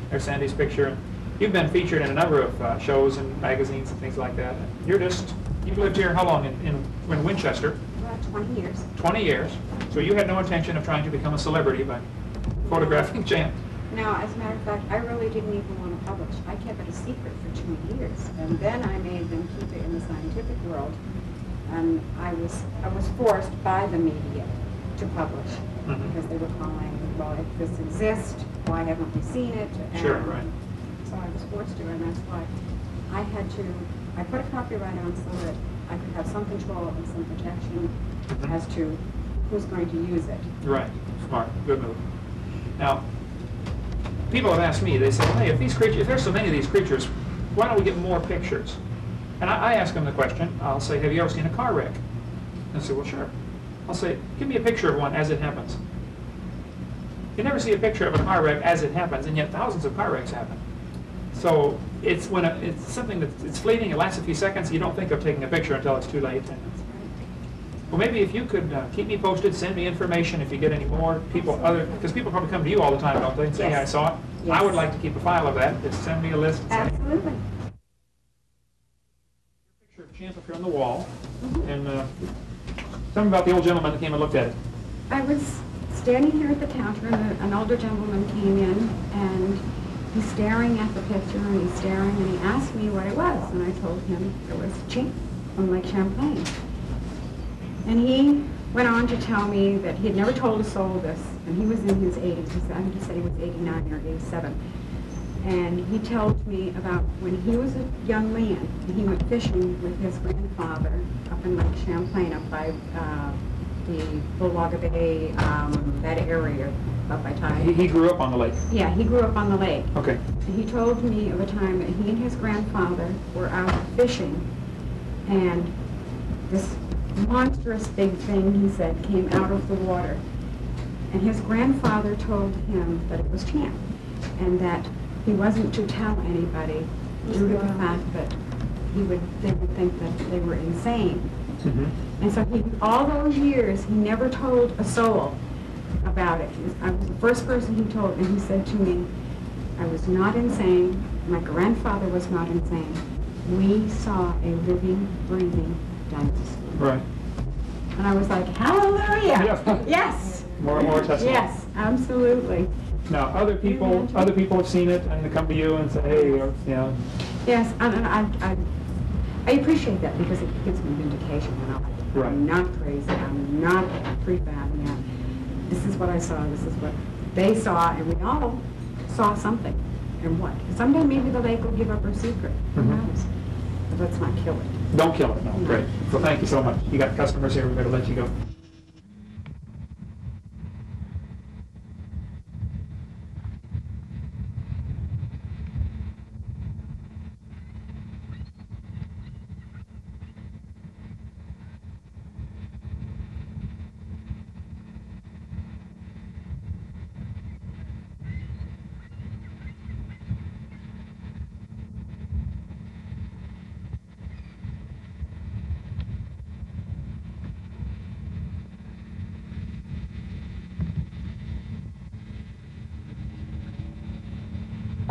there's Sandy's picture. You've been featured in a number of shows and magazines and things like that. You've lived here how long in Winchester? About 20 years. 20 years. So you had no intention of trying to become a celebrity by photographing Jan. Now, as a matter of fact, I really didn't even want to publish. I kept it a secret for 2 years. And then I made them keep it in the scientific world. And I was forced by the media to publish. Because they were calling, well, if this exists, why haven't we seen it? And Sure, right. so I was forced to, and that's why I put a copyright on so that I could have some control and some protection as to who's going to use it. Right. Smart. Good move. Now, people have asked me, they say, hey, if there's so many of these creatures, why don't we get more pictures? And I ask them the question, I'll say, have you ever seen a car wreck? And they say, well, sure. I'll say, give me a picture of one as it happens. You never see a picture of a car wreck as it happens, and yet thousands of car wrecks happen. So it's something that's fleeting, it lasts a few seconds, you don't think of taking a picture until it's too late. Well, maybe if you could keep me posted, send me information if you get any more because people probably come to you all the time, don't they, and say, Yes. hey, I saw it. Yes. I would like to keep a file of that. Just send me a list. Absolutely. Picture of Champ up here on the wall. And tell me about the old gentleman that came and looked at it. I was standing here at the counter, and an older gentleman came in, and he's staring at the picture, and he's staring, and he asked me what it was, and I told him it was Champ from Lake Champlain. And he went on to tell me that he had never told a soul this, and he was in his 80s. I think he said he was 89 or 87. And he told me about when he was a young man, and he went fishing with his grandfather up in Lake Champlain, up by the Bulwaga Bay, that area, up by Ty. He grew up on the lake. Yeah, he grew up on the lake. Okay. And he told me of a time that he and his grandfather were out fishing, and this monstrous big thing, he said, came out of the water. And his grandfather told him that it was Champ, and that he wasn't to tell anybody due to the fact that they would think that they were insane. And so all those years, he never told a soul about it. I was the first person he told, and he said to me, I was not insane, my grandfather was not insane. We saw a living, breathing dinosaur. Right. And I was like, hallelujah! Yeah. Yes! More testimony. Yes, absolutely. Now, other people have seen it, and they come to you and say, hey, you know. Yes, and I appreciate that because it gives me vindication. You know? Right. I'm not crazy. I'm not prefabbing it. This is what I saw. This is what they saw, and we all saw something. And what? Someday maybe the lake will give up her secret. Who knows? But let's not kill it. Don't kill it. No. Great. Well, thank you so much. You got customers here. We're going to let you go.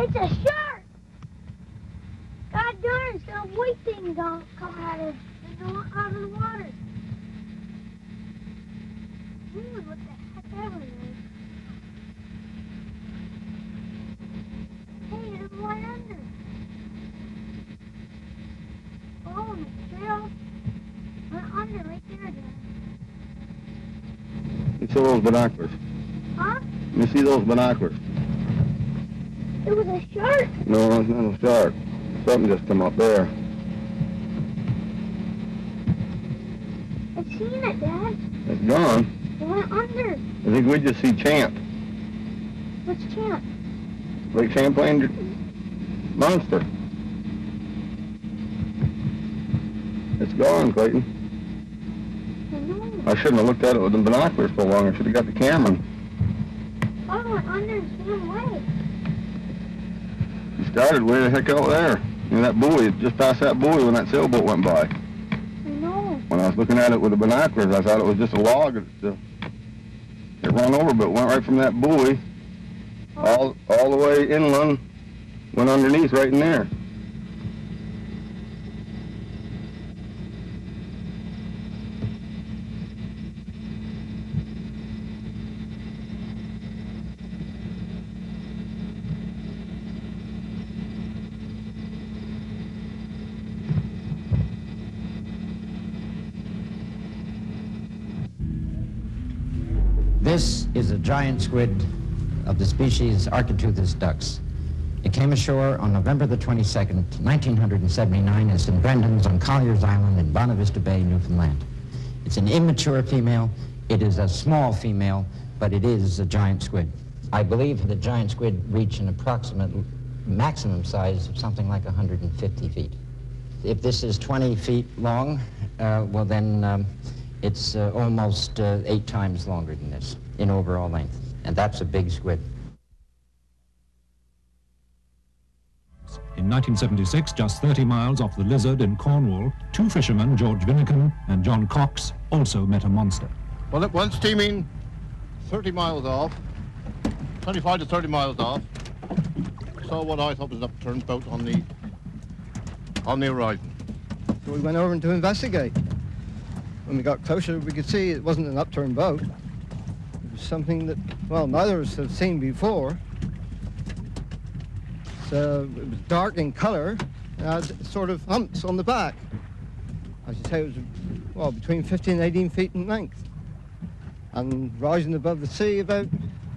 It's a shark! God darn, it's got a white thing coming out of the water. Dude, what the heck ever it is? Hey, there's one under. Oh, the trail went under right there, Dad. You see those binoculars? Huh? You see those binoculars? It was a shark. No, it's not a shark. Something just come up there. I've seen it, Dad. It's gone. It went under. I think we just see Champ. What's Champ? Lake Champlain monster. It's gone, Clayton. I know. I shouldn't have looked at it with the binoculars so long. I should have got the camera. Oh, it went under and swam away. It started way the heck out there. And that buoy, just past that buoy when that sailboat went by. I know. When I was looking at it with the binoculars, I thought it was just a log. It ran over, but it went right from that buoy all the way inland, went underneath right in there. This is a giant squid of the species Architeuthis ducks. It came ashore on November the 22nd, 1979 at St. Brendan's on Collier's Island in Bonavista Bay, Newfoundland. It's an immature female. It is a small female, but it is a giant squid. I believe the giant squid reach an approximate maximum size of something like 150 feet. If this is 20 feet long, well then it's almost 8 times longer than this in overall length. And that's a big squid. In 1976, just 30 miles off the Lizard in Cornwall, 2 fishermen, George Vinnican and John Cox, also met a monster. Well, it was steaming 30 miles off, 25 to 30 miles off. Saw what I thought was an upturned boat on the horizon. So we went over to investigate. When we got closer, we could see it wasn't an upturned boat. It was something that, well, neither of us had seen before. So it was dark in color, and had sort of humps on the back. As you say, it was, well, between 15 and 18 feet in length, and rising above the sea about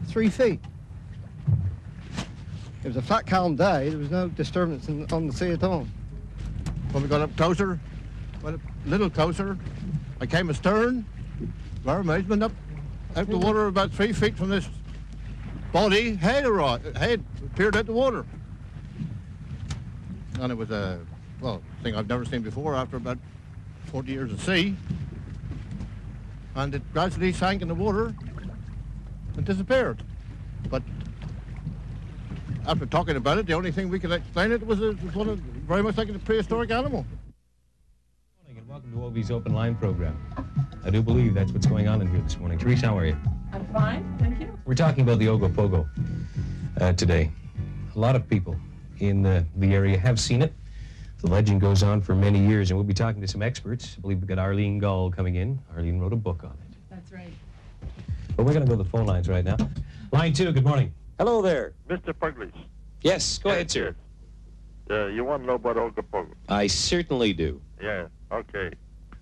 3 feet. It was a flat, calm day. There was no disturbance on the sea at all. When we got up closer, went a little closer, I came astern, to our amazement, up out the water about 3 feet from this body, head appeared out the water. And it was a, well, thing I've never seen before after about 40 years at sea. And it gradually sank in the water and disappeared. But after talking about it, the only thing we could explain it was very much like a prehistoric animal. Good morning and welcome to Ovie's Open Line program. I do believe that's what's going on in here this morning. Therese, how are you? I'm fine, thank you. We're talking about the Ogopogo today. A lot of people in the area have seen it. The legend goes on for many years, and we'll be talking to some experts. I believe we've got Arlene Gall coming in. Arlene wrote a book on it. That's right. But we're going to go to the phone lines right now. Line 2, good morning. Hello there. Mr. Puglish. Yes, go ahead, sir. You want to know about Ogopogo? I certainly do. Yeah, okay.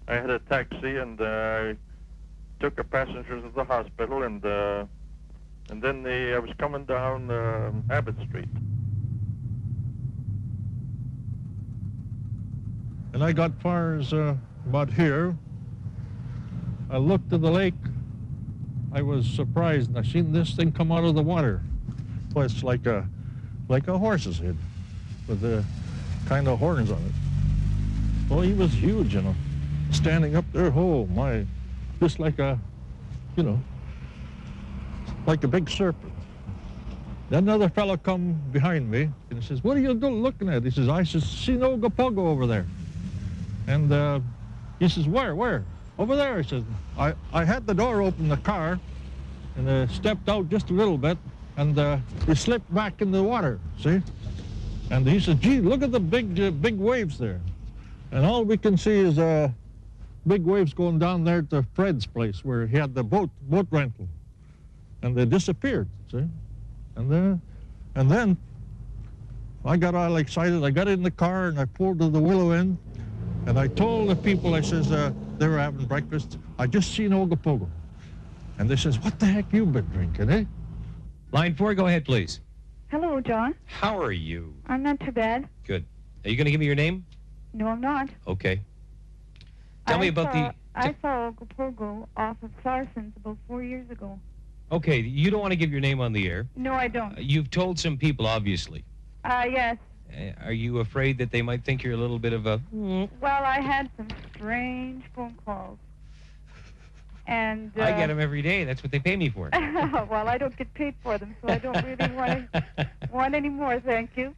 I had a taxi and I took a passenger to the hospital and then I was coming down Abbott Street. And I got far as about here. I looked at the lake. I was surprised, and I seen this thing come out of the water. Well, it's like a horse's head with the kind of horns on it. Well, he was huge, you know, standing up there. Oh my, just like a, you know, like a big serpent. Then another fellow come behind me and he says, "What are you looking at?" He says, "I see no Ogopogo over there." And he says, Where? Over there. He says, I had the door open in the car and stepped out just a little bit, and we slipped back in the water, see? And he said, gee, look at the big waves there. And all we can see is big waves going down there to Fred's place where he had the boat rental. And they disappeared, see? And then I got all excited. I got in the car and I pulled to the willow end. And I told the people, I says, they were having breakfast, I just seen Ogopogo. And they says, what the heck you been drinking, eh? Line 4, go ahead, please. Hello, John. How are you? I'm not too bad. Good. Are you going to give me your name? No, I'm not. Okay. Tell me about I saw Ogopogo off of Sarson's about 4 years ago. Okay, you don't want to give your name on the air. No, I don't. You've told some people, obviously. Yes. Are you afraid that they might think you're a little bit of a... Well, I had some strange phone calls. And I get them every day. That's what they pay me for. Well, I don't get paid for them, so I don't really want any more, thank you.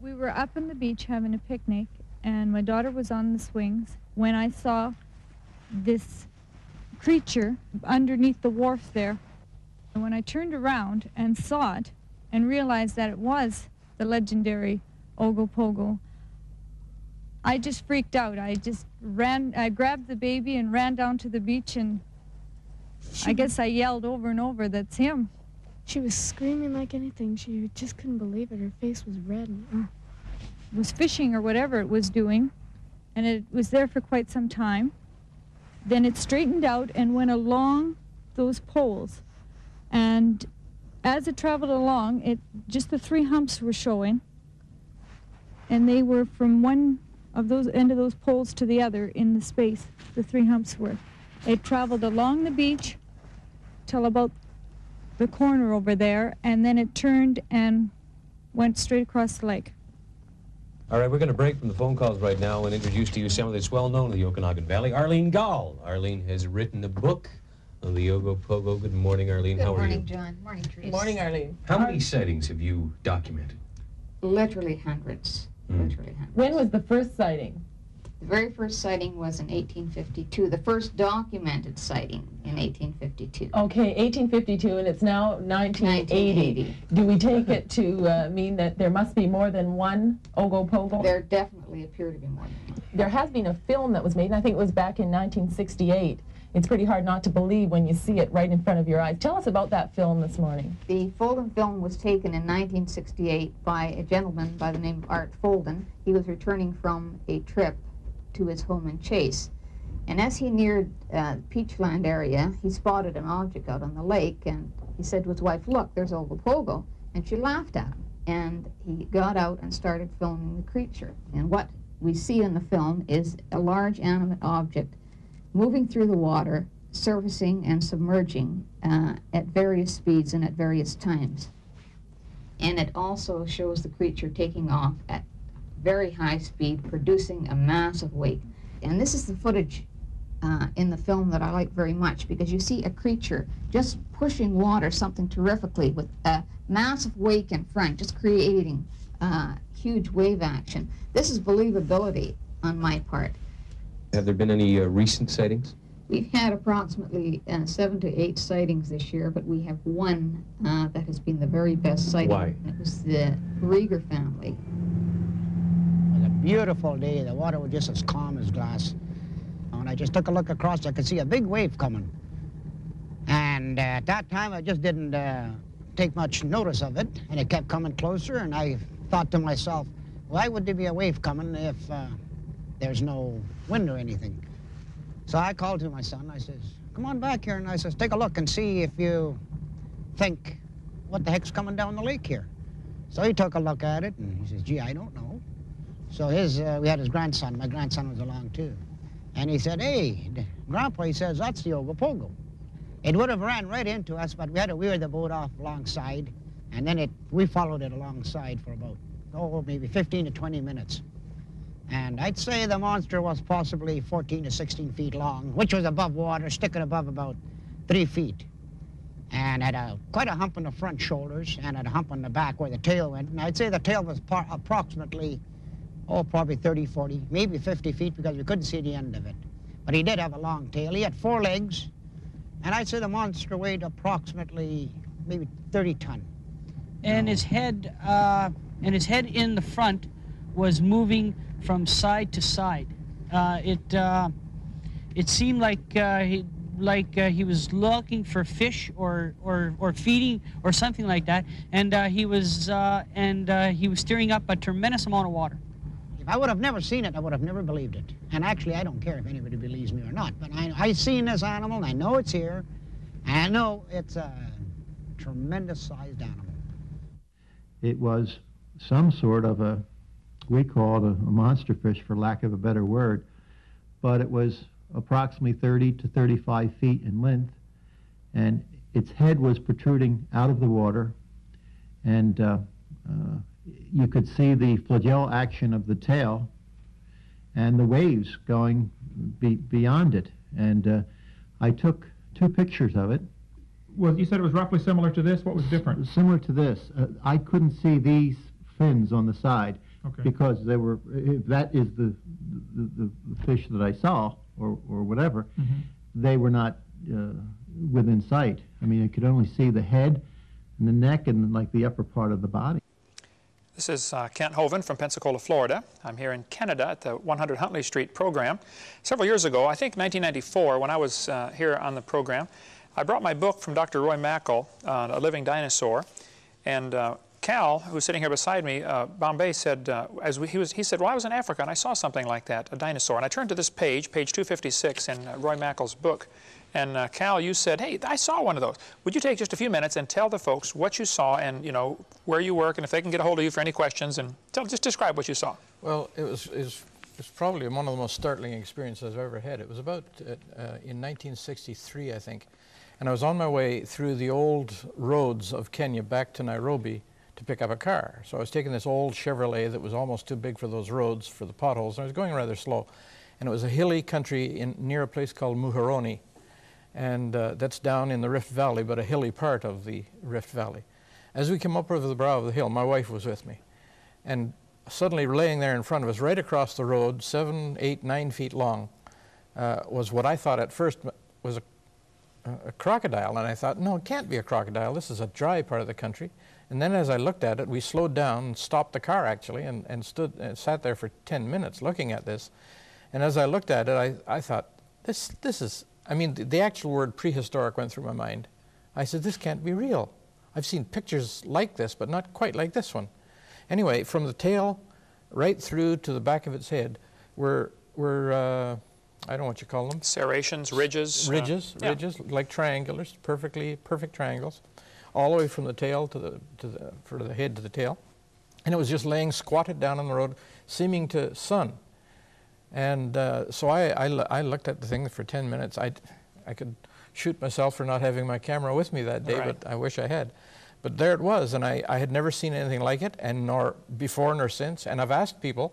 We were up on the beach having a picnic, and my daughter was on the swings when I saw this creature underneath the wharf there. And when I turned around and saw it and realized that it was the legendary Ogopogo, I just freaked out. I grabbed the baby and ran down to the beach, and I guess I yelled over and over, that's him. She was screaming like anything. She just couldn't believe it. Her face was red. And, was fishing or whatever it was doing, and it was there for quite some time. Then it straightened out and went along those poles. And as it traveled along, just the 3 humps were showing, and they were from one of those end of those poles to the other in the space the 3 humps were. It traveled along the beach till about the corner over there, and then it turned and went straight across the lake. All right, we're going to break from the phone calls right now and introduce to you someone that's well known in the Okanagan Valley, Arlene Gall. Arlene has written a book on the Ogopogo. Good morning, Arlene. How are you? Good morning, John. Morning, Teresa. Good morning, Arlene. How many sightings have you documented? Literally hundreds. Literally hundreds. When was the first sighting? The very first sighting was in 1852. The first documented sighting in 1852. Okay, 1852, and it's now 1980. Do we take it to mean that there must be more than one Ogopogo? There definitely appear to be more than one. There has been a film that was made, and I think it was back in 1968. It's pretty hard not to believe when you see it right in front of your eyes. Tell us about that film this morning. The Folden film was taken in 1968 by a gentleman by the name of Art Folden. He was returning from a trip to his home in Chase. And as he neared Peachland area, he spotted an object out on the lake, and he said to his wife, look, there's Ogopogo. And she laughed at him. And he got out and started filming the creature. And what we see in the film is a large animate object moving through the water, surfacing and submerging at various speeds and at various times. And it also shows the creature taking off at very high speed, producing a massive wake. And this is the footage in the film that I like very much, because you see a creature just pushing water, something terrifically, with a massive wake in front, just creating huge wave action. This is believability on my part. Have there been any recent sightings? We've had approximately 7 to 8 sightings this year, but we have one that has been the very best sighting. Why? It was the Rieger family. It was a beautiful day. The water was just as calm as glass. When I just took a look across, I could see a big wave coming. And at that time, I just didn't take much notice of it, and it kept coming closer, and I thought to myself, why would there be a wave coming if there's no wind or anything? So I called to my son. I says, come on back here. And I says, take a look and see if you think what the heck's coming down the lake here. So he took a look at it, and he says, gee, I don't know. So we had his grandson. My grandson was along, too. And he said, hey, Grandpa, he says, that's the Ogopogo. It would have ran right into us, but we had to weir the boat off alongside. And then we followed it alongside for about, maybe 15 to 20 minutes. And I'd say the monster was possibly 14 to 16 feet long, which was above water, sticking above about 3 feet. And had quite a hump on the front shoulders and had a hump on the back where the tail went. And I'd say the tail was approximately, probably 30, 40, maybe 50 feet, because we couldn't see the end of it. But he did have a long tail. He had 4 legs, and I'd say the monster weighed approximately maybe 30 ton. And his head in the front was moving from side to side. It seemed like he was looking for fish or feeding or something like that, and he was stirring up a tremendous amount of water. If I would have never seen it, I would have never believed it. And actually, I don't care if anybody believes me or not, but I've seen this animal, and I know it's here, and I know it's a tremendous-sized animal. It was some sort of a, we call it a monster fish for lack of a better word, but it was approximately 30 to 35 feet in length, and its head was protruding out of the water, and you could see the flagell action of the tail and the waves going beyond it. And I took 2 pictures of it. Well, you said it was roughly similar to this. What was different? Similar to this. I couldn't see these fins on the side because they were, if that is the fish that I saw or whatever, they were not within sight. I mean, I could only see the head and the neck and like the upper part of the body. This is Kent Hovind from Pensacola, Florida. I'm here in Canada at the 100 Huntley Street program. Several years ago, I think 1994, when I was here on the program, I brought my book from Dr. Roy Mackal, A Living Dinosaur, and Cal, who's sitting here beside me, Bombay, said, he said, well, I was in Africa and I saw something like that, a dinosaur. And I turned to this page, page 256 in Roy Mackal's book. And Cal, you said, hey, I saw one of those. Would you take just a few minutes and tell the folks what you saw and, you know, where you work and if they can get a hold of you for any questions, and just describe what you saw. Well, it's probably one of the most startling experiences I've ever had. It was about in 1963, I think. And I was on my way through the old roads of Kenya back to Nairobi to pick up a car. So I was taking this old Chevrolet that was almost too big for those roads, for the potholes, and I was going rather slow. And it was a hilly country near a place called Muhoroni. And that's down in the Rift Valley, but a hilly part of the Rift Valley. As we came up over the brow of the hill, my wife was with me. And suddenly laying there in front of us, right across the road, 7, 8, 9 feet long, was what I thought at first was a crocodile. And I thought, no, it can't be a crocodile. This is a dry part of the country. And then as I looked at it, we slowed down and stopped the car, actually, and sat there for 10 minutes looking at this. And as I looked at it, I thought, this is... I mean, the actual word prehistoric went through my mind. I said, this can't be real. I've seen pictures like this, but not quite like this one. Anyway, from the tail right through to the back of its head were I don't know what you call them. Serrations, ridges. Ridges, like triangulars, perfect triangles, all the way from the tail to the head to the tail. And it was just laying squatted down on the road, seeming to sun. And so I looked at the thing for 10 minutes. I could shoot myself for not having my camera with me that day, but I wish I had. But there it was, and I had never seen anything like it, and nor before nor since. And I've asked people.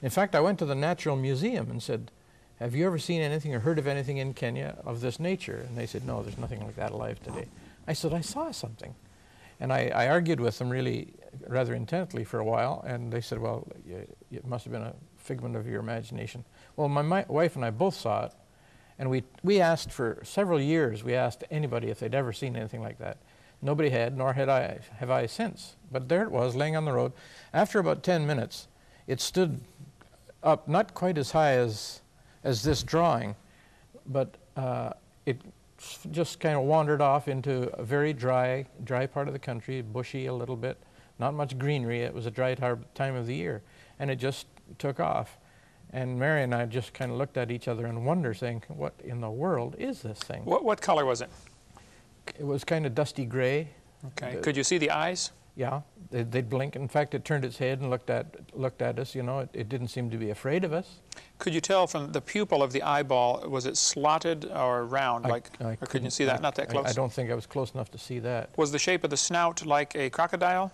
In fact, I went to the Natural Museum and said, have you ever seen anything or heard of anything in Kenya of this nature? And they said, no, there's nothing like that alive today. I said, I saw something. And I argued with them really rather intently for a while, and they said, well, it must have been a figment of your imagination. Well, my wife and I both saw it, and we asked for several years, we asked anybody if they'd ever seen anything like that. Nobody had, nor have I since. But there it was, laying on the road. After about 10 minutes, it stood up, not quite as high as this drawing, but it just kind of wandered off into a very dry part of the country, bushy a little bit, not much greenery. It was a dry time of the year, and it just took off. And Mary and I just kind of looked at each other in wonder, saying, what in the world is this thing? What color was it? It was kind of dusty gray. Okay. Could you see the eyes? Yeah, they'd blink. In fact, it turned its head and looked at us. You know, it didn't seem to be afraid of us. Could you tell from the pupil of the eyeball, was it slotted or round? Or couldn't you see that? Not that close? I don't think I was close enough to see that. Was the shape of the snout like a crocodile?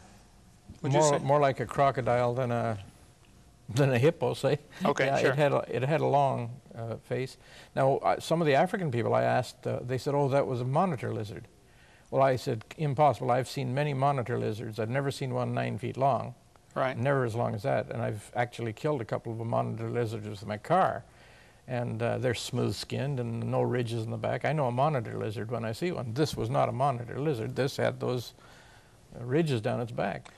Would you say? More like a crocodile than a hippo, say. Okay, yeah, sure. It had a long face. Now, some of the African people I asked, they said, oh, that was a monitor lizard. Well, I said, impossible. I've seen many monitor lizards. I've never seen one 9 feet long. Right. Never as long as that. And I've actually killed a couple of monitor lizards with my car. And they're smooth-skinned and no ridges in the back. I know a monitor lizard when I see one. This was not a monitor lizard. This had those ridges down its back.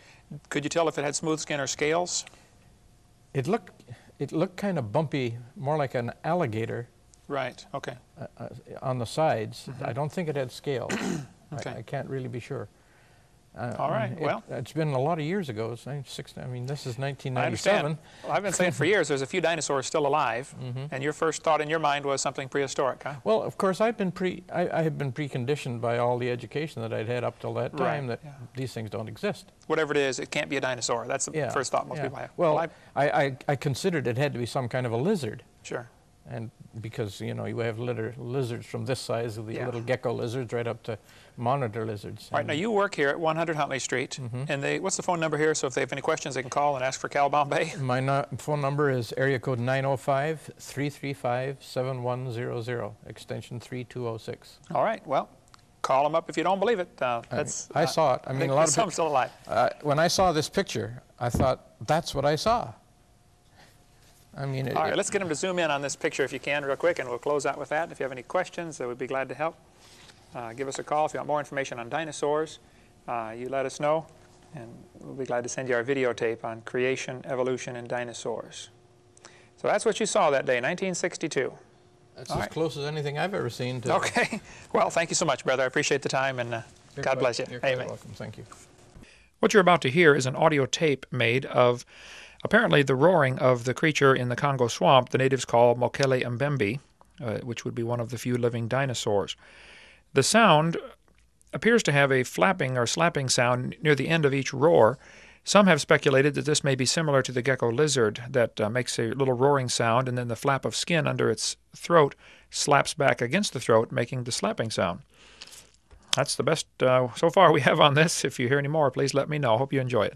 Could you tell if it had smooth skin or scales? It looked kind of bumpy, more like an alligator. Right, okay. On the sides. I don't think it had scales. Okay. I can't really be sure. All right, well. It's been a lot of years ago. It's I mean, this is 1997. I understand. Well, I've been saying for years there's a few dinosaurs still alive, and your first thought in your mind was something prehistoric, huh? Well, of course, I had been preconditioned by all the education that I'd had up till that time that these things don't exist. Whatever it is, it can't be a dinosaur. That's the first thought most people have. Well, I considered it had to be some kind of a lizard. Sure. And because, you know, you have lizards from this size, the little gecko lizards, right up to monitor lizards. All right, now you work here at 100 Huntley Street, and what's the phone number here? So if they have any questions, they can call and ask for Cal Bombay. My phone number is area code 905-335-7100, extension 3206. All right, well, call them up if you don't believe it. I saw it. I mean, a lot of some still alive. When I saw this picture, I thought, that's what I saw. I mean, all right, let's get them to zoom in on this picture if you can real quick, and we'll close out with that. If you have any questions, we'd be glad to help. Give us a call if you want more information on dinosaurs. You let us know, and we'll be glad to send you our videotape on creation, evolution, and dinosaurs. So that's what you saw that day, 1962. That's as close as anything I've ever seen. Okay. Well, thank you so much, brother. I appreciate the time, and God bless you. You're quite welcome. Thank you. What you're about to hear is an audio tape made of apparently the roaring of the creature in the Congo swamp the natives call Mokele Mbembe, which would be one of the few living dinosaurs. The sound appears to have a flapping or slapping sound near the end of each roar. Some have speculated that this may be similar to the gecko lizard that makes a little roaring sound, and then the flap of skin under its throat slaps back against the throat, making the slapping sound. That's the best so far we have on this. If you hear any more, please let me know. Hope you enjoy it.